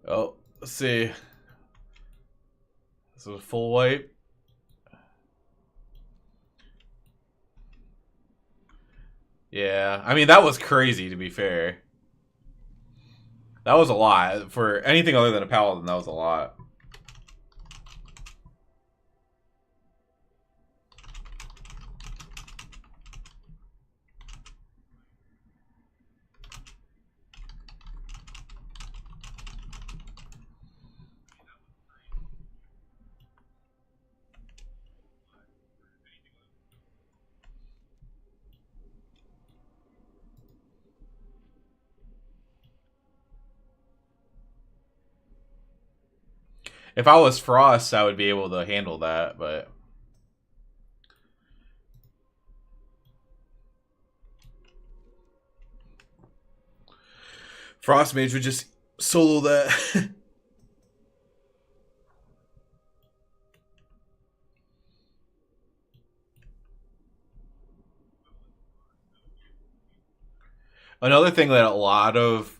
Oh, let's see. This is a full wipe. Yeah, I mean, that was crazy, to be fair. That was a lot. For anything other than a paladin, that was a lot. If I was Frost, I would be able to handle that, but... Frost Mage would just solo that. Another thing that a lot of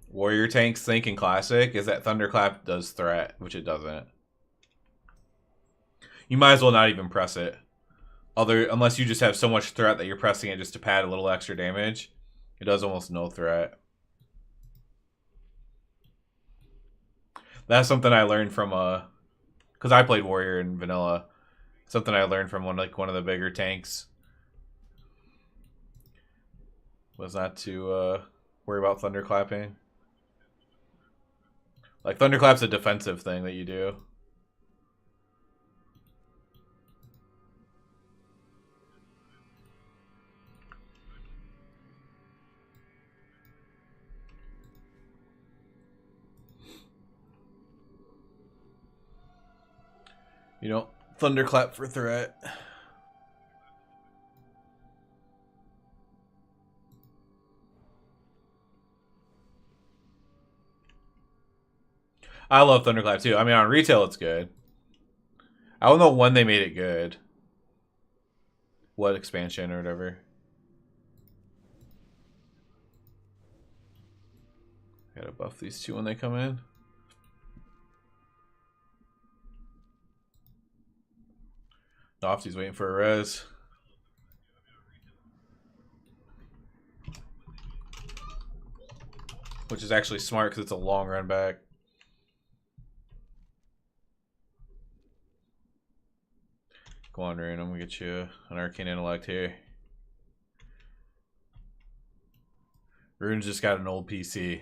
warrior tanks think in Classic is that Thunderclap does threat, which it doesn't. You might as well not even press it. Unless you just have so much threat that you're pressing it just to pad a little extra damage. It does almost no threat. That's something I learned from because I played warrior in vanilla. Something I learned from one of the bigger tanks was not to worry about thunderclapping. Like thunderclap's a defensive thing that you do. You don't thunderclap for threat. I love thunderclap too. I mean, on retail it's good. I don't know when they made it good. What expansion or whatever. Gotta buff these two when they come in. Nofty's waiting for a res. Which is actually smart because it's a long run back. Go on, Rune. I'm gonna get you an arcane intellect here. Rune's just got an old PC.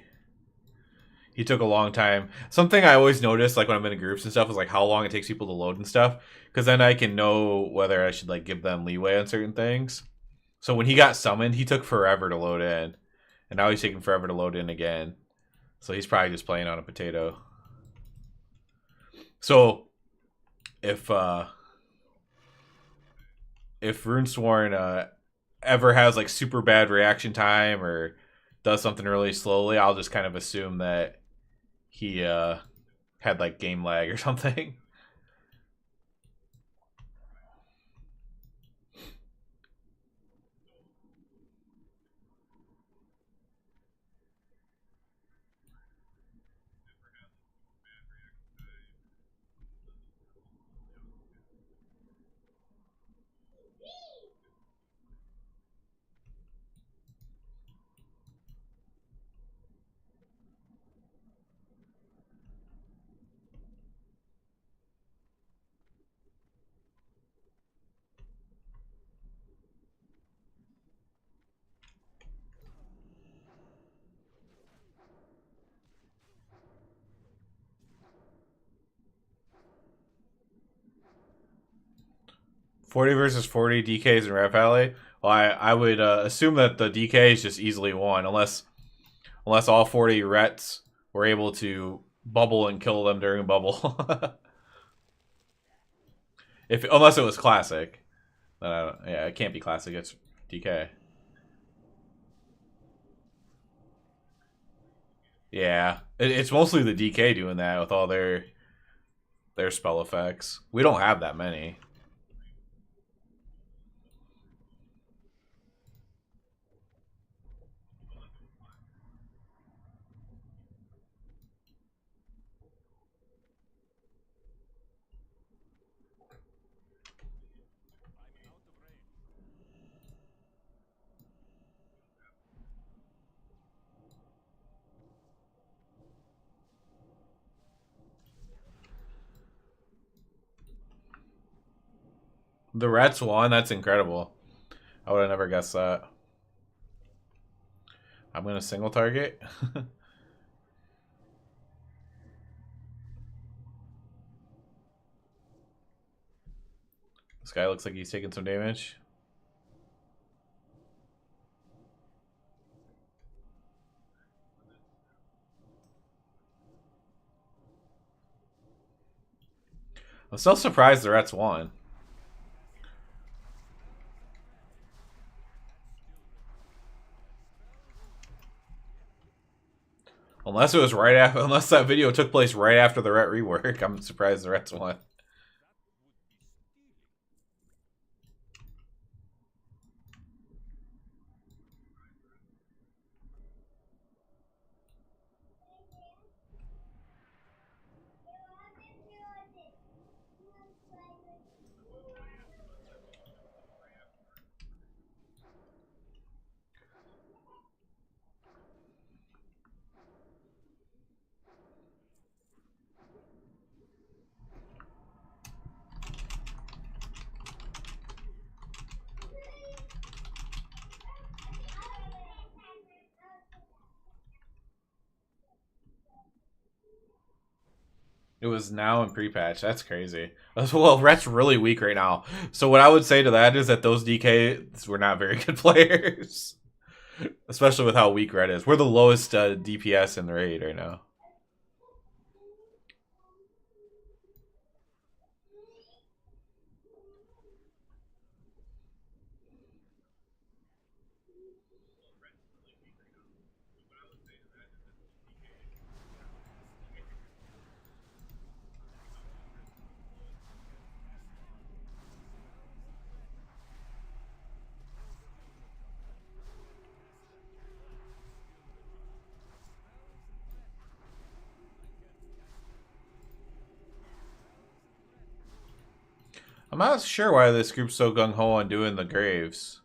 He took a long time. Something I always notice, like when I'm in groups and stuff, is like how long it takes people to load and stuff. Because then I can know whether I should like give them leeway on certain things. So when he got summoned, he took forever to load in, and now he's taking forever to load in again. So he's probably just playing on a potato. So if Runesworn ever has like super bad reaction time or does something really slowly, I'll just kind of assume that he had like game lag or something. .40 versus 40 DKs in Rep Alley. Well, I would assume that the DK is just easily won, unless all 40 Rets were able to bubble and kill them during bubble. Unless it was classic. Yeah, it can't be classic. It's DK. Yeah, it's mostly the DK doing that with all their spell effects. We don't have that many. The Rets won. That's incredible. I would have never guessed that. I'm gonna single target. This guy looks like he's taking some damage. I'm still surprised the Rets won. Unless it was right after, unless that video took place right after the Ret rework, I'm surprised the Rets won. It was now in pre-patch. That's crazy. Well, Ret's really weak right now. So what I would say to that is that those DKs were not very good players. Especially with how weak Ret is. We're the lowest DPS in the raid right now. I'm not sure why this group's so gung-ho on doing the Graves.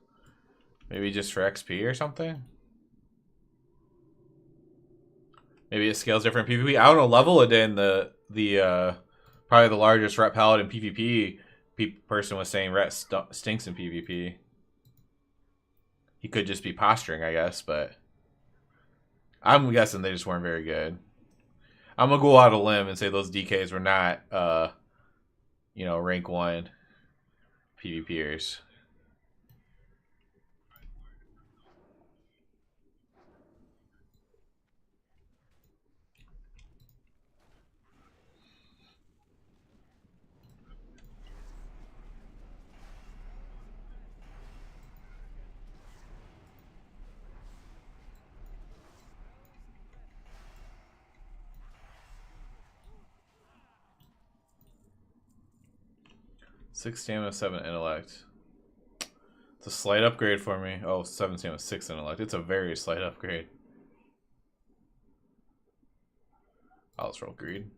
Maybe just for XP or something? Maybe it scales different PvP. I don't know, Level it in the probably the largest Ret Paladin PvP person was saying Ret stinks in PvP. He could just be posturing, I guess, but I'm guessing they just weren't very good. I'm gonna go out a limb and say those DKs were not rank 1 PvPers. Six stamina, 7 intellect. It's a slight upgrade for me. Oh, 7 stamina, 6 intellect. It's a very slight upgrade. I'll just roll greed.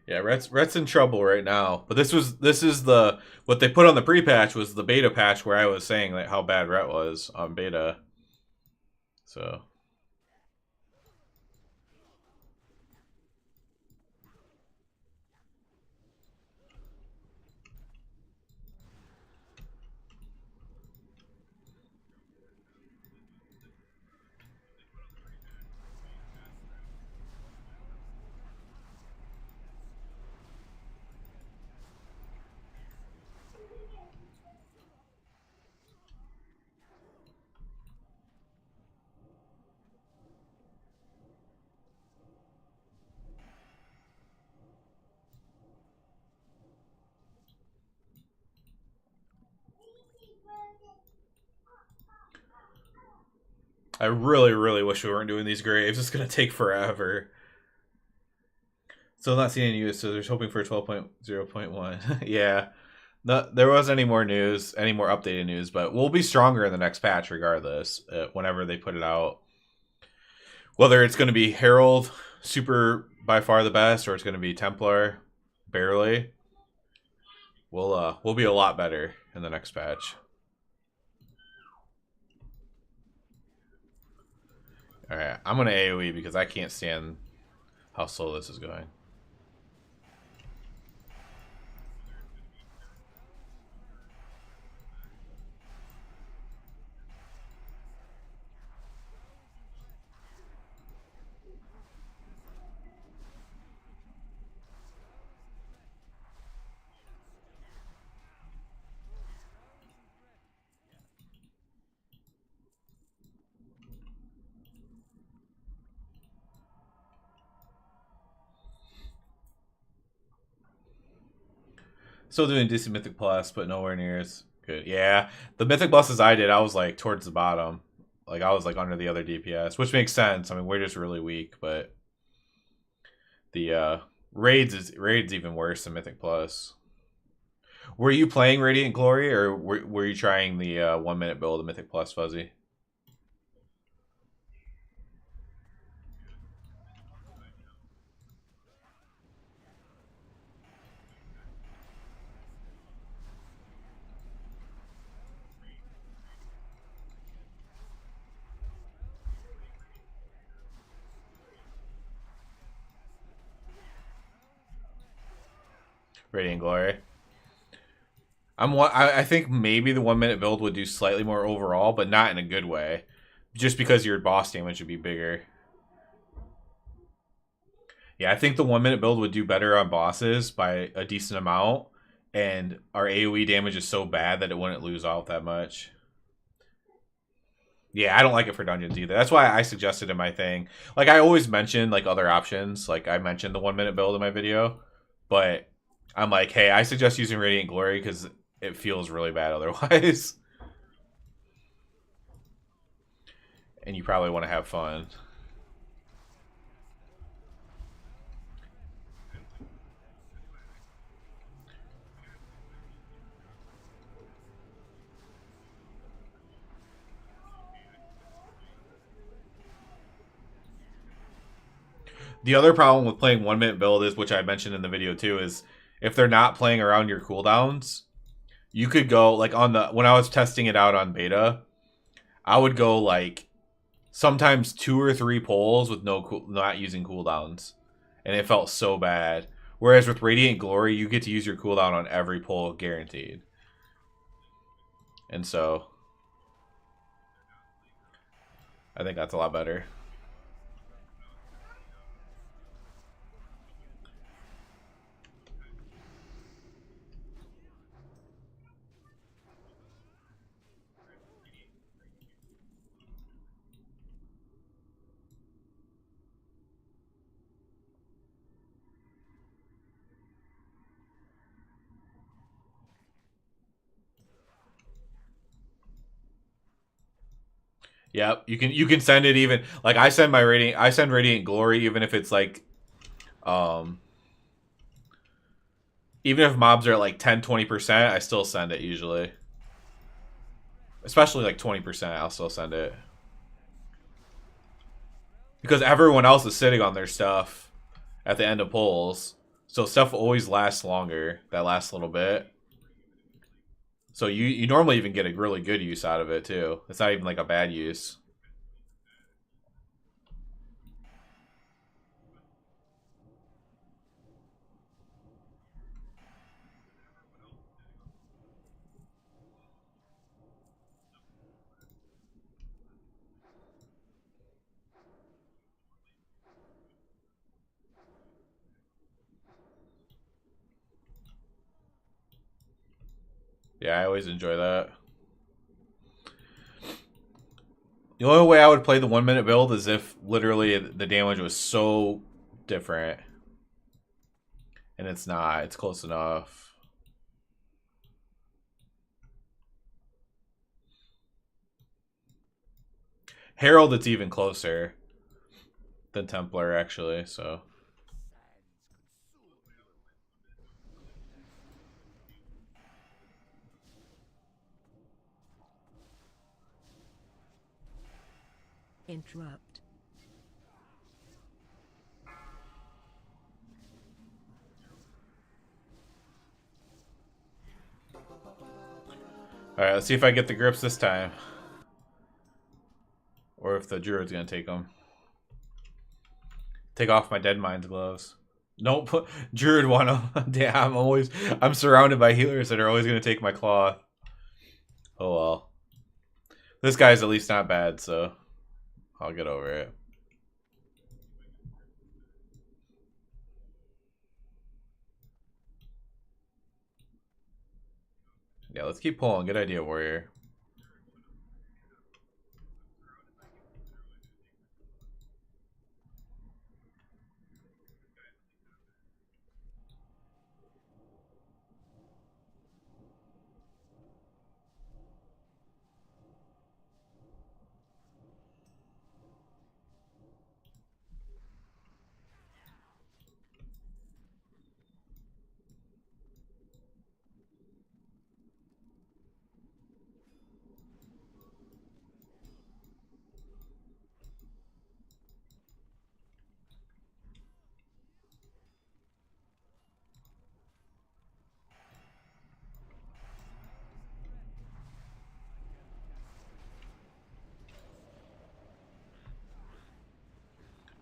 Yeah, Ret's in trouble right now. But this is the what they put on the pre-patch was the beta patch where I was saying like how bad Ret was on beta. So I really, really wish we weren't doing these graves. It's gonna take forever. Still not seeing any news, so they're hoping for 12.0.1. Yeah. No, there wasn't any more news, any more updated news, but we'll be stronger in the next patch regardless, whenever they put it out. Whether it's going to be Herald, super by far the best, or it's going to be Templar, barely. We'll be a lot better in the next patch. Alright, I'm gonna AoE because I can't stand how slow this is going. Still doing DC Mythic Plus, but nowhere near as good. Yeah, the Mythic Pluses I did, I was like towards the bottom. Like I was like under the other DPS, which makes sense. I mean, we're just really weak, but the raids even worse than Mythic Plus. Were you playing Radiant Glory, or were you trying the 1 minute build of Mythic Plus, Fuzzy? Radiant Glory. I think maybe the 1 minute build would do slightly more overall, but not in a good way. Just because your boss damage would be bigger. Yeah, I think the 1 minute build would do better on bosses by a decent amount, and our AoE damage is so bad that it wouldn't lose off that much. Yeah, I don't like it for dungeons either. That's why I suggested in my thing. Like I always mention like other options. Like I mentioned the 1 minute build in my video, but I'm like, hey, I suggest using Radiant Glory because it feels really bad otherwise. And you probably want to have fun. The other problem with playing 1 minute build is, which I mentioned in the video too, is if they're not playing around your cooldowns, you could go like on the when I was testing it out on beta, I would go like sometimes 2 or 3 pulls with not using cooldowns, and it felt so bad. Whereas with Radiant Glory, you get to use your cooldown on every pull guaranteed, and so I think that's a lot better. Yep, you can send it even like I send Radiant Glory even if it's like even if mobs are at like 10-20%, I still send it usually. Especially like 20%, I'll still send it. Because everyone else is sitting on their stuff at the end of pulls. So stuff always lasts longer, that last little bit. So you normally even get a really good use out of it too. It's not even like a bad use. Yeah, I always enjoy that. The only way I would play the 1 minute build is if literally the damage was so different. And it's not. It's close enough. Herald, it's even closer than Templar, actually, so. Interrupt. Alright, let's see if I get the grips this time. Or if the Druid's gonna take them. Take off my Dead Mind's gloves. Don't put Druid one. Damn, I'm surrounded by healers that are always gonna take my cloth. Oh well. This guy's at least not bad, so I'll get over it. Yeah, let's keep pulling. Good idea, warrior.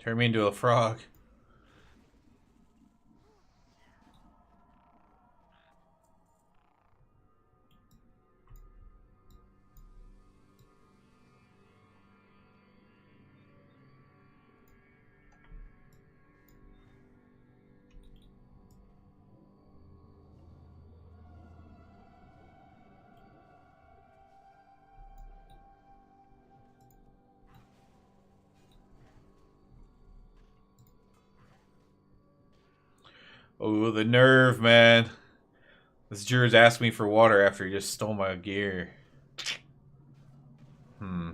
Turn me into a frog. Oh, the nerve, man. This Druid's asked me for water after he just stole my gear. Hmm.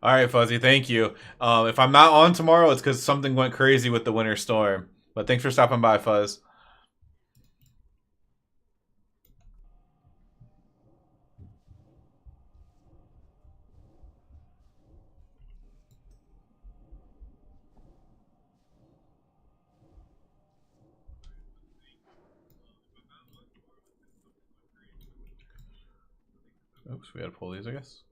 All right, Fuzzy, thank you. If I'm not on tomorrow, it's because something went crazy with the winter storm. But thanks for stopping by, Fuzz. Oops, we gotta pull these, I guess.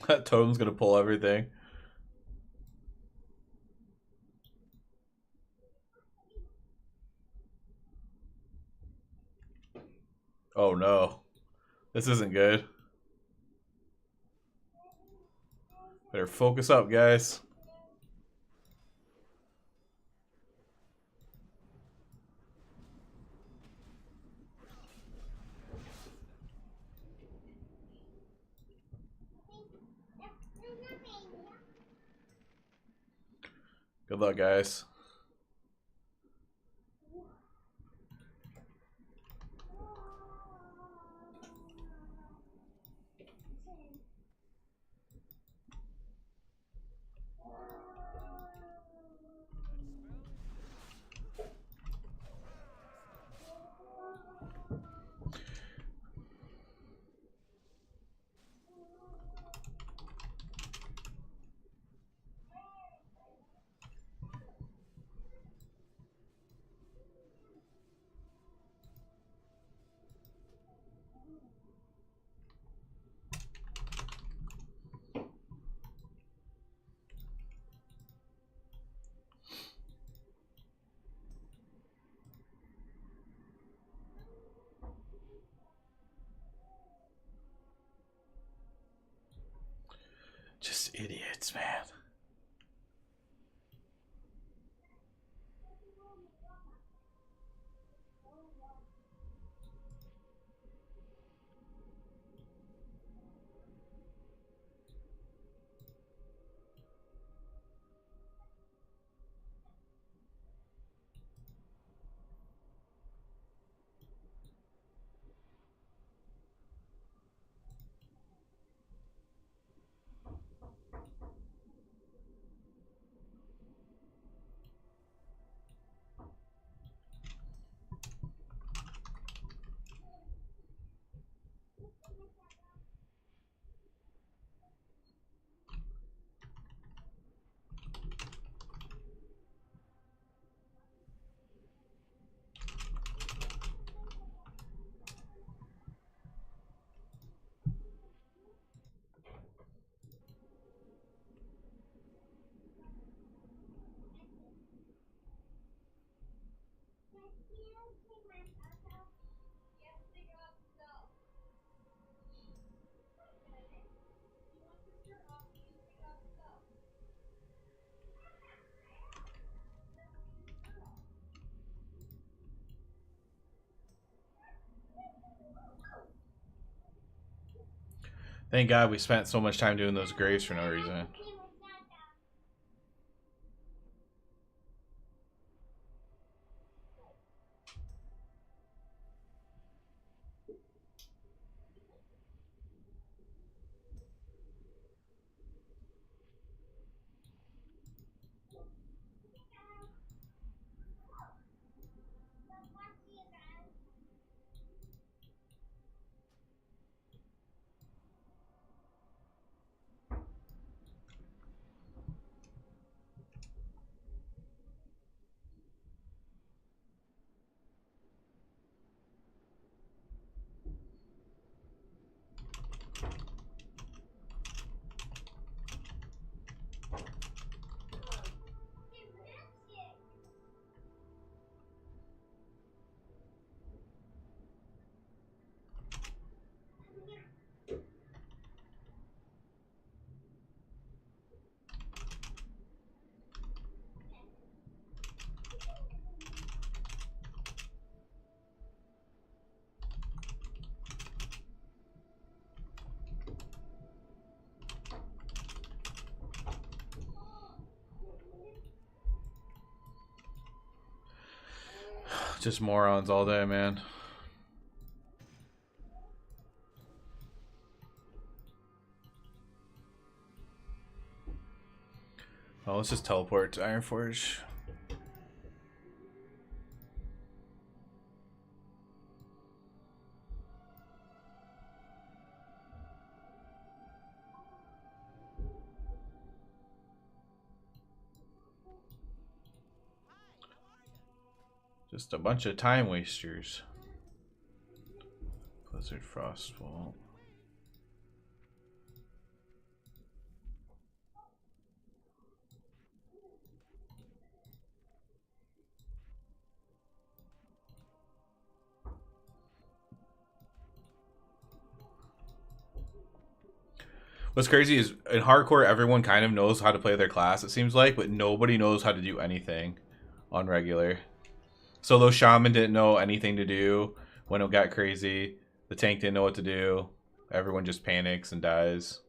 That totem's gonna pull everything. Oh no. This isn't good. Better focus up, guys. Good luck, guys. Just idiots, man. Thank God we spent so much time doing those graves for no reason. Just morons all day, man. Well, let's just teleport to Ironforge. Just a bunch of time wasters. Blizzard Frostbolt. What's crazy is in hardcore, everyone kind of knows how to play their class, it seems like, but nobody knows how to do anything on regular. So those shaman didn't know anything to do when it got crazy. The tank didn't know what to do. Everyone just panics and dies.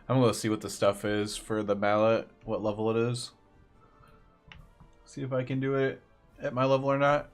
I'm gonna see what the stuff is for the mallet, what level it is. See if I can do it at my level or not.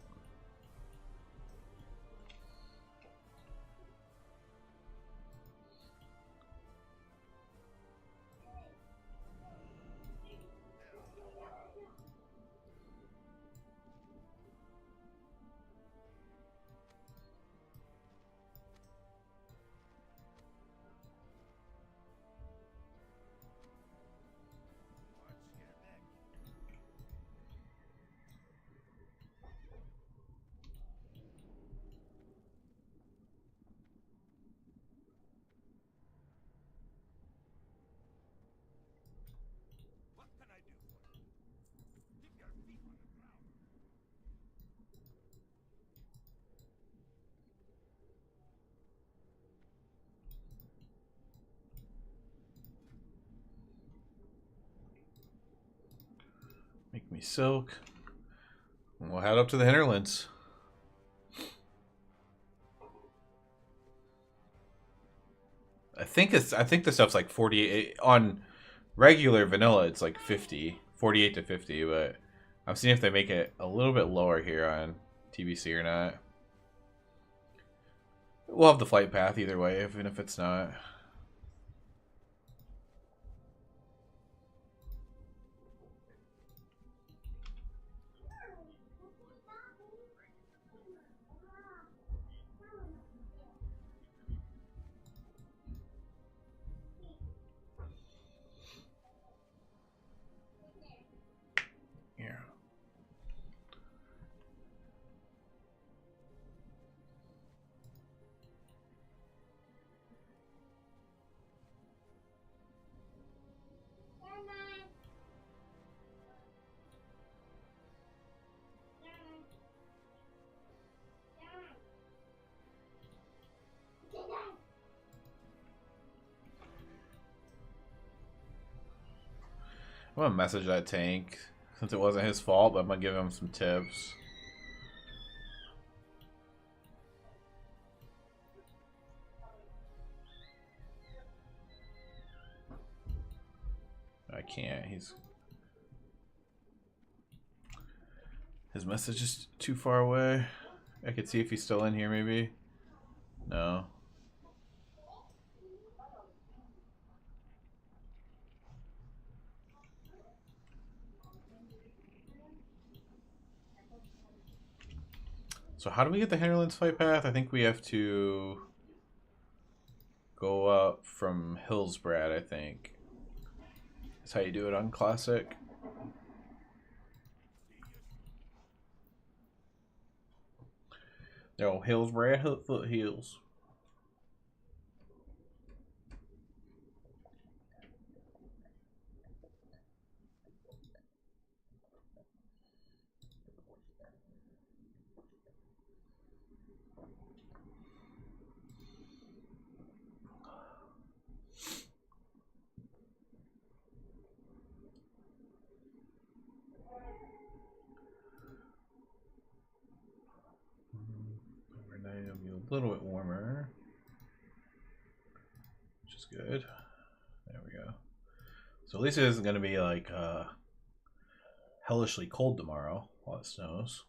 What can I do for you? Keep your feet on the ground. Make me silk. And we'll head up to the hinterlands. I think the stuff's like 48 on regular vanilla. It's like 50, 48 to 50, but I'm seeing if they make it a little bit lower here on TBC or not. We'll have the flight path either way, even if it's not. Yeah. I'm gonna message that tank since it wasn't his fault, but I'm gonna give him some tips. I can't. His message is too far away. I could see if he's still in here, maybe. No. So how do we get the Hinterlands fight path? I think we have to go up from Hillsbrad, I think. That's how you do it on Classic. No, Hillsbrad Foothills. Overnight it'll be a little bit warmer, which is good. There we go. So at least it isn't going to be like hellishly cold tomorrow while it snows.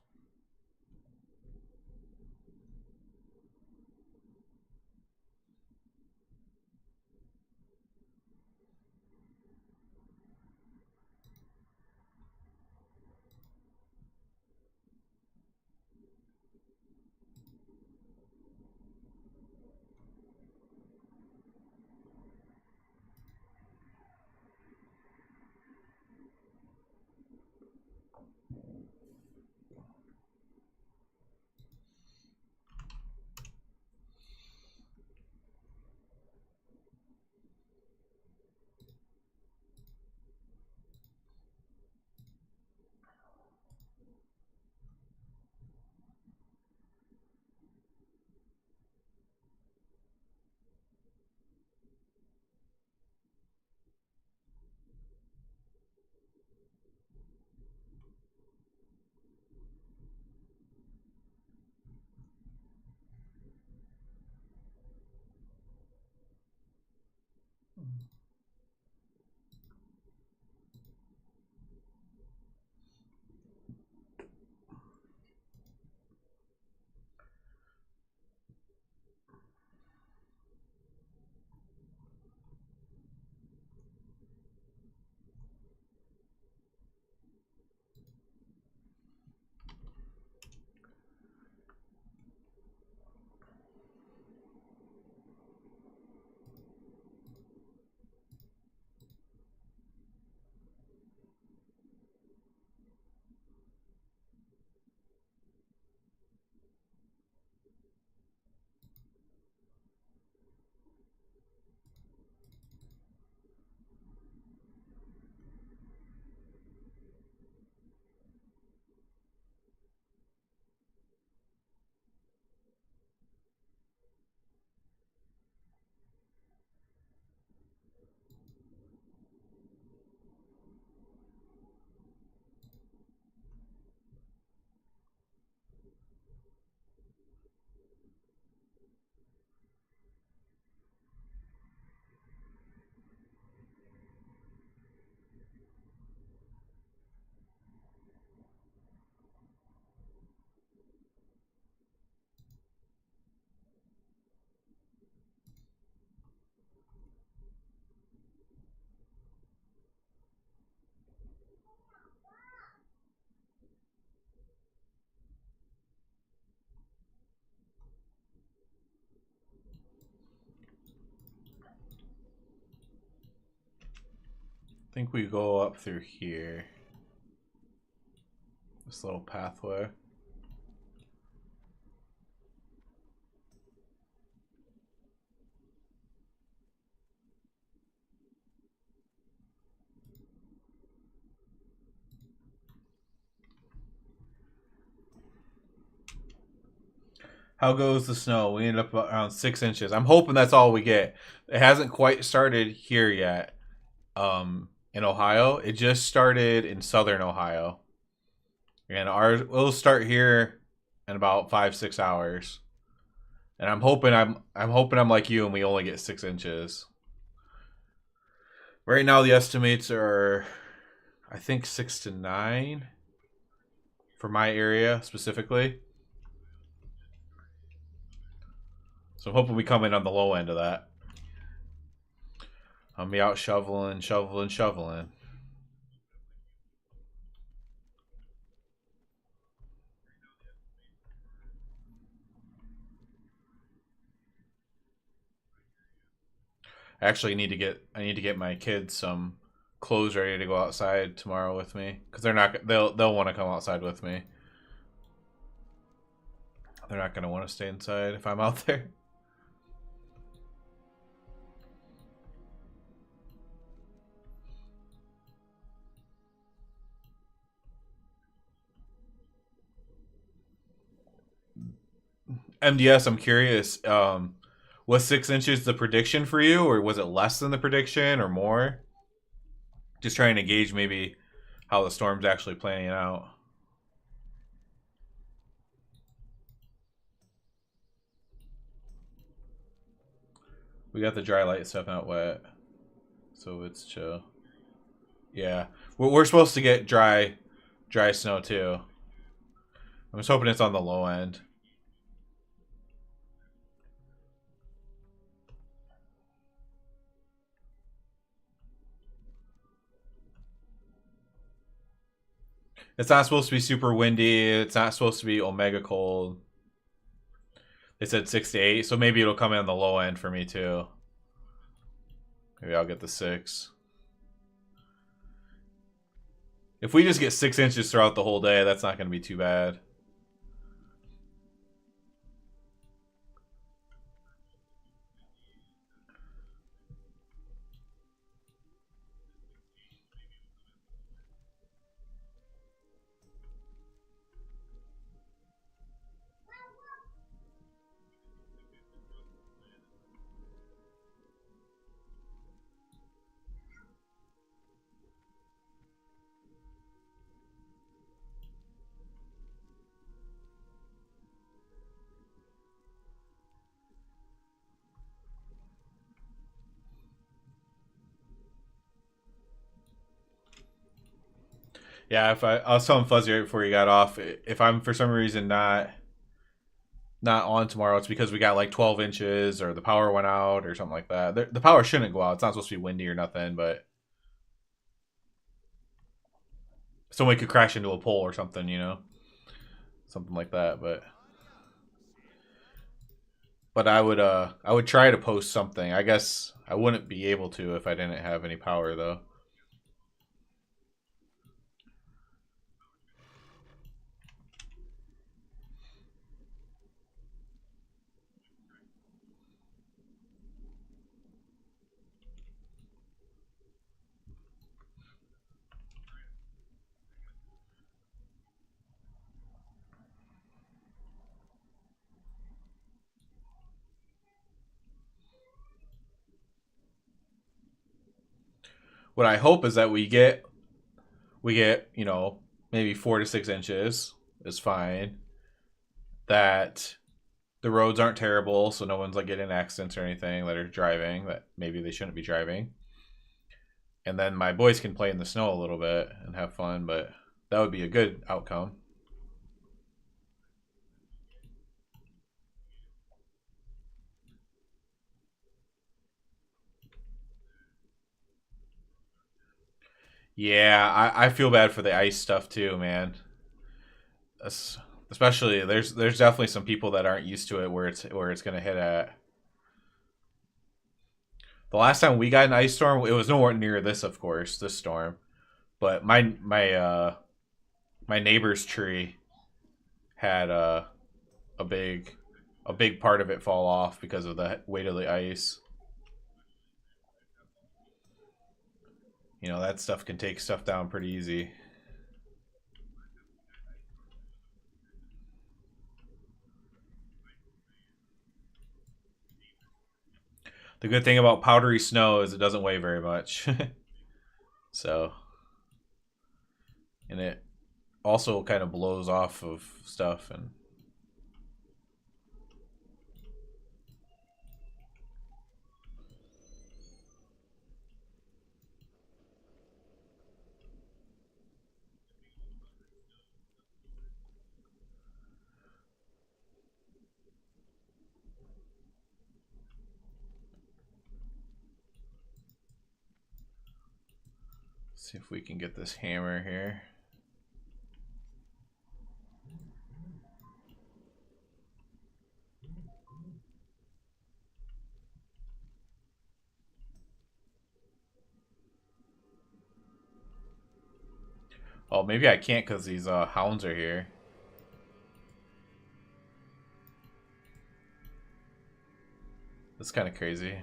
I think we go up through here. This little pathway. How goes the snow? We ended up around 6 inches. I'm hoping that's all we get. It hasn't quite started here yet. In Ohio, it just started in southern Ohio, and ours will start here in about 5-6 hours. And I'm hoping I'm like you, and we only get 6 inches. Right now, the estimates are, I think, 6 to 9 for my area specifically. So I'm hoping we come in on the low end of that. I'll be out shoveling. I actually need to get my kids some clothes ready to go outside tomorrow with me, because they'll want to come outside with me. They're not going to want to stay inside if I'm out there. MDS, I'm curious. Was 6 inches the prediction for you, or was it less than the prediction, or more? Just trying to gauge maybe how the storm's actually playing out. We got the dry light stuff, not wet, so it's chill. Yeah, we're supposed to get dry snow too. I'm just hoping it's on the low end. It's not supposed to be super windy. It's not supposed to be omega cold. They said 6 to 8, so maybe it'll come in on the low end for me too. Maybe I'll get the 6. If we just get 6 inches throughout the whole day, that's not going to be too bad. Yeah, if I was telling Fuzzy right before he got off, if I'm for some reason not on tomorrow, it's because we got like 12 inches or the power went out or something like that. The power shouldn't go out. It's not supposed to be windy or nothing, but someone could crash into a pole or something, something like that. But I would try to post something. I guess I wouldn't be able to if I didn't have any power though. What I hope is that we get maybe 4 to 6 inches is fine. That the roads aren't terrible, so no one's like getting in accidents or anything that are driving that maybe they shouldn't be driving. And then my boys can play in the snow a little bit and have fun, but that would be a good outcome. Yeah, I feel bad for the ice stuff too, man. Especially there's definitely some people that aren't used to it where it's gonna hit at. The last time we got an ice storm, it was nowhere near this, of course, this storm. But my neighbor's tree had a big part of it fall off because of the weight of the ice. You know, that stuff can take stuff down pretty easy. The good thing about powdery snow is it doesn't weigh very much. So, and it also kind of blows off of stuff and see if we can get this hammer here. Oh, maybe I can't because these hounds are here. That's kind of crazy.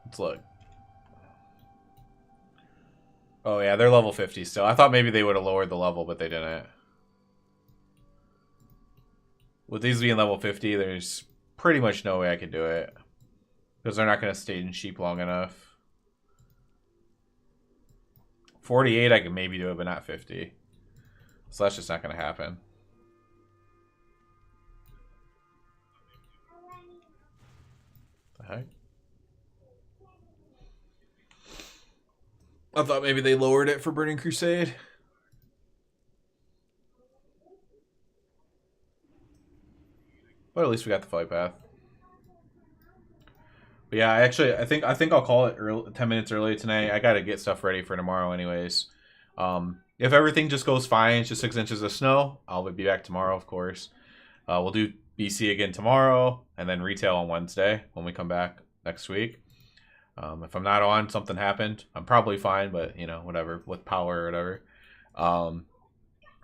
Let's look. Oh yeah, they're level 50 still. I thought maybe they would have lowered the level, but they didn't. With these being level 50, there's pretty much no way I could do it. Because they're not going to stay in sheep long enough. 48 I can maybe do it, but not 50. So that's just not going to happen. The heck? I thought maybe they lowered it for Burning Crusade. But at least we got the flight path. But yeah, I think I'll call it 10 minutes early tonight. I got to get stuff ready for tomorrow anyways. If everything just goes fine, it's just 6 inches of snow, I'll be back tomorrow, of course. We'll do BC again tomorrow, and then retail on Wednesday when we come back next week. If I'm not on, something happened, I'm probably fine, but, you know, whatever, with power or whatever.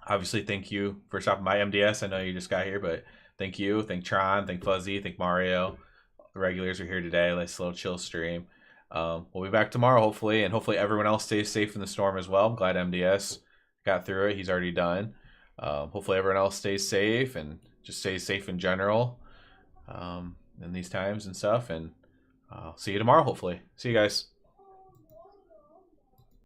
Obviously, thank you for stopping by MDS. I know you just got here, but thank you. Thank Tron, thank Fuzzy, thank Mario. The regulars are here today. Nice little chill stream. We'll be back tomorrow, hopefully, and hopefully everyone else stays safe in the storm as well. I'm glad MDS got through it. He's already done. Hopefully everyone else stays safe and just stays safe in general in these times and stuff. And I'll see you tomorrow, hopefully. See you guys.